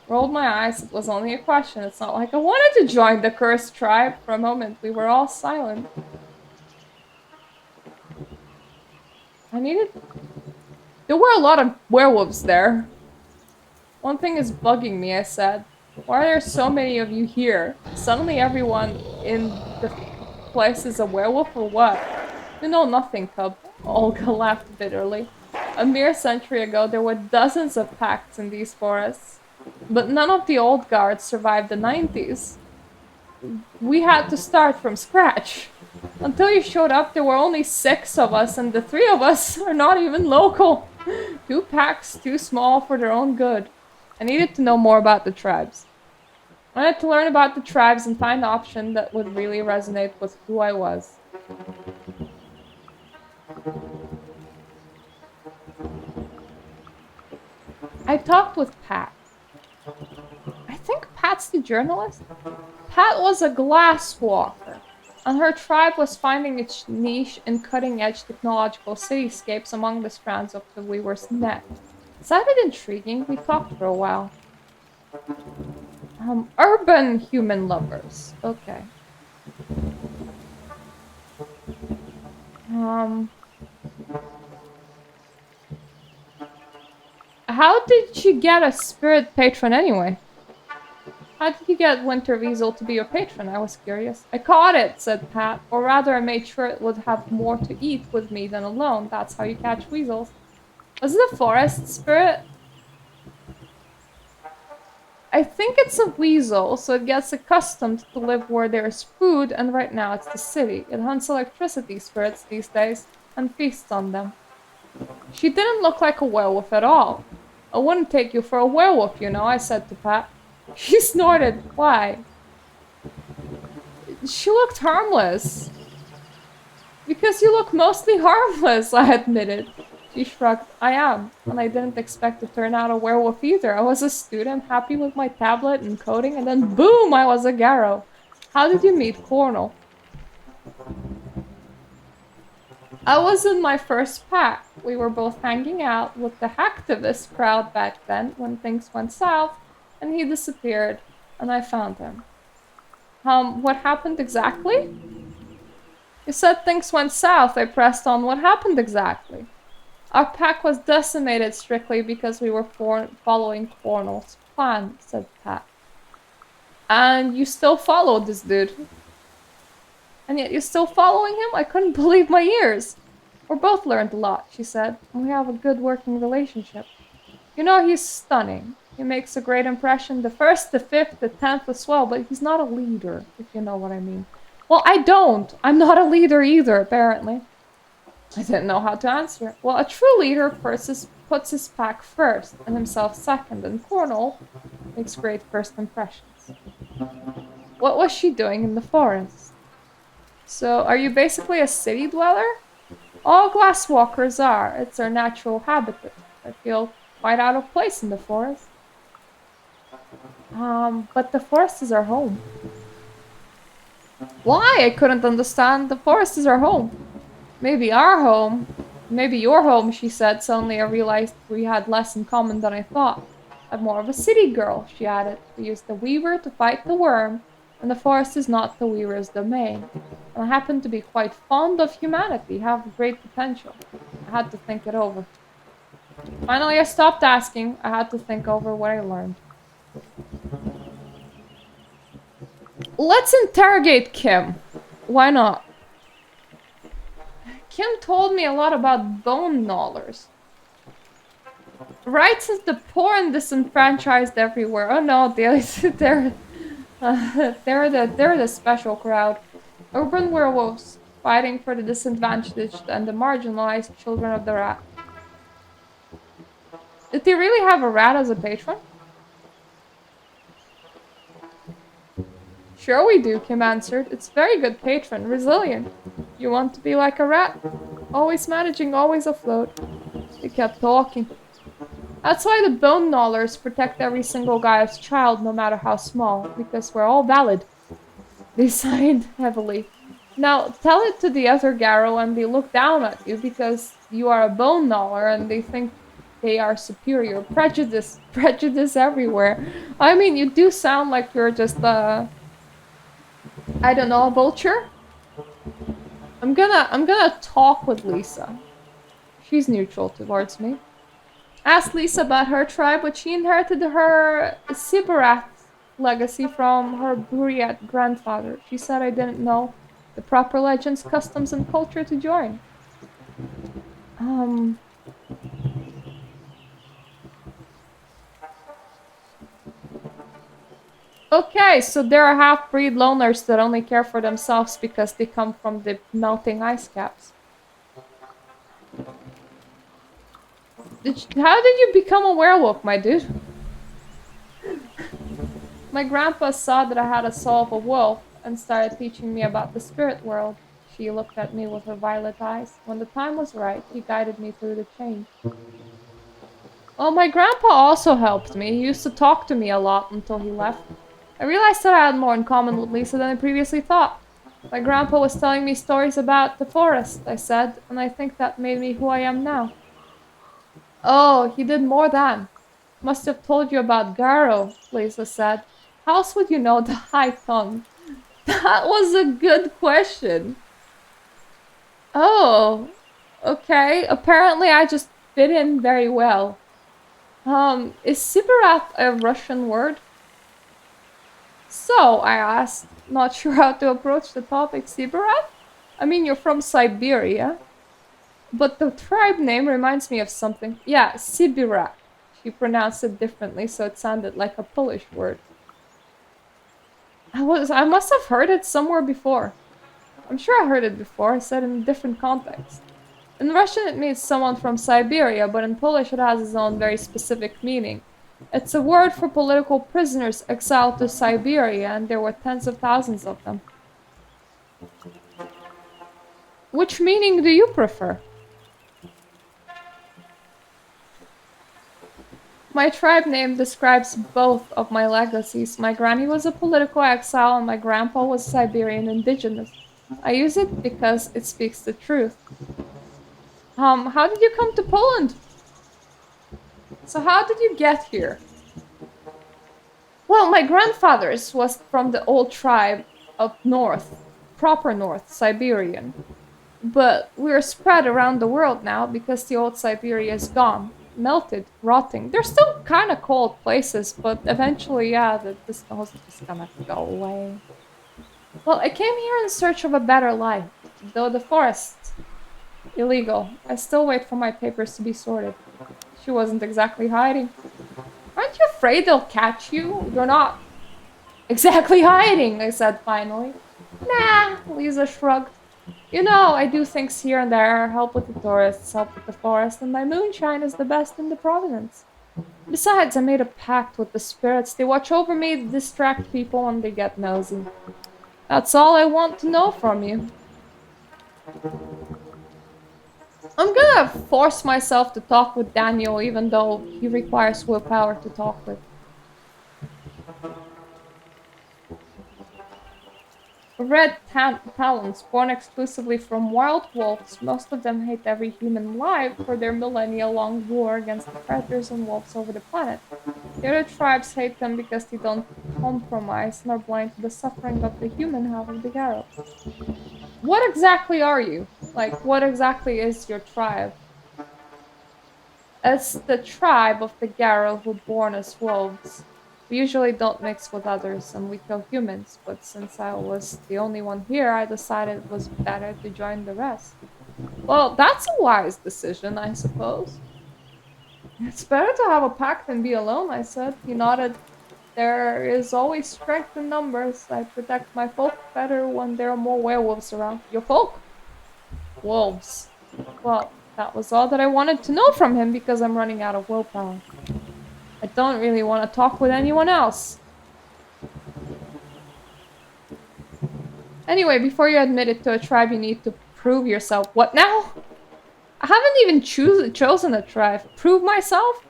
Rolled my eyes, it was only a question. It's not like I wanted to join the cursed tribe. For a moment, we were all silent. There were a lot of werewolves there. One thing is bugging me, I said. Why are there so many of you here? Suddenly everyone in the place is a werewolf or what? You know nothing, cub. Olga laughed bitterly. A mere century ago, there were dozens of packs in these forests. But none of the old guards survived the 90s. We had to start from scratch. Until you showed up, there were only 6 of us, and the 3 of us are not even local. 2 packs too small for their own good. I needed to know more about the tribes. I wanted to learn about the tribes and find an option that would really resonate with who I was. I talked with Pat. I think Pat's the journalist. Pat was a glass walker, and her tribe was finding its niche in cutting-edge technological cityscapes among the strands of the Weaver's net. Sounded intriguing. We talked for a while. Urban human lovers. Okay. How did you get a spirit patron anyway? How did you get Winter Weasel to be your patron? I was curious. I caught it, said Pat. Or rather, I made sure it would have more to eat with me than alone. That's how you catch weasels. Was it a forest spirit? I think it's a weasel, so it gets accustomed to live where there's food, and right now it's the city. It hunts electricity spirits these days, and feasts on them. She didn't look like a werewolf at all. I wouldn't take you for a werewolf, you know, I said to Pat. She snorted. Why? She looked harmless. Because you look mostly harmless, I admitted. She shrugged. I am, and I didn't expect to turn out a werewolf either. I was a student, happy with my tablet and coding, and then boom, I was a Garou. How did you meet Cornel? I was in my first pack. We were both hanging out with the hacktivist crowd back then when things went south, and he disappeared, and I found him. What happened exactly? You said things went south. I pressed on. What happened exactly? Our pack was decimated strictly because we were following Cornel's plan, said Pat. And you still followed this dude. And yet you're still following him? I couldn't believe my ears. We both learned a lot, she said, and we have a good working relationship. You know, he's stunning. He makes a great impression. The 1st, the 5th, the 10th as well, but he's not a leader, if you know what I mean. Well, I don't. I'm not a leader either, apparently. I didn't know how to answer. Well, a true leader puts his pack first and himself second, and Cornel makes great first impressions. What was she doing in the forest? So, are you basically a city dweller? All glasswalkers are. It's their natural habitat. I feel quite out of place in the forest. But the forest is our home. Why? I couldn't understand. The forest is our home. Maybe our home. Maybe your home, she said. Suddenly I realized we had less in common than I thought. I'm more of a city girl, she added. We use the weaver to fight the worm, and the forest is not the weaver's domain. And I happen to be quite fond of humanity, have great potential. I had to think it over. Finally, I stopped asking. I had to think over what I learned. Let's interrogate Kim. Why not? Kim told me a lot about bone gnawers. Rights of the poor and disenfranchised everywhere. Oh no, they're the special crowd. Urban werewolves fighting for the disadvantaged and the marginalized children of the rat. Did they really have a rat as a patron? Sure we do, Kim answered. It's very good patron, resilient. You want to be like a rat? Always managing, always afloat. They kept talking. That's why the bone gnawers protect every single guy's child, no matter how small, because we're all valid. They sighed heavily. Now, tell it to the other Garou and they look down at you because you are a bone gnawer and they think they are superior. Prejudice everywhere. I mean, you do sound like you're just I don't know, a vulture? I'm gonna talk with Lisa. She's neutral towards me. Asked Lisa about her tribe, but she inherited her Sibarath legacy from her Buriat grandfather. She said I didn't know the proper legends, customs, and culture to join. Okay, so there are half-breed loners that only care for themselves because they come from the melting ice caps. How did you become a werewolf, my dude? My grandpa saw that I had a soul of a wolf and started teaching me about the spirit world. She looked at me with her violet eyes. When the time was right, he guided me through the change. Well, my grandpa also helped me. He used to talk to me a lot until he left. I realized that I had more in common with Lisa than I previously thought. My grandpa was telling me stories about the forest, I said, and I think that made me who I am now. Oh, he did more than. Must have told you about Garou, Lisa said. How else would you know the high tongue? That was a good question. Oh, okay. Apparently I just fit in very well. Is Sibirat a Russian word? So, I asked, not sure how to approach the topic. Sibirat? I mean, you're from Siberia. But the tribe name reminds me of something. Yeah, Sibirak. She pronounced it differently, so it sounded like a Polish word. I must have heard it somewhere before. I'm sure I heard it before, I said in a different context. In Russian it means someone from Siberia, but in Polish it has its own very specific meaning. It's a word for political prisoners exiled to Siberia, and there were tens of thousands of them. Which meaning do you prefer? My tribe name describes both of my legacies. My granny was a political exile and my grandpa was Siberian indigenous. I use it because it speaks the truth. How did you come to Poland? So how did you get here? Well, my grandfather's was from the old tribe up north, proper north, Siberian. But we're spread around the world now because the old Siberia is gone. Melted, rotting. They're still kind of cold places, but eventually, yeah, the snow's just gonna go away. Well, I came here in search of a better life. Though the forest, illegal. I still wait for my papers to be sorted. She wasn't exactly hiding. Aren't you afraid they'll catch you? You're not exactly hiding, I said finally. Nah, Lisa shrugged. You know, I do things here and there, help with the tourists, help with the forest, and my moonshine is the best in the province. Besides, I made a pact with the spirits. They watch over me, distract people when they get nosy. That's all I want to know from you. I'm gonna force myself to talk with Daniel, even though he requires willpower to talk with. Red talons, born exclusively from wild wolves, most of them hate every human alive for their millennia-long war against the predators and wolves over the planet. The other tribes hate them because they don't compromise and are blind to the suffering of the human half of the Garou. What exactly are you? Like, what exactly is your tribe? It's the tribe of the Garou who born as wolves. We usually don't mix with others and we kill humans, but since I was the only one here, I decided it was better to join the rest. Well, that's a wise decision, I suppose. It's better to have a pact than be alone, I said. He nodded. There is always strength in numbers. I protect my folk better when there are more werewolves around. Your folk? Wolves. Well, that was all that I wanted to know from him because I'm running out of willpower. I don't really want to talk with anyone else. Anyway, before you admit it to a tribe, you need to prove yourself. What now? I haven't even chosen a tribe. Prove myself?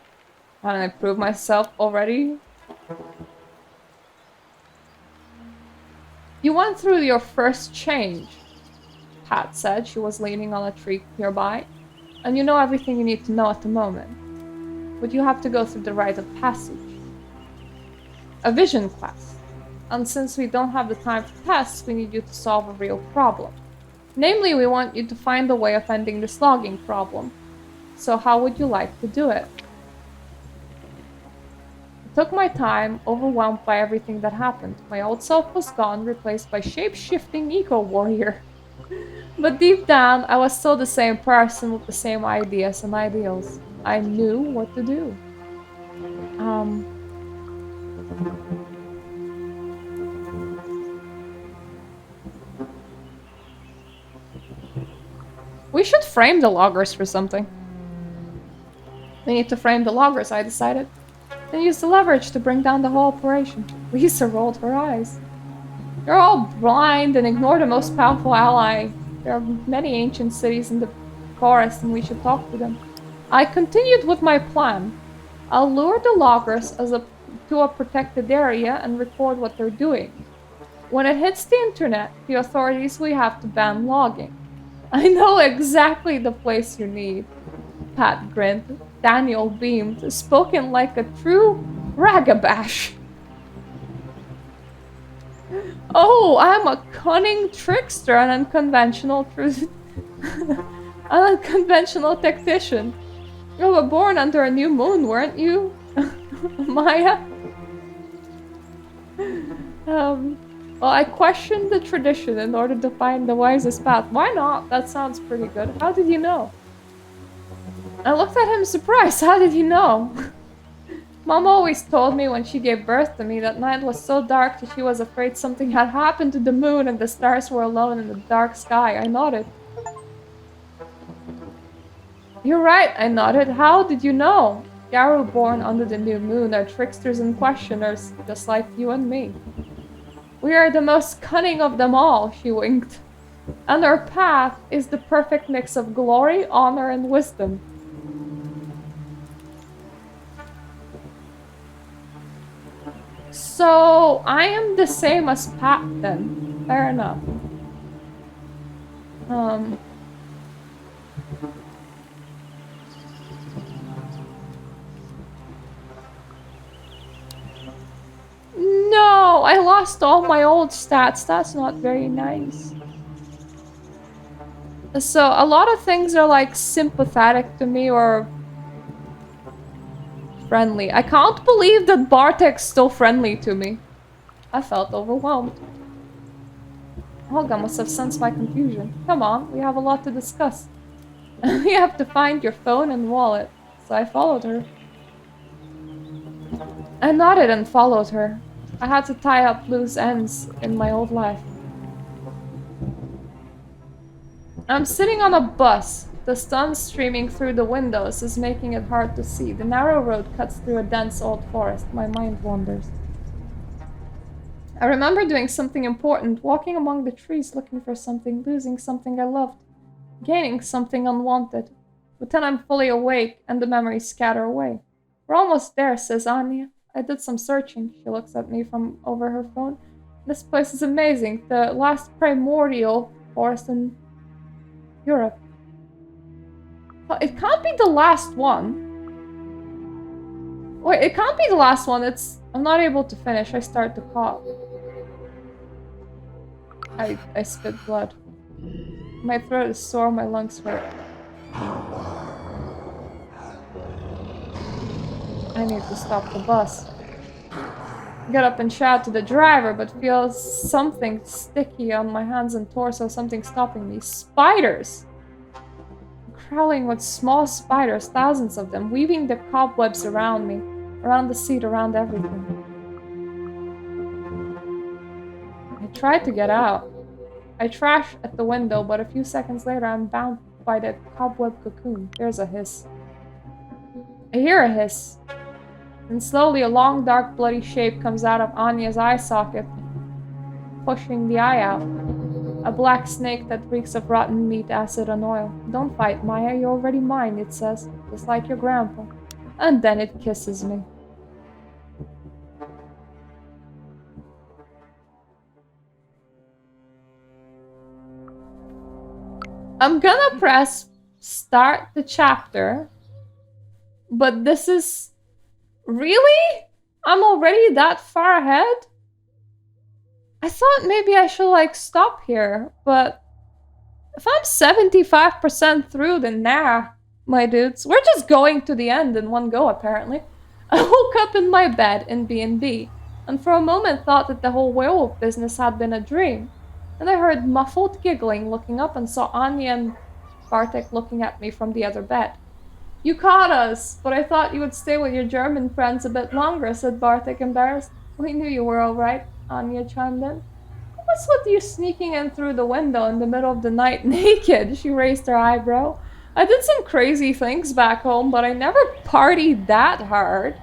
Haven't I proved myself already? You went through your first change, Pat said. She was leaning on a tree nearby. And you know everything you need to know at the moment. But you have to go through the rite of passage. A vision quest. And since we don't have the time for tests, we need you to solve a real problem. Namely, we want you to find a way of ending this logging problem. So how would you like to do it? I took my time, overwhelmed by everything that happened. My old self was gone, replaced by shape-shifting eco-warrior. But deep down, I was still the same person with the same ideas and ideals. I knew what to do. We should frame the loggers for something. We need to frame the loggers, I decided. Then use the leverage to bring down the whole operation. Lisa rolled her eyes. You're all blind and ignore the most powerful ally. There are many ancient cities in the forest and we should talk to them. I continued with my plan. I'll lure the loggers to a protected area and record what they're doing. When it hits the internet, the authorities will have to ban logging. I know exactly the place you need. Pat grinned. Daniel beamed, spoken like a true ragabash. Oh, I'm a cunning trickster and unconventional tactician. You were born under a new moon, weren't you, Maya? Well, I questioned the tradition in order to find the wisest path. Why not? That sounds pretty good. How did you know? I looked at him surprised. How did you know? Mom always told me when she gave birth to me that night was so dark that she was afraid something had happened to the moon and the stars were alone in the dark sky. I nodded. You're right, I nodded. How did you know? Garou born under the new moon are tricksters and questioners, just like you and me. We are the most cunning of them all, she winked. And our path is the perfect mix of glory, honor, and wisdom. So, I am the same as Pat then. Fair enough. No, I lost all my old stats. That's not very nice. So, a lot of things are like sympathetic to me or friendly. I can't believe that Bartek's still friendly to me. I felt overwhelmed. Olga must have sensed my confusion. Come on, we have a lot to discuss. We have to find your phone and wallet. So I followed her. I nodded and followed her. I had to tie up loose ends in my old life. I'm sitting on a bus. The sun streaming through the windows is making it hard to see. The narrow road cuts through a dense old forest. My mind wanders. I remember doing something important, walking among the trees looking for something, losing something I loved, gaining something unwanted. But then I'm fully awake and the memories scatter away. We're almost there, says Anya. I did some searching. She looks at me from over her phone. This place is amazing. The last primordial forest in Europe. It can't be the last one. Wait, it can't be the last one. I'm not able to finish. I start to cough. I spit blood. My throat is sore, my lungs hurt. I need to stop the bus. Get up and shout to the driver, but feel something sticky on my hands and torso, something stopping me. Spiders! Crawling with small spiders, thousands of them, weaving their cobwebs around me, around the seat, around everything. I tried to get out. I trash at the window, but a few seconds later I'm bound by the cobweb cocoon. There's a hiss. I hear a hiss. And slowly a long, dark, bloody shape comes out of Anya's eye socket, pushing the eye out. A black snake that reeks of rotten meat, acid, and oil. Don't fight, Maya, you're already mine, it says, just like your grandpa. And then it kisses me. I'm gonna press start the chapter, but this is... Really? I'm already that far ahead? I thought maybe I should, like, stop here, but... If I'm 75% through, then nah, my dudes. We're just going to the end in one go, apparently. I woke up in my bed in B&B, and for a moment thought that the whole werewolf business had been a dream. And I heard muffled giggling, looking up, and saw Anya and Bartek looking at me from the other bed. You caught us, but I thought you would stay with your German friends a bit longer, said Bartek, embarrassed. We knew you were all right, Anya chimed in. What's with you sneaking in through the window in the middle of the night naked? She raised her eyebrow. I did some crazy things back home, but I never partied that hard.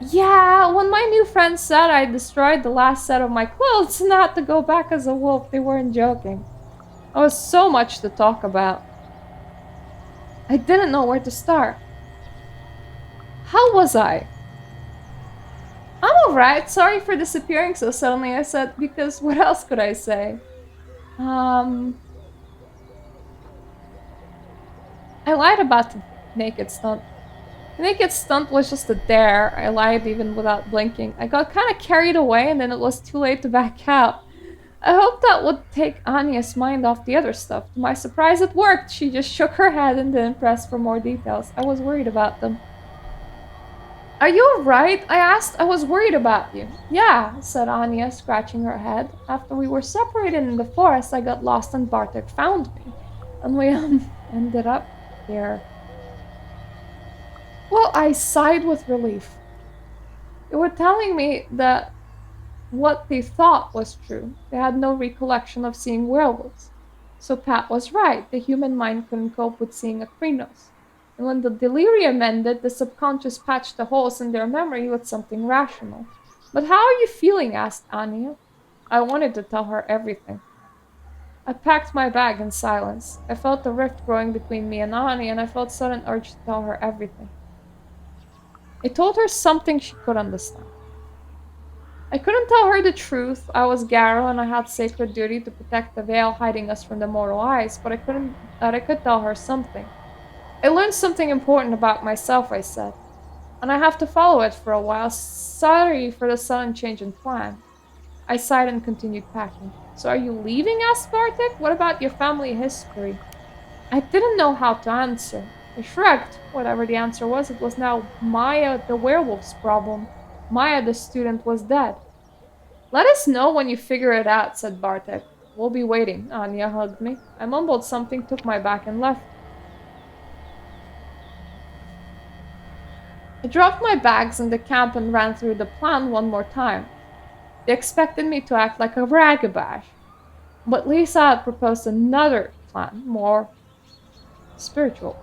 Yeah, when my new friends said I destroyed the last set of my clothes and had to go back as a wolf, they weren't joking. There was so much to talk about. I didn't know where to start. How was I? I'm alright. Sorry for disappearing so suddenly, I said, because what else could I say? Um, I lied about the naked stunt. The naked stunt was just a dare. I lied even without blinking. I got kind of carried away and then it was too late to back out. I hoped that would take Anya's mind off the other stuff. To my surprise, it worked. She just shook her head and didn't press for more details. I was worried about them. Are you alright? I asked. I was worried about you. Yeah, said Anya, scratching her head. After we were separated in the forest, I got lost and Bartek found me. And we ended up here. Well, I sighed with relief. They were telling me that what they thought was true. They had no recollection of seeing werewolves. So Pat was right. The human mind couldn't cope with seeing a Krynos. And when the delirium ended, the subconscious patched the holes in their memory with something rational. But how are you feeling? Asked Anya. I wanted to tell her everything. I packed my bag in silence. I felt the rift growing between me and Anya, and I felt sudden urge to tell her everything. I told her something she could understand. I couldn't tell her the truth. I was Garou and I had sacred duty to protect the veil hiding us from the mortal eyes, but I could tell her something. I learned something important about myself, I said, and I have to follow it for a while. Sorry for the sudden change in plan. I sighed and continued packing. So are you leaving? Asked Bartek. What about your family history? I didn't know how to answer. I shrugged. Whatever the answer was, it was now Maya the werewolf's problem. Maya the student was dead. Let us know when you figure it out, said Bartek. We'll be waiting. Anya hugged me. I mumbled something, took my bag, and left. I dropped my bags in the camp and ran through the plan one more time. They expected me to act like a ragabash. But Lisa had proposed another plan, more spiritual.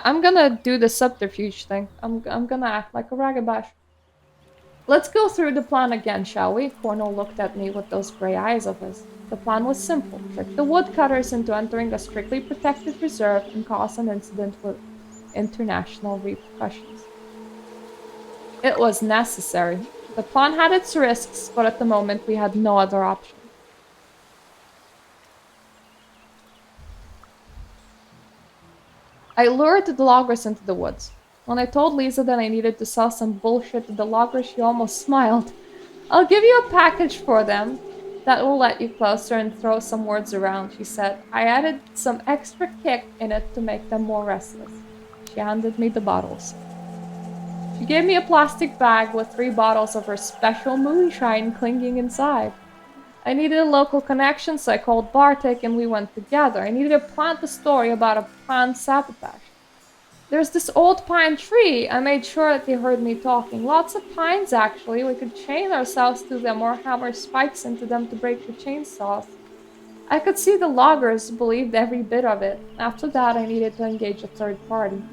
I'm gonna do the subterfuge thing. I'm gonna act like a ragabash. Let's go through the plan again, shall we? Cornell looked at me with those gray eyes of his. The plan was simple. Trick the woodcutters into entering a strictly protected reserve and cause an incident with international repercussions. It was necessary. The plan had its risks, but at the moment we had no other option. I lured the loggers into the woods. When I told Lisa that I needed to sell some bullshit to the loggers, she almost smiled. I'll give you a package for them that will let you closer and throw some words around, she said. I added some extra kick in it to make them more restless. She handed me the bottles. She gave me a plastic bag with 3 bottles of her special moonshine clinging inside. I needed a local connection, so I called Bartek and we went together. I needed to plant a story about a planned sabotage. There's this old pine tree. I made sure that they heard me talking. Lots of pines, actually. We could chain ourselves to them or hammer spikes into them to break the chainsaws. I could see the loggers believed every bit of it. After that, I needed to engage a third party.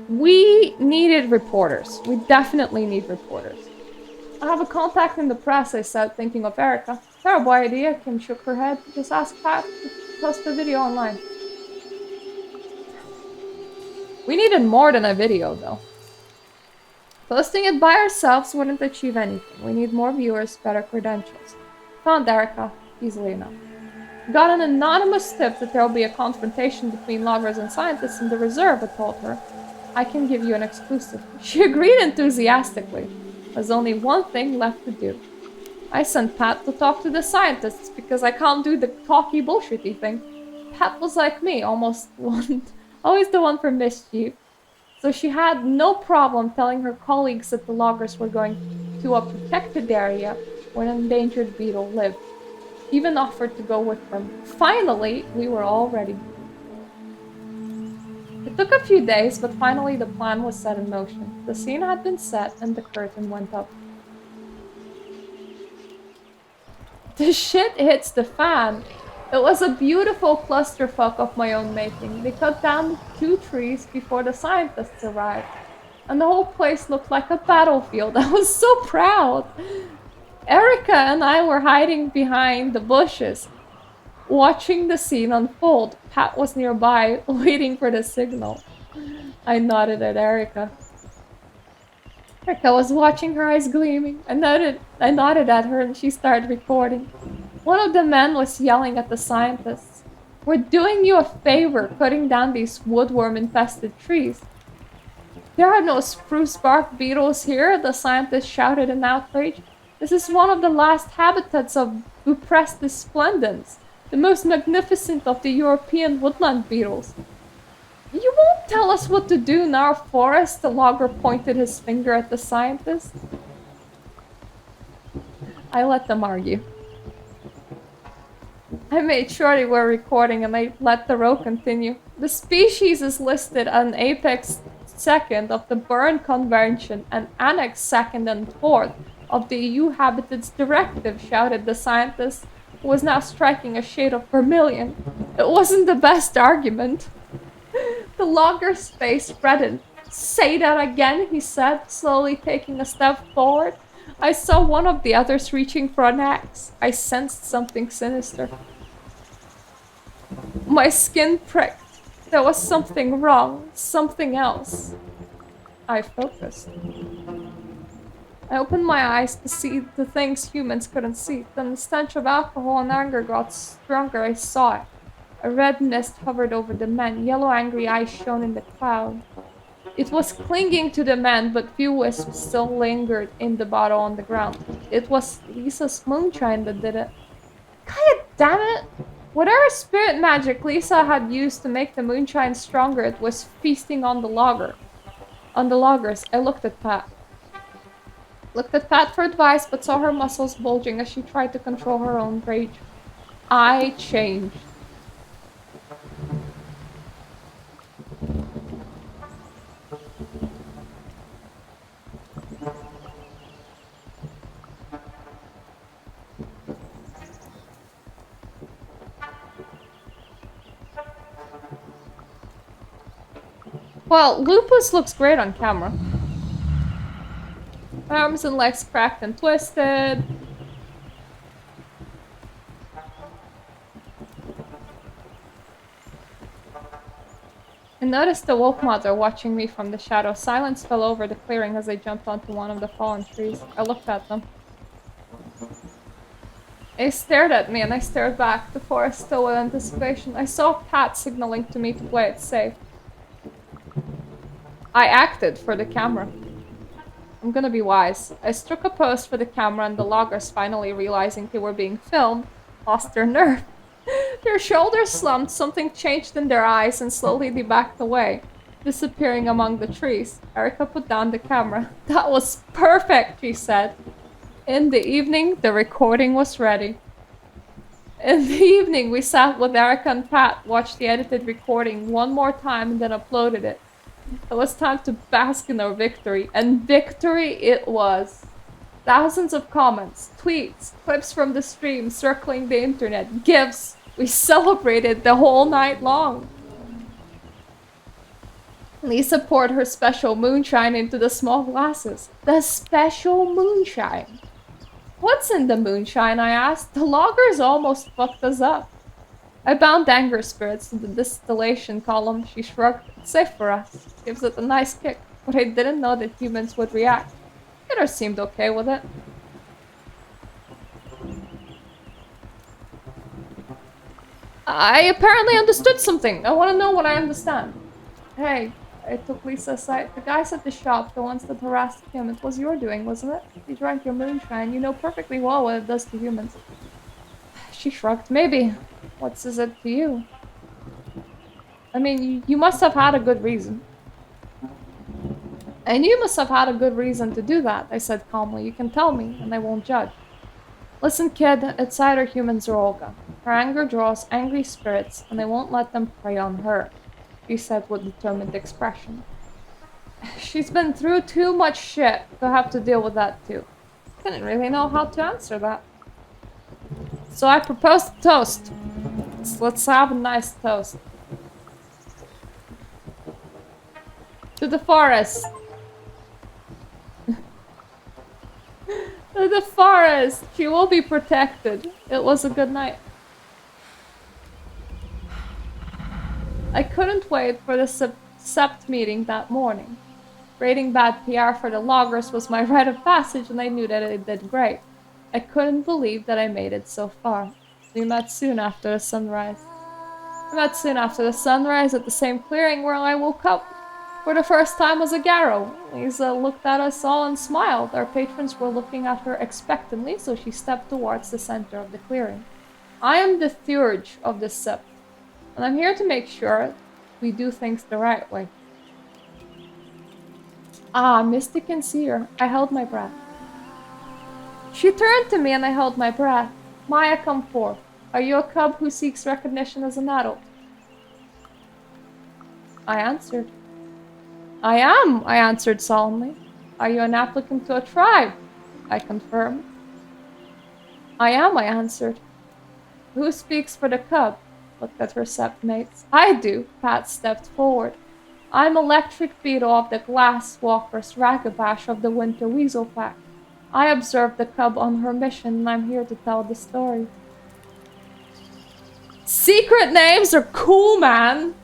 We needed reporters. We definitely need reporters. I have a contact in the press, I said, thinking of Erica. Terrible idea, Kim shook her head. Just ask Pat to post the video online. We needed more than a video, though. Posting it by ourselves wouldn't achieve anything. We need more viewers, better credentials. Found Erica, easily enough. Got an anonymous tip that there will be a confrontation between loggers and scientists in the reserve, I told her. I can give you an exclusive. She agreed enthusiastically. There's only one thing left to do. I sent Pat to talk to the scientists because I can't do the talky bullshitty thing. Pat was like me, always the one for mischief. So she had no problem telling her colleagues that the loggers were going to a protected area where an endangered beetle lived. Even offered to go with them. Finally, we were all ready. It took a few days, but finally the plan was set in motion. The scene had been set and the curtain went up. The shit hits the fan. It was a beautiful clusterfuck of my own making. They cut down 2 trees before the scientists arrived, and the whole place looked like a battlefield. I was so proud. Erica and I were hiding behind the bushes, watching the scene unfold. Pat was nearby, waiting for the signal. I nodded at Erica. Erica was watching, her eyes gleaming. I nodded at her and she started recording. One of the men was yelling at the scientists. We're doing you a favor cutting down these woodworm-infested trees. There are no spruce bark beetles here, the scientist shouted in outrage. This is one of the last habitats of Buprestis splendens, the most magnificent of the European woodland beetles. You won't tell us what to do now, Forrest, the logger pointed his finger at the scientist. I let them argue. I made sure they were recording and I let the row continue. The species is listed on Apex 2nd of the Berne Convention and Annex 2nd and 4th of the EU Habitats Directive, shouted the scientist, who was now striking a shade of vermilion. It wasn't the best argument. The logger's face reddened. Say that again, he said, slowly taking a step forward. I saw one of the others reaching for an axe. I sensed something sinister. My skin pricked. There was something wrong, something else. I focused. I opened my eyes to see the things humans couldn't see. Then the stench of alcohol and anger got stronger. I saw it. A red mist hovered over the men. Yellow angry eyes shone in the cloud. It was clinging to the men, but few wisps still lingered in the bottle on the ground. It was Lisa's moonshine that did it. God damn it! Whatever spirit magic Lisa had used to make the moonshine stronger, it was feasting on the loggers. I looked at Pat. Looked at Pat for advice, but saw her muscles bulging as she tried to control her own rage. I changed. Well, Lupus looks great on camera. Arms and legs cracked and twisted. I noticed the wolf mother watching me from the shadow. Silence fell over the clearing as I jumped onto one of the fallen trees. I looked at them. They stared at me and I stared back, the forest still with anticipation. I saw Pat signaling to me to play it safe. I acted for the camera. I'm gonna be wise. I struck a pose for the camera and the loggers, finally realizing they were being filmed, lost their nerve. Their shoulders slumped, something changed in their eyes, and slowly they backed away, disappearing among the trees. Erica put down the camera. That was perfect, she said. In the evening, the recording was ready. In the evening, we sat with Erica and Pat, watched the edited recording one more time, and then uploaded it. It was time to bask in our victory, and victory it was. Thousands of comments, tweets, clips from the stream circling the internet, gifs. We celebrated the whole night long. Lisa poured her special moonshine into the small glasses. The special moonshine. What's in the moonshine, I asked. The loggers almost fucked us up. I bound anger spirits to the distillation column. She shrugged. It's safe for us. Gives it a nice kick. But I didn't know that humans would react. Peter seemed okay with it. I apparently understood something. I want to know what I understand. Hey, I took Lisa aside. The guys at the shop, the ones that harassed him, it was your doing, wasn't it? He drank your moonshine. You know perfectly well what it does to humans. She shrugged. Maybe. What says it to you? I mean, you must have had a good reason. And you must have had a good reason to do that, I said calmly. You can tell me, and I won't judge. Listen, kid, it's either humans or Olga. Her anger draws angry spirits, and I won't let them prey on her, she said with determined expression. She's been through too much shit to have to deal with that too. Didn't really know how to answer that. So I proposed a toast. Let's have a nice toast. To the forest. To the forest. She will be protected. It was a good night. I couldn't wait for the sept meeting that morning. Creating bad PR for the loggers was my rite of passage, and I knew that I did great. I couldn't believe that I made it so far. We met soon after the sunrise. We met soon after the sunrise at the same clearing where I woke up for the first time as a Garou. Lisa looked at us all and smiled. Our patrons were looking at her expectantly, so she stepped towards the center of the clearing. I am the Theurge of the Sept, and I'm here to make sure we do things the right way. Ah, Mystic and Seer. I held my breath. She turned to me and I held my breath. Maya, come forth. Are you a cub who seeks recognition as an adult? I answered. I am, I answered solemnly. Are you an applicant to a tribe? I confirmed. I am, I answered. Who speaks for the cub? Looked at her sept mates. I do. Pat stepped forward. I'm Electric Beetle of the Glass Walkers, Ragabash of the Winter Weasel Pack. I observed the cub on her mission, and I'm here to tell the story. Secret names are cool, man!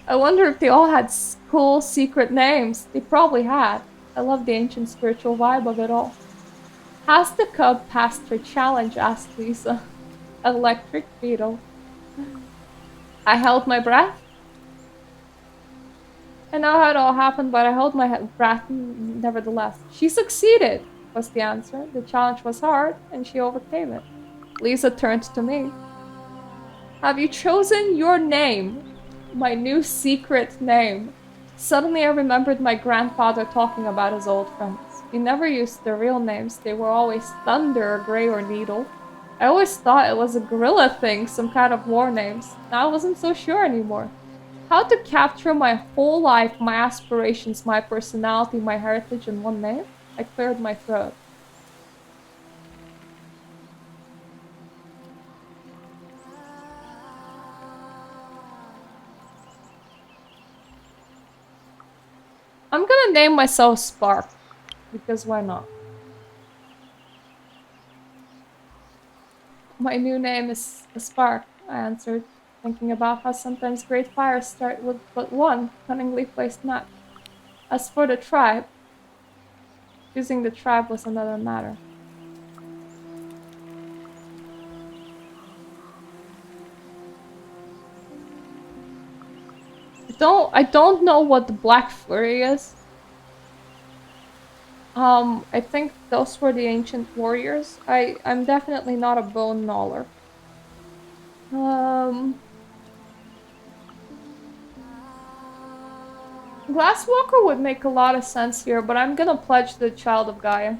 I wonder if they all had cool secret names. They probably had. I love the ancient spiritual vibe of it all. Has the cub passed her challenge? Asked Lisa. Electric Beetle. I held my breath. I know how it all happened, but I held my breath nevertheless. She succeeded, was the answer. The challenge was hard, and she overcame it. Lisa turned to me. Have you chosen your name? My new secret name. Suddenly I remembered my grandfather talking about his old friends. He never used their real names. They were always Thunder, Grey, or Needle. I always thought it was a gorilla thing, some kind of war names. Now I wasn't so sure anymore. How to capture my whole life, my aspirations, my personality, my heritage in one name? I cleared my throat. I'm gonna name myself Spark, because why not? My new name is Spark, I answered, thinking about how sometimes great fires start with but one cunningly placed match. As for the tribe, choosing the tribe was another matter. I don't know what the Black Fury is. I think those were the ancient warriors. I'm definitely not a bone gnawer. Glasswalker would make a lot of sense here, but I'm gonna pledge the Child of Gaia.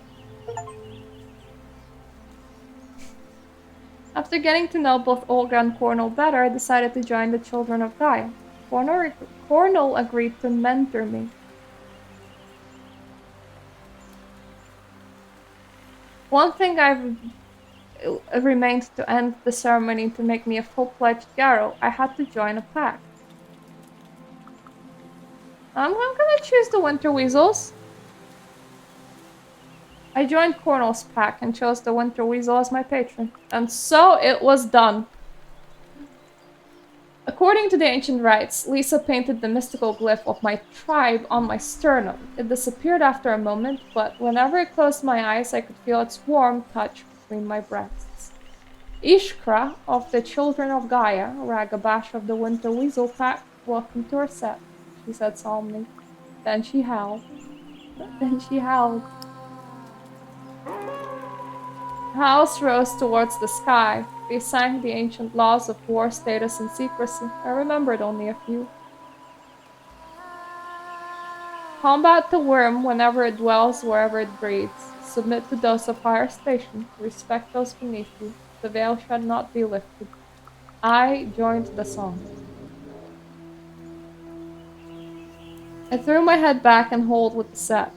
After getting to know both Olga and Cornel better, I decided to join the Children of Gaia. Cornel agreed to mentor me. One thing remained to end the ceremony to make me a full-fledged Garou. I had to join a pack. I'm gonna choose the Winter Weasels. I joined Cornel's pack and chose the Winter Weasel as my patron. And so it was done. According to the ancient rites, Lisa painted the mystical glyph of my tribe on my sternum. It disappeared after a moment, but whenever I closed my eyes, I could feel its warm touch between my breasts. Ishkra of the Children of Gaia, Ragabash of the Winter Weasel Pack, welcome to our set, she said solemnly. Then she howled. Howls rose towards the sky. They sang the ancient laws of war, status, and secrecy. I remembered only a few. Combat the worm whenever it dwells, wherever it breeds. Submit to those of higher station. Respect those beneath you. The veil shall not be lifted. I joined the song. I threw my head back and howled with the set.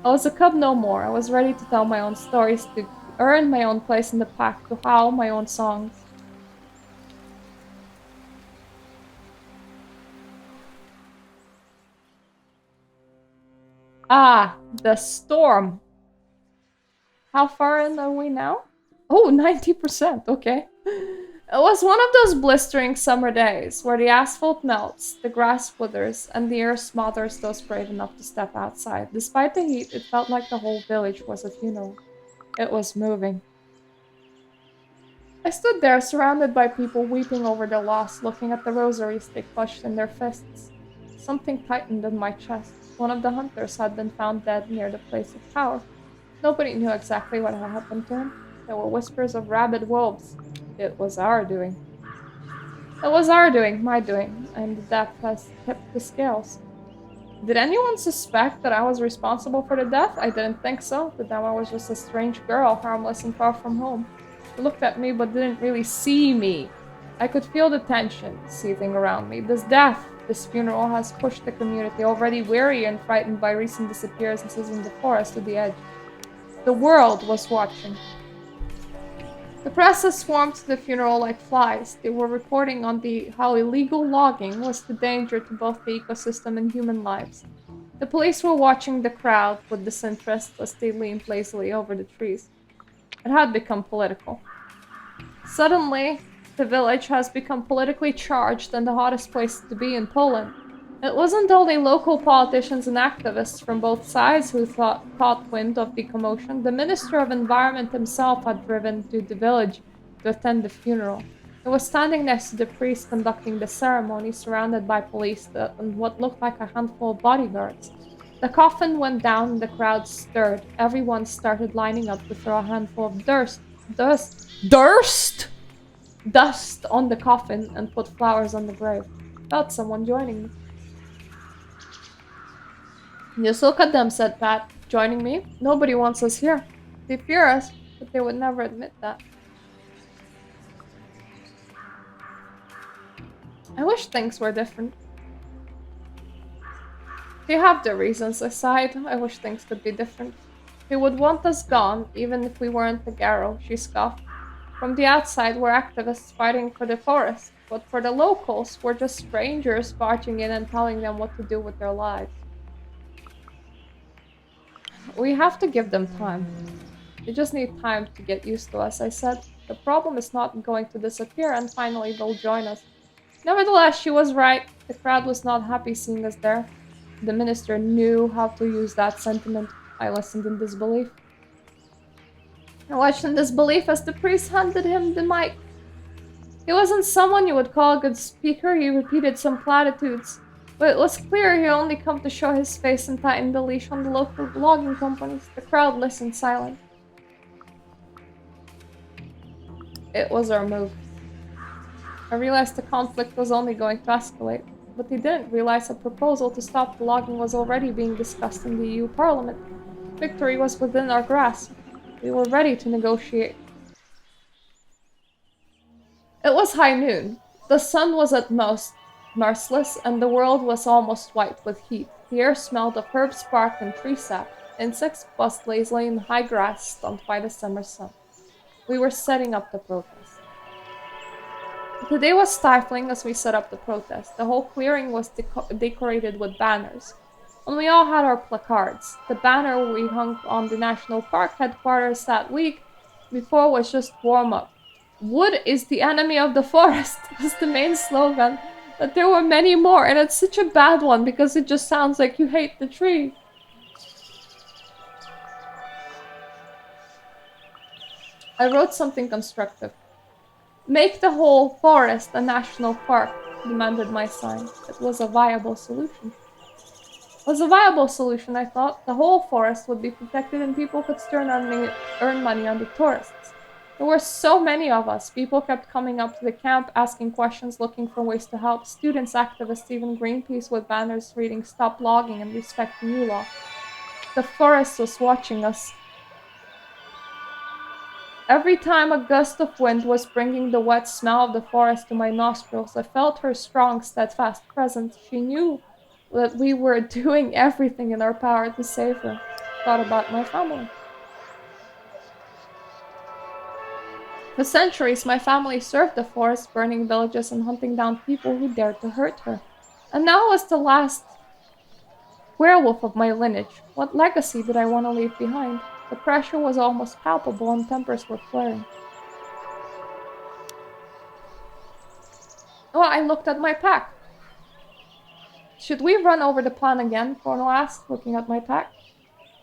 I was a cub no more. I was ready to tell my own stories, to earn my own place in the pack, to howl my own songs. Ah, the storm. How far in are we now? Oh, 90%, okay. It was one of those blistering summer days where the asphalt melts, the grass withers, and the air smothers those brave enough to step outside. Despite the heat, it felt like the whole village was a funeral. It was moving. I stood there, surrounded by people weeping over their loss, looking at the rosaries they clutched in their fists. Something tightened in my chest. One of the hunters had been found dead near the place of power. Nobody knew exactly what had happened to him. There were whispers of rabid wolves. It was our doing. It was our doing, my doing, and the death has tipped the scales. Did anyone suspect that I was responsible for the death? I didn't think so. To them, I was just a strange girl, harmless and far from home. They looked at me but didn't really see me. I could feel the tension seething around me. This death, this funeral has pushed the community, already weary and frightened by recent disappearances in the forest, to the edge. The world was watching. The press has swarmed to the funeral like flies. They were reporting on how illegal logging was the danger to both the ecosystem and human lives. The police were watching the crowd with disinterest as they leaned lazily over the trees. It had become political. Suddenly, the village has become politically charged and the hottest place to be in Poland. It wasn't only local politicians and activists from both sides who caught wind of the commotion. The Minister of Environment himself had driven to the village to attend the funeral. He was standing next to the priest conducting the ceremony, surrounded by police and what looked like a handful of bodyguards. The coffin went down and the crowd stirred. Everyone started lining up to throw a handful of dust on the coffin and put flowers on the grave. Felt someone joining me. Just look at them, said Pat. Joining me? Nobody wants us here. They fear us, but they would never admit that. I wish things were different. They have their reasons, I sighed. I wish things could be different. They would want us gone, even if we weren't the Garou, she scoffed. From the outside, we're activists fighting for the forest, but for the locals, we're just strangers barging in and telling them what to do with their lives. We have to give them time. They just need time to get used to us, I said. The problem is not going to disappear, and finally they'll join us. Nevertheless, she was right. The crowd was not happy seeing us there. The minister knew how to use that sentiment. I listened in disbelief. I watched in disbelief as the priest handed him the mic. He wasn't someone you would call a good speaker. He repeated some platitudes. But it was clear he only come to show his face and tighten the leash on the local logging companies. The crowd listened silent. It was our move. I realized the conflict was only going to escalate, but he didn't realize a proposal to stop the logging was already being discussed in the EU Parliament. Victory was within our grasp. We were ready to negotiate. It was high noon. The sun was at most merciless, and the world was almost white with heat. The air smelled of herb spark and tree sap. Insects buzzed lazily in high grass, stunned by the summer sun. We were setting up the protest. The day was stifling as we set up the protest. The whole clearing was decorated with banners. And we all had our placards. The banner we hung on the national park headquarters that week before was just warm-up. Wood is the enemy of the forest was the main slogan. But there were many more, and it's such a bad one because it just sounds like you hate the tree. I wrote something constructive. Make the whole forest a national park, demanded my sign. It was a viable solution. It was a viable solution, I thought. The whole forest would be protected and people could still earn money on the tourists. There were so many of us. People kept coming up to the camp, asking questions, looking for ways to help. Students, activists, even Greenpeace with banners reading "Stop logging" and "Respect the new law." The forest was watching us. Every time a gust of wind was bringing the wet smell of the forest to my nostrils, I felt her strong, steadfast presence. She knew that we were doing everything in our power to save her. Thought about my family. For centuries, my family served the Forest, burning villages and hunting down people who dared to hurt her. And now I was the last werewolf of my lineage. What legacy did I want to leave behind? The pressure was almost palpable and tempers were flaring. Oh, I looked at my pack. Should we run over the plan again? Cornel asked, looking at my pack.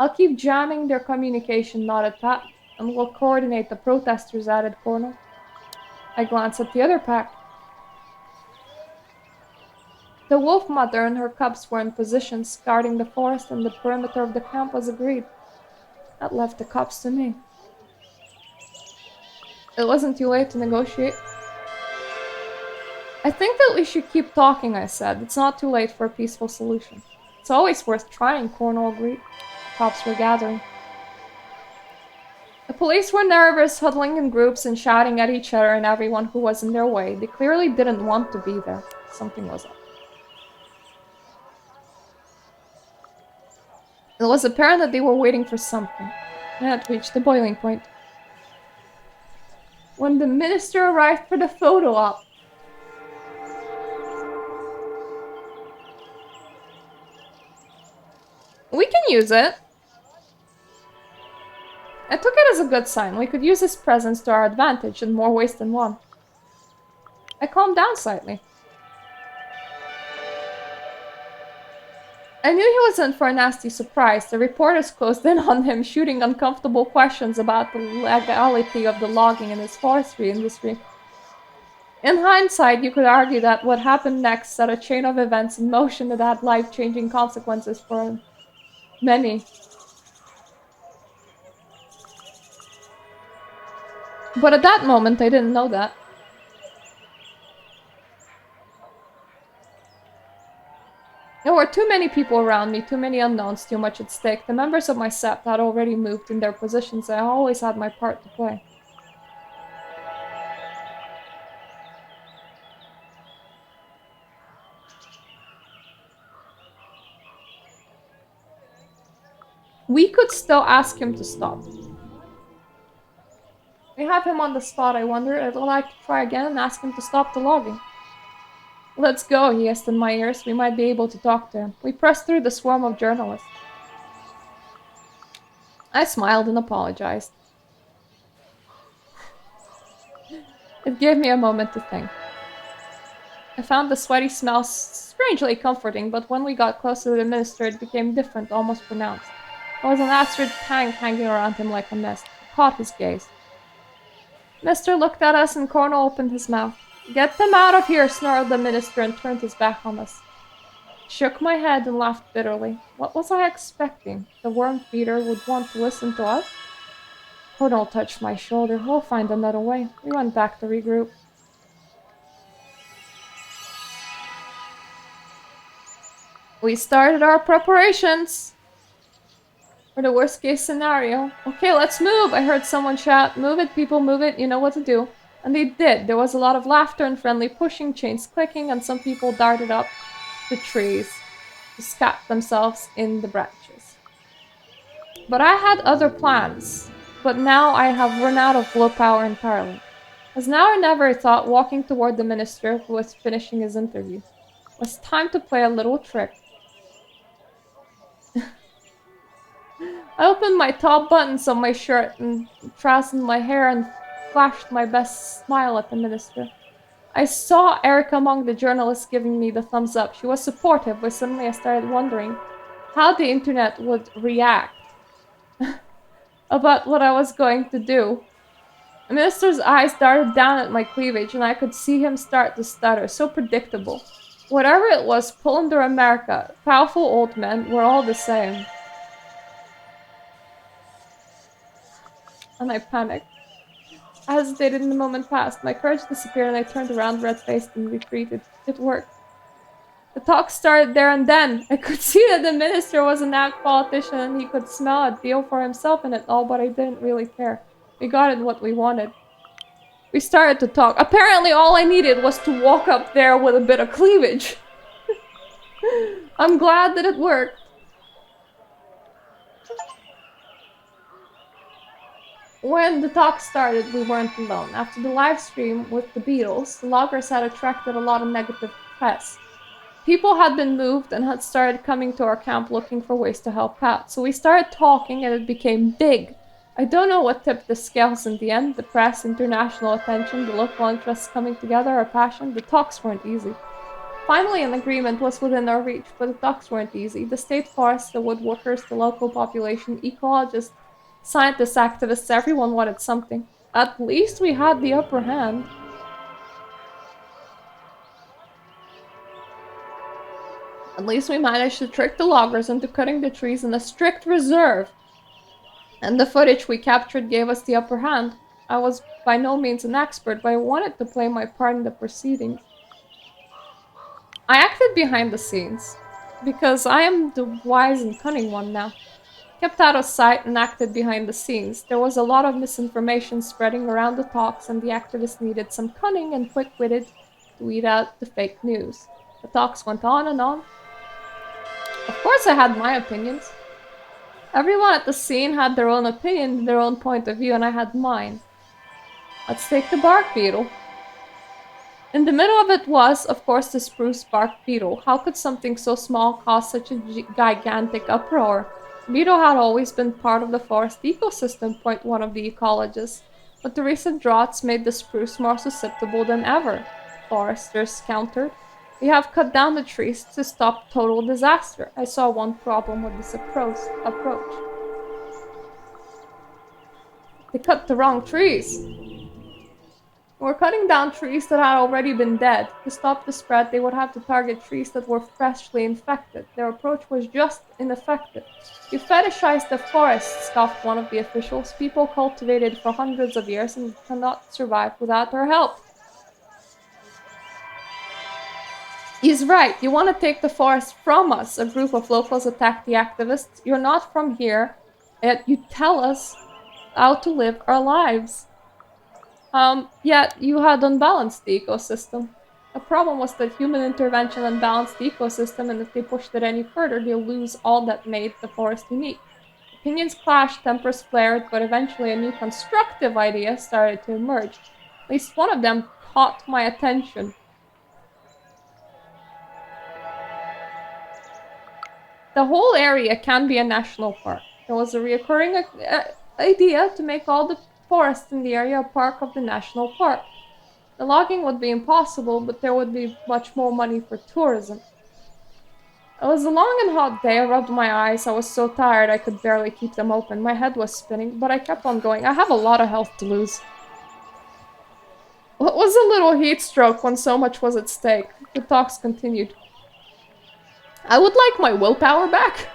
I'll keep jamming their communication, nodded Pat, and we'll coordinate the protesters, added Cornel. I glanced at the other pack. The wolf mother and her cubs were in positions, guarding the forest and the perimeter of the camp was agreed. That left the cubs to me. It wasn't too late to negotiate. I think that we should keep talking, I said. It's not too late for a peaceful solution. It's always worth trying, Cornel agreed. Cops were gathering. The police were nervous, huddling in groups and shouting at each other and everyone who was in their way. They clearly didn't want to be there. Something was up. It was apparent that they were waiting for something. It had reached the boiling point. When the minister arrived for the photo op, we can use it. I took it as a good sign. We could use his presence to our advantage in more ways than one. I calmed down slightly. I knew he was in for a nasty surprise. The reporters closed in on him, shooting uncomfortable questions about the legality of the logging in his forestry industry. In hindsight, you could argue that what happened next set a chain of events in motion that had life-changing consequences for many. But at that moment, I didn't know that. There were too many people around me, too many unknowns, too much at stake. The members of my sept had already moved in their positions. I always had my part to play. We could still ask him to stop. We have him on the spot, I wonder. I'd like to try again and ask him to stop the logging. Let's go, he hissed in my ears. We might be able to talk to him. We pressed through the swarm of journalists. I smiled and apologized. It gave me a moment to think. I found the sweaty smell strangely comforting, but when we got close to the minister, it became different, almost pronounced. There was an acrid tang hanging around him like a mist. It caught his gaze. Mister looked at us and Cornel opened his mouth. Get them out of here, snarled the minister and turned his back on us. I shook my head and laughed bitterly. What was I expecting? The worm feeder would want to listen to us? Cornel touched my shoulder. We'll find another way. We went back to regroup. We started our preparations for the worst case scenario. Okay, let's move! I heard someone shout. Move it, people, move it. You know what to do. And they did. There was a lot of laughter and friendly pushing, chains clicking, and some people darted up the trees to scat themselves in the branches. But I had other plans. But now I have run out of willpower entirely. As now or never, I thought, walking toward the minister who was finishing his interview. It was time to play a little trick. I opened my top buttons of my shirt and trousled my hair and flashed my best smile at the minister. I saw Erica among the journalists giving me the thumbs up. She was supportive, but suddenly I started wondering how the internet would react about what I was going to do. The minister's eyes darted down at my cleavage and I could see him start to stutter. So predictable. Whatever it was, Poland or America, powerful old men were all the same. And I panicked. I hesitated and the moment passed. My courage disappeared and I turned around red-faced and retreated. It worked. The talk started there and then. I could see that the minister was an apt politician and he could smell a deal for himself in it all, but I didn't really care. We got it what we wanted. We started to talk. Apparently all I needed was to walk up there with a bit of cleavage. I'm glad that it worked. When the talk started, we weren't alone. After the live stream with the Beatles, the loggers had attracted a lot of negative press. People had been moved and had started coming to our camp looking for ways to help out. So we started talking and it became big. I don't know what tipped the scales in the end, the press, international attention, the local interests coming together, our passion. The talks weren't easy. Finally, an agreement was within our reach, but the talks weren't easy. The state forest, the woodworkers, the local population, ecologists, scientists, activists, everyone wanted something. At least we had the upper hand. At least we managed to trick the loggers into cutting the trees in a strict reserve. And the footage we captured gave us the upper hand. I was by no means an expert, but I wanted to play my part in the proceedings. I acted behind the scenes, because I am the wise and cunning one now. Kept out of sight and acted behind the scenes. There was a lot of misinformation spreading around the talks, and the activists needed some cunning and quick-witted to weed out the fake news. The talks went on and on. Of course I had my opinions. Everyone at the scene had their own opinion, their own point of view, and I had mine. Let's take the bark beetle. In the middle of it was, of course, the spruce bark beetle. How could something so small cause such a gigantic uproar? The beetle had always been part of the forest ecosystem, point one of the ecologists, but the recent droughts made the spruce more susceptible than ever. Foresters countered. We have cut down the trees to stop total disaster. I saw one problem with this approach. They cut the wrong trees. We're cutting down trees that had already been dead. To stop the spread, they would have to target trees that were freshly infected. Their approach was just ineffective. You fetishize the forest, scoffed one of the officials. People cultivated for hundreds of years and cannot survive without our help. He's right. You want to take the forest from us. A group of locals attacked the activists. You're not from here, yet you tell us how to live our lives. Yet you had unbalanced the ecosystem. The problem was that human intervention unbalanced the ecosystem, and if they pushed it any further, they'll lose all that made the forest unique. Opinions clashed, tempers flared, but eventually a new constructive idea started to emerge. At least one of them caught my attention. The whole area can be a national park. There was a recurring idea to make all the forest in the area a park of the national park. The logging would be impossible, but there would be much more money for tourism. It was a long and hot day. I rubbed my eyes. I was so tired I could barely keep them open. My head was spinning, but I kept on going. I have a lot of health to lose. It was a little heat stroke when so much was at stake. The talks continued. I would like my willpower back.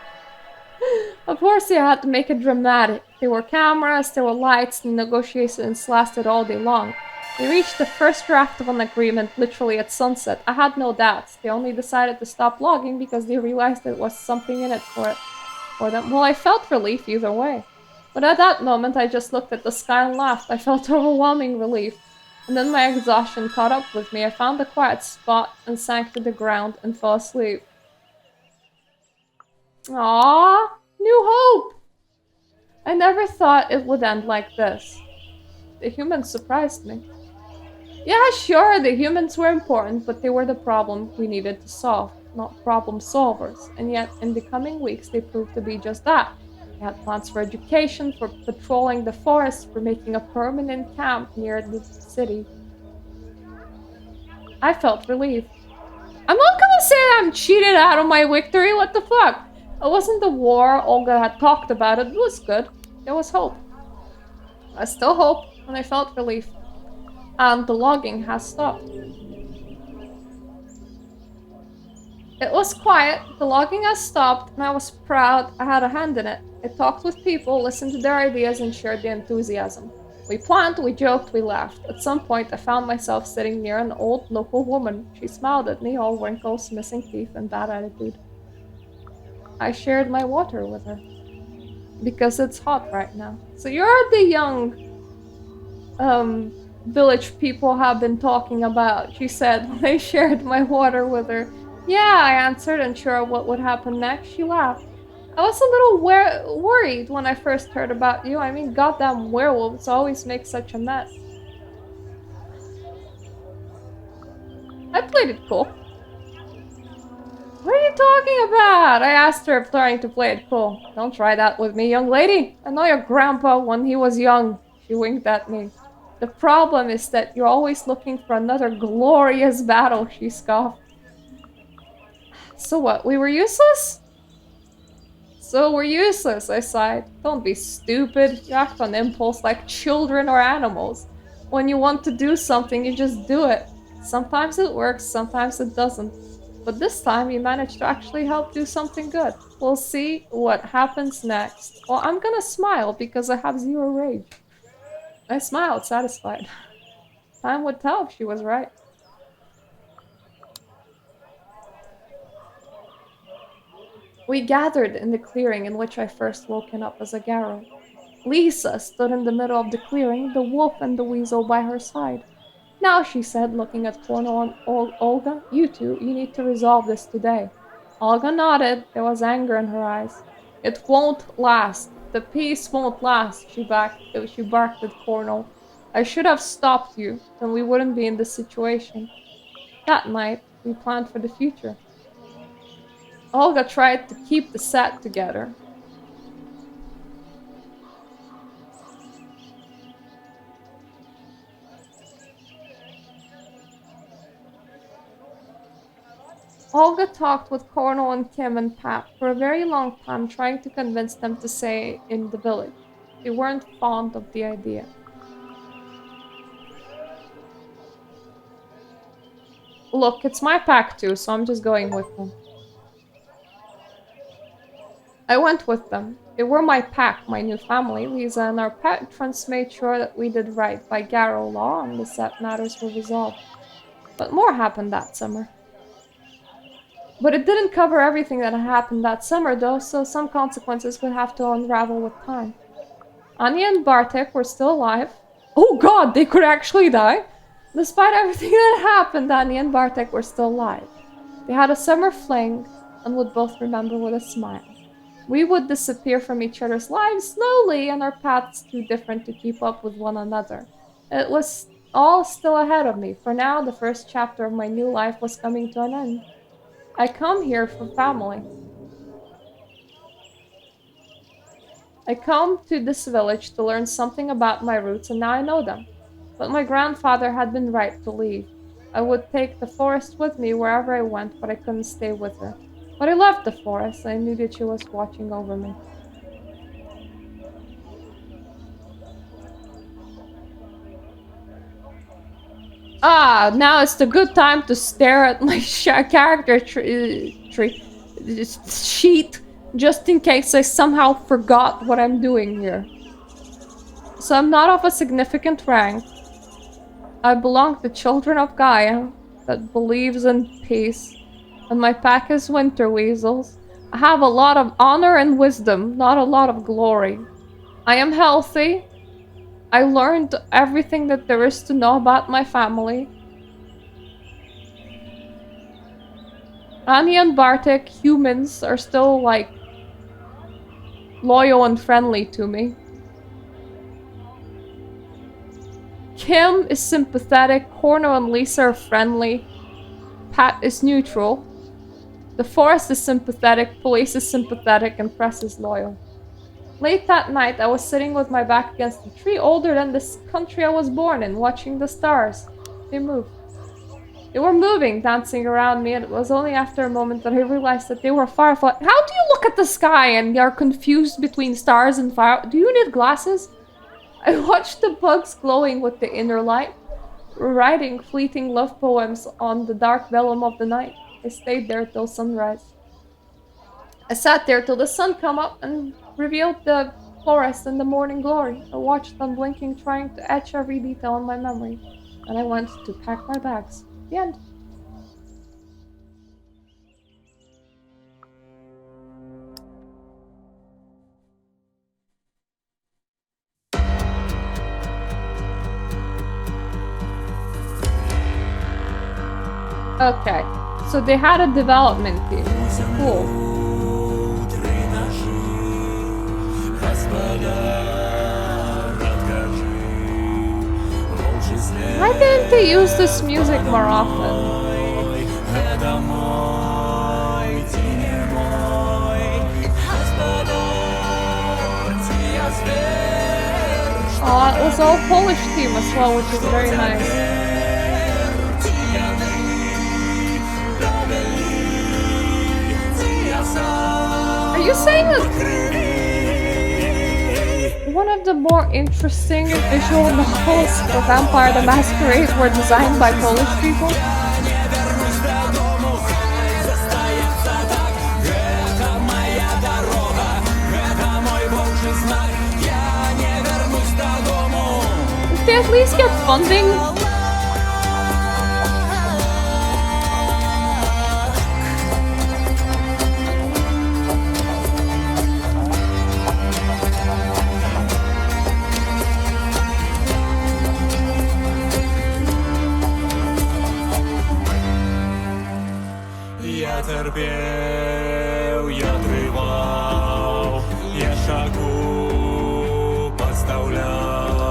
Of course, they had to make it dramatic. There were cameras, there were lights, and negotiations lasted all day long. They reached the first draft of an agreement literally at sunset. I had no doubts. They only decided to stop logging because they realized there was something in it for them. Well, I felt relief either way. But at that moment, I just looked at the sky and laughed. I felt overwhelming relief. And then my exhaustion caught up with me. I found a quiet spot and sank to the ground and fell asleep. Aww, new hope! I never thought it would end like this. The humans surprised me. Yeah, sure, the humans were important, but they were the problem we needed to solve, not problem solvers. And yet, in the coming weeks, they proved to be just that. They had plans for education, for patrolling the forest, for making a permanent camp near the city. I felt relieved. I'm not gonna say I'm cheated out of my victory, what the fuck? It wasn't the war Olga had talked about, it was good. There was hope. I still hope, and I felt relief. And the logging has stopped. It was quiet, the logging has stopped, and I was proud I had a hand in it. I talked with people, listened to their ideas, and shared the enthusiasm. We planned, we joked, we laughed. At some point, I found myself sitting near an old local woman. She smiled at me, all wrinkles, missing teeth, and bad attitude. I shared my water with her. Because it's hot right now. So you're the young village people have been talking about, she said when I shared my water with her. Yeah, I answered, unsure what would happen next. She laughed. I was a little worried when I first heard about you. I mean, goddamn werewolves always make such a mess. I played it cool. What are you talking about? I asked her, trying to play it cool. Don't try that with me, young lady. I know your grandpa when he was young. She winked at me. The problem is that you're always looking for another glorious battle, she scoffed. So what, we were useless? So we're useless, I sighed. Don't be stupid. You act on impulse like children or animals. When you want to do something, you just do it. Sometimes it works, sometimes it doesn't. But this time you managed to actually help do something good. We'll see what happens next. Well, I'm gonna smile because I have zero rage. I smiled, satisfied. Time would tell if she was right. We gathered in the clearing in which I first woken up as a Garou. Lisa stood in the middle of the clearing, the wolf and the weasel by her side. Now, she said, looking at Cornel and Olga, you two, you need to resolve this today. Olga nodded. There was anger in her eyes. It won't last. The peace won't last, she barked at Cornel. I should have stopped you, then we wouldn't be in this situation. That night, we planned for the future. Olga tried to keep the set together. Olga talked with Cornel and Kim and Pat for a very long time, trying to convince them to stay in the village. They weren't fond of the idea. Look, it's my pack too, so I'm just going with them. I went with them. They were my pack, my new family. Lisa and our patrons made sure that we did right by Garou law and the set matters were resolved. But more happened that summer. But it didn't cover everything that had happened that summer, though, so some consequences would have to unravel with time. Anya and Bartek were still alive. Oh god, they could actually die! Despite everything that happened, Anya and Bartek were still alive. They had a summer fling and would both remember with a smile. We would disappear from each other's lives slowly, and our paths too different to keep up with one another. It was all still ahead of me. For now, the first chapter of my new life was coming to an end. I come here for family. I come to this village to learn something about my roots, and now I know them. But my grandfather had been right to leave. I would take the forest with me wherever I went, but I couldn't stay with her. But I loved the forest, and I knew that she was watching over me. Ah, now it's the good time to stare at my character sheet, just in case I somehow forgot what I'm doing here. So I'm not of a significant rank. I belong to the children of Gaia, that believes in peace, and my pack is winter weasels. I have a lot of honor and wisdom, not a lot of glory. I am healthy. I learned everything that there is to know about my family. Anya and Bartek, humans, are still, like, loyal and friendly to me. Kim is sympathetic, Cornel and Lisa are friendly. Pat is neutral. The Forrest is sympathetic, Police is sympathetic, and Press is loyal. Late that night, I was sitting with my back against a tree older than this country I was born in, watching the stars. They moved. They were moving, dancing around me, and it was only after a moment that I realized that they were fireflies. How do you look at the sky and are confused between stars and fire? Do you need glasses? I watched the bugs glowing with the inner light, writing fleeting love poems on the dark vellum of the night. I stayed there till sunrise. I sat there till the sun came up and revealed the forest in the morning glory. I watched them blinking, trying to etch every detail in my memory. And I went to pack my bags. The end. Okay, so they had a development team. Cool. didn't they use this music more often? It was all Polish team as well, which is very nice. Are you saying that one of the more interesting visual novels for Vampire the Masquerade were designed by Polish people? Did they at least get funding?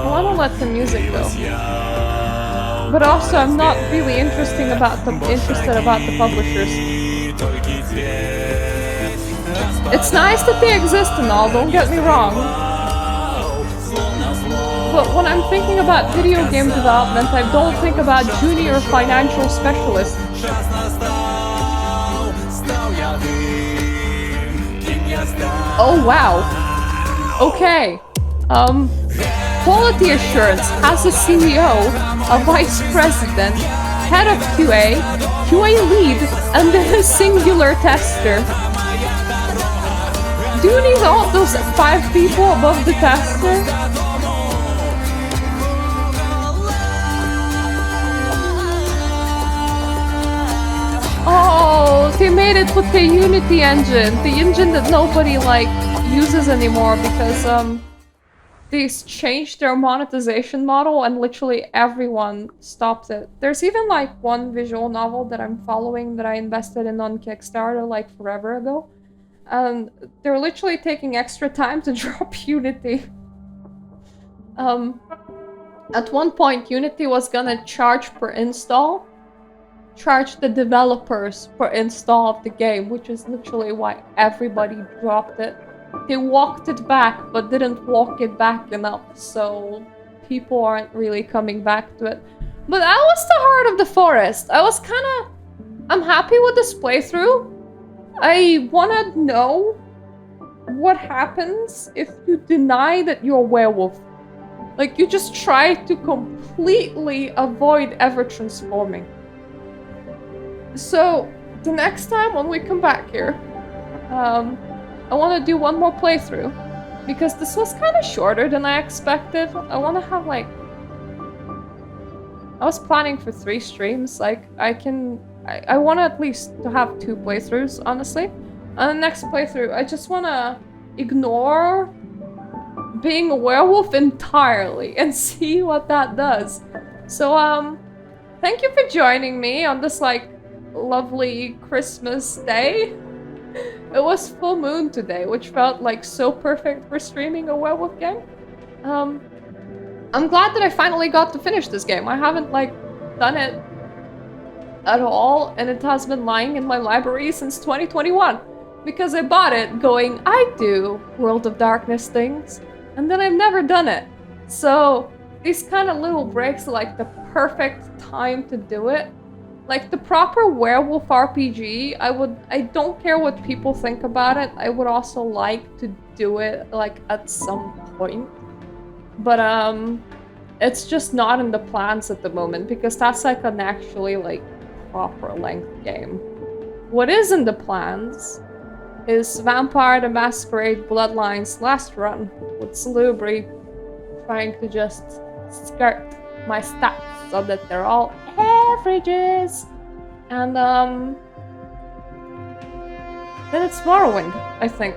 I want to let the music go, but also I'm not really interested about the publishers. It's nice that they exist and all, don't get me wrong. But when I'm thinking about video game development, I don't think about junior financial specialists. Oh wow. Okay. Quality assurance has a CEO, a vice president, head of QA, QA lead, and then a singular tester. Do you need all those 5 people above the tester? Oh, they made it with the Unity engine, the engine that nobody uses anymore because they changed their monetization model and literally everyone stopped it. There's even one visual novel that I'm following that I invested in on Kickstarter forever ago. And they're literally taking extra time to drop Unity. At one point, Unity was gonna charge per install. Charge the developers per install of the game, which is literally why everybody dropped it. They walked it back, but didn't walk it back enough, so people aren't really coming back to it. But that was the heart of the Forest. I'm happy with this playthrough. I wanna know what happens if you deny that you're a werewolf. You just try to completely avoid ever transforming. So, the next time when we come back here, I want to do one more playthrough, because this was kind of shorter than I expected. I want to have I was planning for 3 streams. I want at least to have 2 playthroughs, honestly. On the next playthrough, I just want to ignore being a werewolf entirely and see what that does. So, thank you for joining me on this lovely Christmas day. It was full moon today, which felt so perfect for streaming a werewolf game. I'm glad that I finally got to finish this game. I haven't done it at all, and it has been lying in my library since 2021 because I bought it going, I do World of Darkness things, and then I've never done it. So these kind of little breaks are the perfect time to do it. The proper werewolf RPG, I don't care what people think about it. I would also like to do it at some point. But it's just not in the plans at the moment because that's an actually proper length game. What is in the plans is Vampire the Masquerade Bloodlines last run with Salubri trying to just skirt my stats so that they're all averages. And then it's Morrowind, I think.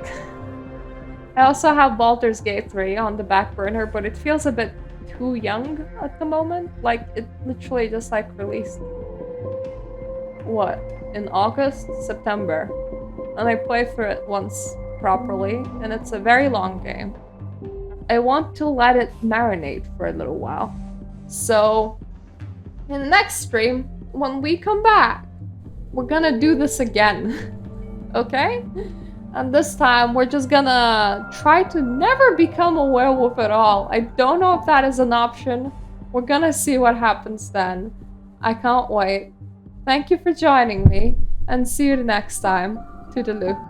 I also have Baldur's Gate 3 on the back burner, but it feels a bit too young at the moment. It literally just released in August, September, and I played through it once properly, and it's a very long game. I want to let it marinate for a little while. So In the next stream, when we come back, we're gonna do this again. Okay? And this time, we're just gonna try to never become a werewolf at all. I don't know if that is an option. We're gonna see what happens then. I can't wait. Thank you for joining me, and see you the next time. Toodaloo.